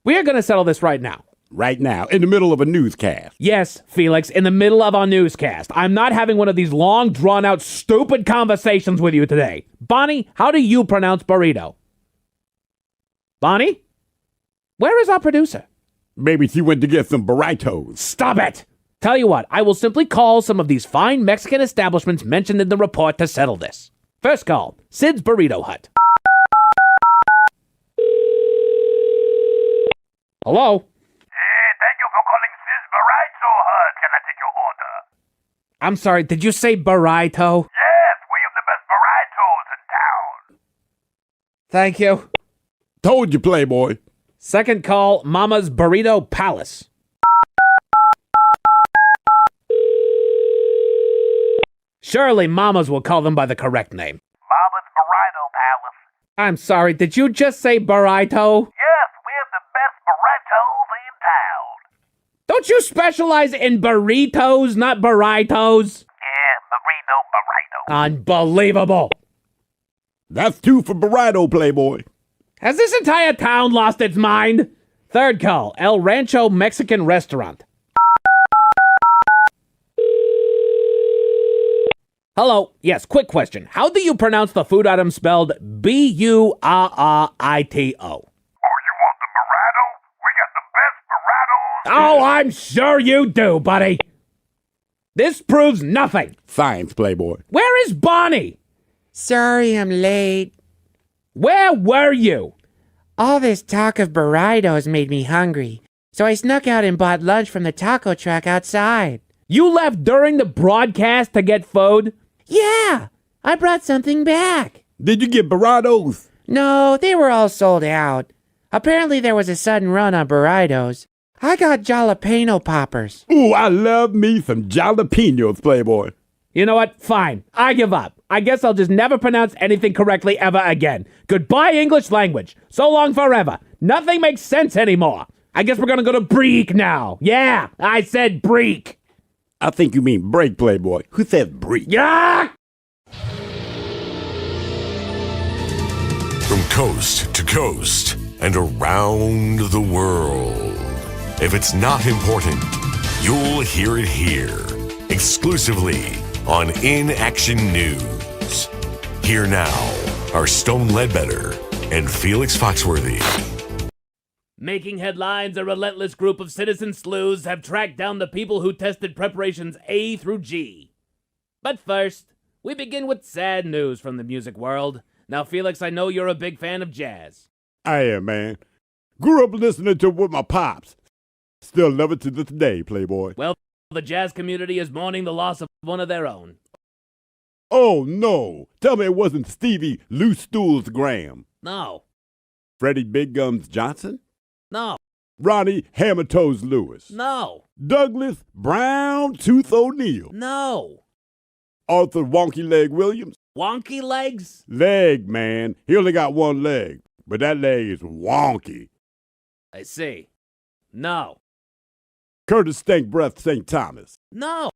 We are going to settle this right now. Right now, in the middle of a newscast. Yes, Felix, in the middle of our newscast. I'm not having one of these long, drawn-out, stupid conversations with you today. Bonnie, how do you pronounce burrito? Bonnie? Where is our producer? Maybe she went to get some burritos. Stop it! Tell you what, I will simply call some of these fine Mexican establishments mentioned in the report to settle this. First call, Sid's Burrito Hut. Hello? Thank you for calling Sis Burrito Hut. Can I take your order? I'm sorry, did you say burrito? Yes, we have the best burritos in town. Thank you. Told you, Playboy. Second call, Mama's Burrito Palace. Surely Mama's will call them by the correct name. Mama's Burrito Palace. I'm sorry, did you just say burrito? Yes, we have the best burritos in town. Don't you specialize in burritos, not burritos? Yeah, burrito. Unbelievable. That's two for burrito, Playboy. Has this entire town lost its mind? Third call, El Rancho Mexican Restaurant. Hello. Yes, quick question. How do you pronounce the food item spelled Burrito? Oh, you want the burrito? We got the best burritos. Oh, I'm sure you do, buddy. This proves nothing. Science, Playboy. Where is Bonnie? Sorry I'm late. Where were you? All this talk of burritos made me hungry, so I snuck out and bought lunch from the taco truck outside. You left during the broadcast to get food? Yeah, I brought something back. Did you get burritos? No, they were all sold out. Apparently there was a sudden run on burritos. I got jalapeno poppers. Ooh, I love me some jalapenos, Playboy. You know what? Fine. I give up. I guess I'll just never pronounce anything correctly ever again. Goodbye, English language. So long forever. Nothing makes sense anymore. I guess we're gonna go to break now. Yeah, I said break. I think you mean break, Playboy. Who said break? Yeah! From coast to coast and around the world. If it's not important, you'll hear it here. Exclusively on Inaction News. Here now are Stone Ledbetter and Felix Foxworthy. Making headlines, a relentless group of citizen sleuths have tracked down the people who tested preparations A through G. But first, we begin with sad news from the music world. Now, Felix, I know you're a big fan of jazz. I am, man. Grew up listening to it with my pops. Still love it to this day, Playboy. Well, the jazz community is mourning the loss of one of their own. Oh, no. Tell me it wasn't Stevie Loose Stools Graham. No. Freddie Big Gums Johnson? No. Ronnie Hammer Toes Lewis? No. Douglas Brown Tooth O'Neill? No. Arthur Wonky Leg Williams? Wonky legs? Leg, man. He only got one leg, but that leg is wonky. I see. No. Curtis Stank Breath St. Thomas? No.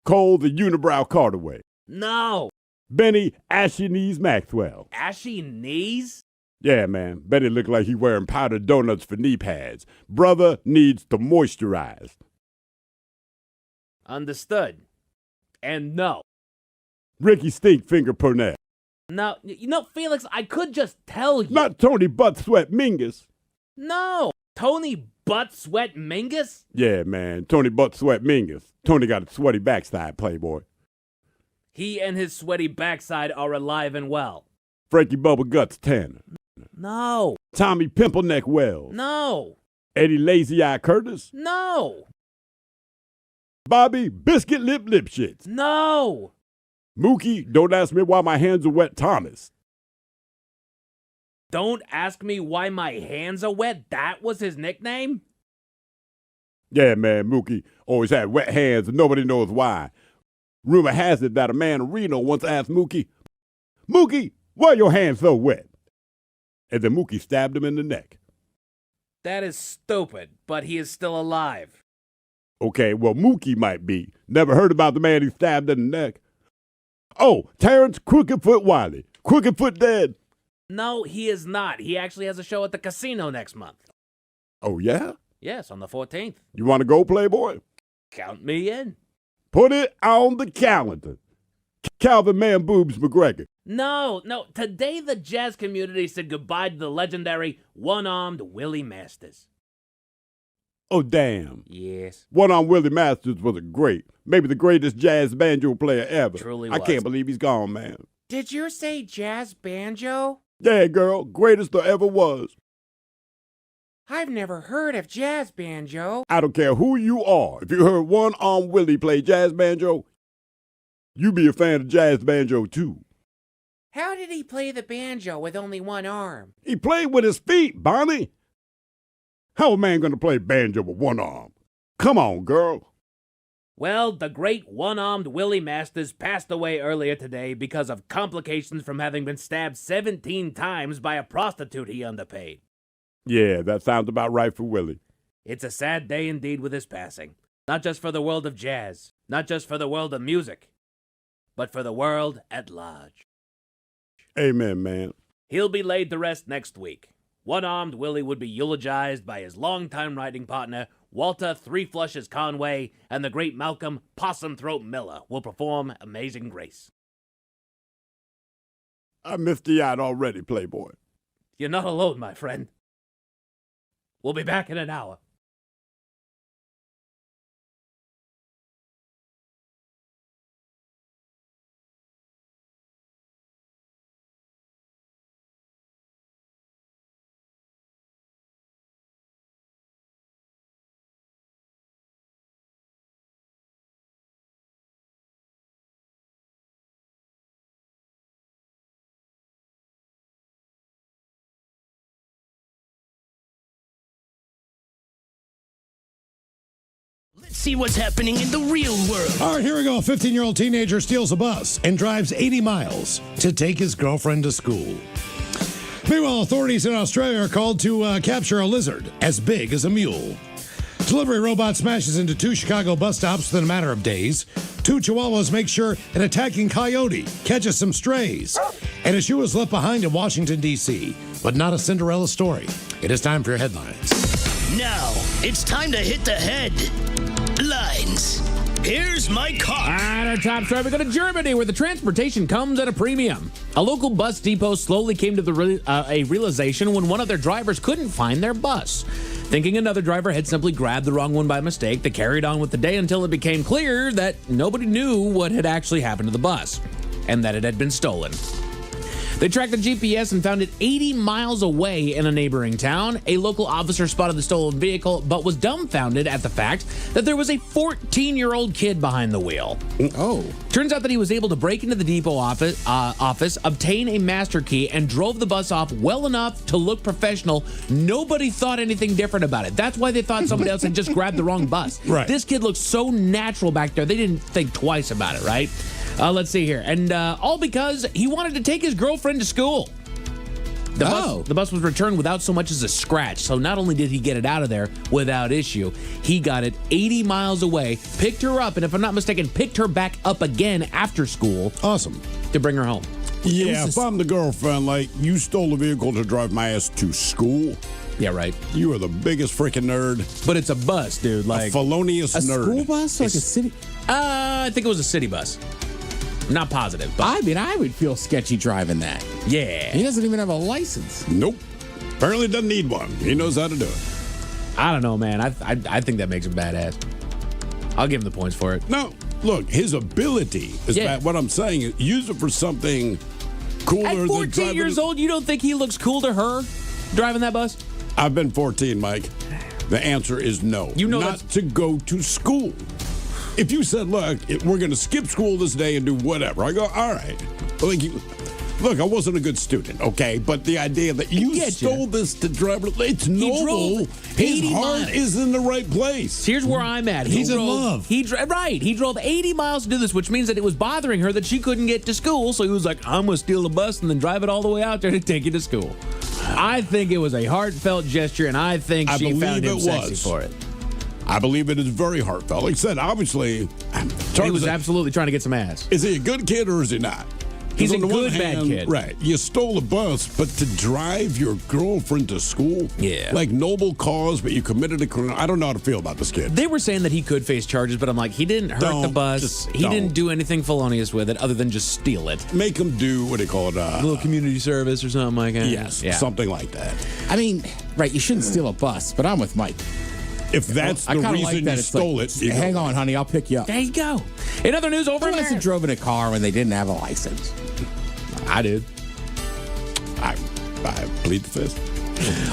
Cole the Unibrow Carterway? No. Benny Ashy Knees Maxwell? Ashy knees? Yeah, man. Benny looked like he wearing powdered donuts for knee pads. Brother needs to moisturize. Understood. And no. Ricky Stinkfinger Purnell? No. You know, Felix, I could just tell you. Not Tony Butt Sweat Mingus? No. Tony Butt Sweat Mingus? Yeah, man. Tony Butt Sweat Mingus. Tony got a sweaty backside, playboy. He and his sweaty backside are alive and well. Frankie Bubba Guts Tanner. No. Tommy Pimple Neck Wells. No. Eddie Lazy Eye Curtis. No. Bobby Biscuit Lip Lipshits. No. Mookie, don't ask me why my hands are wet, Thomas. Don't ask me why my hands are wet. That was his nickname? Yeah, man, Mookie always had wet hands and nobody knows why. Rumor has it that a man in Reno once asked Mookie, Mookie, why are your hands so wet? And then Mookie stabbed him in the neck. That is stupid, but he is still alive. Okay, well, Mookie might be. Never heard about the man he stabbed in the neck. Oh, Terrence Crookedfoot Wiley. Crookedfoot dead. No, he is not. He actually has a show at the casino next month. Oh, yeah? Yes, on the 14th. You want to go, Playboy? Count me in. Put it on the calendar. Calvin Man Boobs McGregor. No. Today the jazz community said goodbye to the legendary one-armed Willie Masters. Oh, damn. Yes. One-armed Willie Masters was maybe the greatest jazz banjo player ever. Truly I was. Can't believe he's gone, man. Did you say jazz banjo? Yeah, girl, greatest there ever was. I've never heard of jazz banjo. I don't care who you are. If you heard one-armed Willie play jazz banjo, you be a fan of jazz banjo, too. How did he play the banjo with only one arm? He played with his feet, Bonnie. How a man gonna play banjo with one arm? Come on, girl. Well, the great one-armed Willie Masters passed away earlier today because of complications from having been stabbed 17 times by a prostitute he underpaid. Yeah, that sounds about right for Willie. It's a sad day indeed with his passing. Not just for the world of jazz, not just for the world of music, but for the world at large. Amen, man. He'll be laid to rest next week. One-armed Willie would be eulogized by his longtime writing partner, Walter Three Flushes Conway, and the great Malcolm Possum Throat Miller will perform Amazing Grace. I missed you out already, Playboy. You're not alone, my friend. We'll be back in an hour. Let's see what's happening in the real world. All right, here we go. A 15-year-old teenager steals a bus and drives 80 miles to take his girlfriend to school. Meanwhile, authorities in Australia are called to capture a lizard as big as a mule. Delivery robot smashes into 2 Chicago bus stops within a matter of days. 2 chihuahuas make sure an attacking coyote catches some strays. And a shoe is left behind in Washington, D.C., but not a Cinderella story. It is time for your headlines. Now, it's time to hit the headlines. Here's my car. At our top story, we go to Germany, where the transportation comes at a premium. A local bus depot slowly came to a realization when one of their drivers couldn't find their bus. Thinking another driver had simply grabbed the wrong one by mistake, they carried on with the day until it became clear that nobody knew what had actually happened to the bus, and that it had been stolen. They tracked the GPS and found it 80 miles away in a neighboring town. A local officer spotted the stolen vehicle, but was dumbfounded at the fact that there was a 14-year-old kid behind the wheel. Oh. Turns out that he was able to break into the depot office, obtain a master key, and drove the bus off well enough to look professional. Nobody thought anything different about it. That's why they thought somebody else had just grabbed the wrong bus. Right. This kid looked so natural back there, they didn't think twice about it, right? Let's see here. And all because he wanted to take his girlfriend to school. The bus was returned without so much as a scratch. So not only did he get it out of there without issue, he got it 80 miles away, picked her up, and if I'm not mistaken, picked her back up again after school. Awesome. To bring her home. Yeah, if I'm the girlfriend, like, you stole a vehicle to drive my ass to school. Yeah, right. You are the biggest freaking nerd. But it's a bus, dude. Like a felonious nerd. School bus? Like a city? I think it was a city bus. I'm not positive, but I mean, I would feel sketchy driving that. Yeah. He doesn't even have a license. Nope. Apparently doesn't need one. He knows how to do it. I don't know, man. I think that makes him badass. I'll give him the points for it. No, look, his ability is bad. What I'm saying is use it for something cooler At than 14 driving. years old, you don't think he looks cool to her driving that bus? I've been 14, Mike. The answer is no. You know not to go to school. If you said, look, we're going to skip school this day and do whatever, I go, all right. Look, I wasn't a good student, okay? But the idea that you stole this to drive, it's noble. His heart is in the right place. Here's where I'm at. He's in love. He drove 80 miles to do this, which means that it was bothering her that she couldn't get to school. So he was like, I'm going to steal the bus and then drive it all the way out there to take you to school. I think it was a heartfelt gesture, and I think she found him sexy for it. I believe it is very heartfelt. Like I said, obviously, he was absolutely trying to get some ass. Is he a good kid or is he not? He's a on the one good bad hand, kid. Right. You stole a bus, but to drive your girlfriend to school? Yeah. Like noble cause, but you committed a crime. I don't know how to feel about this kid. They were saying that he could face charges, but I'm like, he didn't hurt the bus. He didn't do anything felonious with it other than just steal it. Make him do, what do you call it? A little community service or something like that. Yes, something like that. I mean, right, you shouldn't steal a bus, but I'm with Mike. If that's the reason you stole it, you hang on, honey, I'll pick you up. There you go. In other news, over Who hasn't drove in a car when they didn't have a license? I did. I plead the fifth.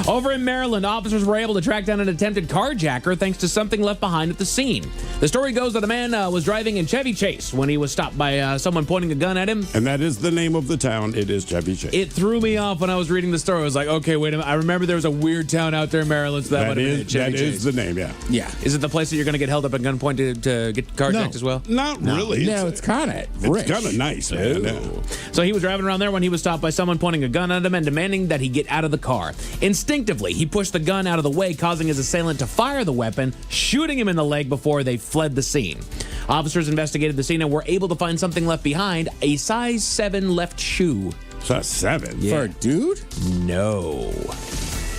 Over in Maryland, officers were able to track down an attempted carjacker thanks to something left behind at the scene. The story goes that a man was driving in Chevy Chase when he was stopped by someone pointing a gun at him. And that is the name of the town. It is Chevy Chase. It threw me off when I was reading the story. I was like, okay, wait a minute. I remember there was a weird town out there in Maryland, so that is the name, yeah. Yeah. Is it the place that you're going to get held up at gunpoint to get carjacked as well? Not really. No, it's kind of rich. It's kind of nice, man. Yeah. So he was driving around there when he was stopped by someone pointing a gun at him and demanding that he get out of the car. Instinctively, he pushed the gun out of the way, causing his assailant to fire the weapon, shooting him in the leg before they fled the scene. Officers investigated the scene and were able to find something left behind, a size 7 left shoe. Size 7? Yeah. For a dude? No.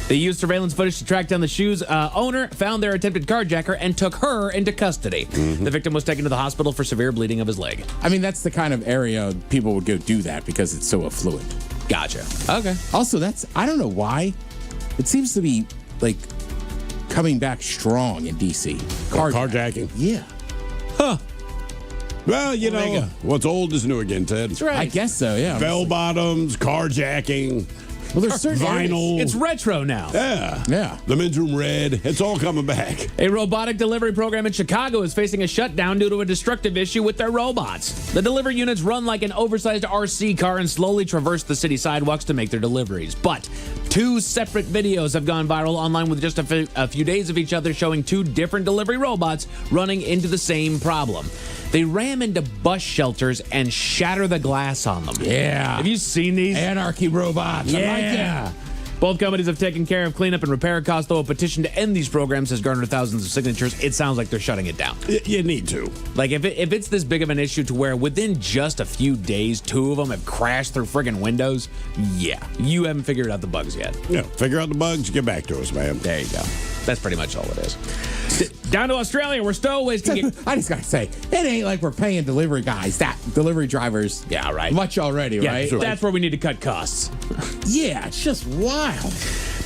They used surveillance footage to track down the shoe's owner, found their attempted carjacker, and took her into custody. Mm-hmm. The victim was taken to the hospital for severe bleeding of his leg. I mean, that's the kind of area people would go do that because it's so affluent. Gotcha. Okay. Also, I don't know why. It seems to be, like, coming back strong in D.C. Carjacking? Yeah. Huh. Well, you know, what's old is new again, Ted. That's right. I guess so, yeah. Bell bottoms, carjacking. Well, there's certain vinyl. It's retro now. Yeah. The men's room red. It's all coming back. A robotic delivery program in Chicago is facing a shutdown due to a destructive issue with their robots. The delivery units run like an oversized RC car and slowly traverse the city sidewalks to make their deliveries. But 2 separate videos have gone viral online with just a few days of each other showing 2 different delivery robots running into the same problem. They ram into bus shelters and shatter the glass on them. Yeah. Have you seen these? Anarchy robots. Yeah. I like it. Both companies have taken care of cleanup and repair costs, though a petition to end these programs has garnered thousands of signatures. It sounds like they're shutting it down. You need to. Like, if it's this big of an issue to where within just a few days, 2 of them have crashed through friggin' windows, yeah, you haven't figured out the bugs yet. Yeah, figure out the bugs, get back to us, man. There you go. That's pretty much all it is. Down to Australia, where stowaways can get... I just gotta say, it ain't like we're paying delivery drivers. Yeah, right. Much already, Yeah, right? sure. That's where we need to cut costs. Yeah, it's just wild.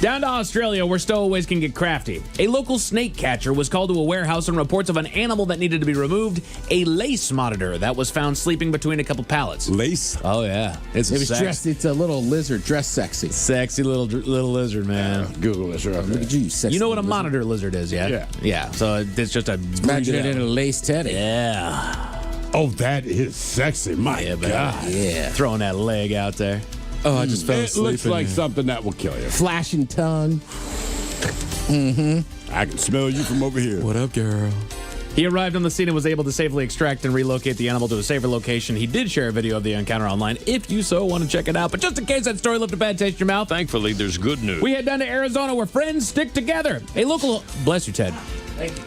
Down to Australia, where stowaways can get crafty. A local snake catcher was called to a warehouse on reports of an animal that needed to be removed, a lace monitor that was found sleeping between a couple pallets. Lace? Oh, yeah. It's a little lizard dressed sexy. Sexy little lizard, man. Google this. Right. Look at you, sexy. You know what a lizard. monitor lizard is, yeah? Yeah. Yeah, so it's just a... Imagine it in a lace teddy. Yeah. Oh, that is sexy. My God. Yeah. Throwing that leg out there. Oh, I just fell It asleep. looks like something that will kill you. Flashing tongue. I can smell you from over here. What up, girl? He arrived on the scene and was able to safely extract and relocate the animal to a safer location. He did share a video of the encounter online if you so want to check it out. But just in case that story left a bad taste in your mouth, Thankfully, there's good news. we head down to Arizona where friends stick together. A local... Bless you, Ted.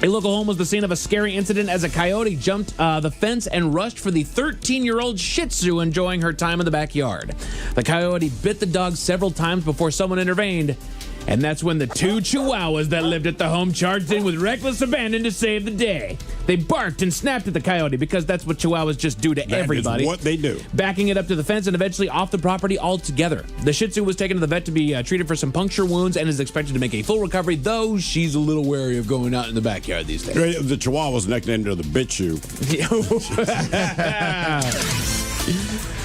A local home was the scene of a scary incident as a coyote jumped the fence and rushed for the 13-year-old Shih Tzu enjoying her time in the backyard. The coyote bit the dog several times before someone intervened, and that's when the 2 chihuahuas that lived at the home charged in with reckless abandon to save the day. They barked and snapped at the coyote because that's what Chihuahuas just do to everybody. That is what they do. Backing it up to the fence and eventually off the property altogether. The Shih Tzu was taken to the vet to be treated for some puncture wounds and is expected to make a full recovery, though she's a little wary of going out in the backyard these days. The Chihuahua's neck into the bitch.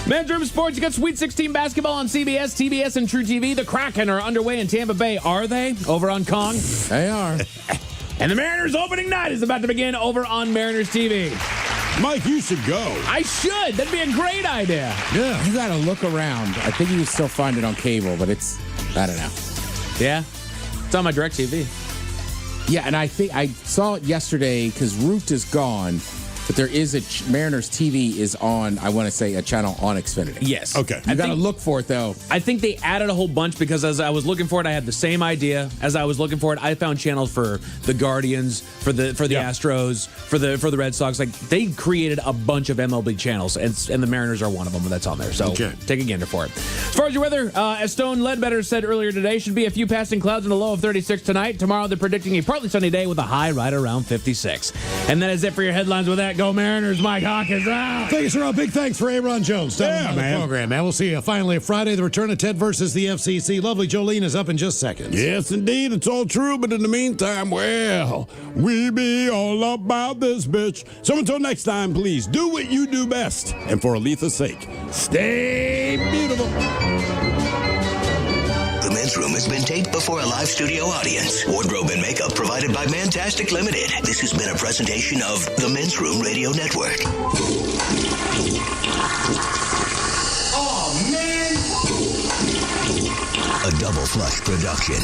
Men's Room Sports, you got Sweet 16 basketball on CBS, TBS, and True TV. The Kraken are underway in Tampa Bay. Are they? Over on Kong? They are. And the Mariners opening night is about to begin over on Mariners TV. Mike, you should go. I should. That'd be a great idea. Yeah. You got to look around. I think you can still find it on cable, but it's, I don't know. Yeah? It's on my DirecTV. Yeah, and I think I saw it yesterday because Root is gone, but there is a Mariners TV is on, I want to say, a channel on Xfinity. Yes. Okay. You got to look for it, though. I think they added a whole bunch because as I was looking for it, I had the same idea. As I was looking for it, I found channels for the Guardians, for the Astros, for the Red Sox. Like, they created a bunch of MLB channels, and the Mariners are one of them that's on there. So take a gander for it. As far as your weather, as Stone Ledbetter said earlier today, should be a few passing clouds and a low of 36 tonight. Tomorrow, they're predicting a partly sunny day with a high right around 56. And that is it for your headlines with that. Go Mariners. Mike Hawk is out. Thank you, sir. Big thanks for Aaron Jones. On the program, man. We'll see you finally Friday, the return of Ted versus the FCC. Lovely Jolene is up in just seconds. Yes, indeed. It's all true. But in the meantime, well, we be all about this bitch. So until next time, please do what you do best. And for Aletha's sake, stay beautiful. The Men's Room has been taped before a live studio audience. Wardrobe and makeup provided by Mantastic Limited. This has been a presentation of the Men's Room Radio Network. Oh, man! A Double Flush production.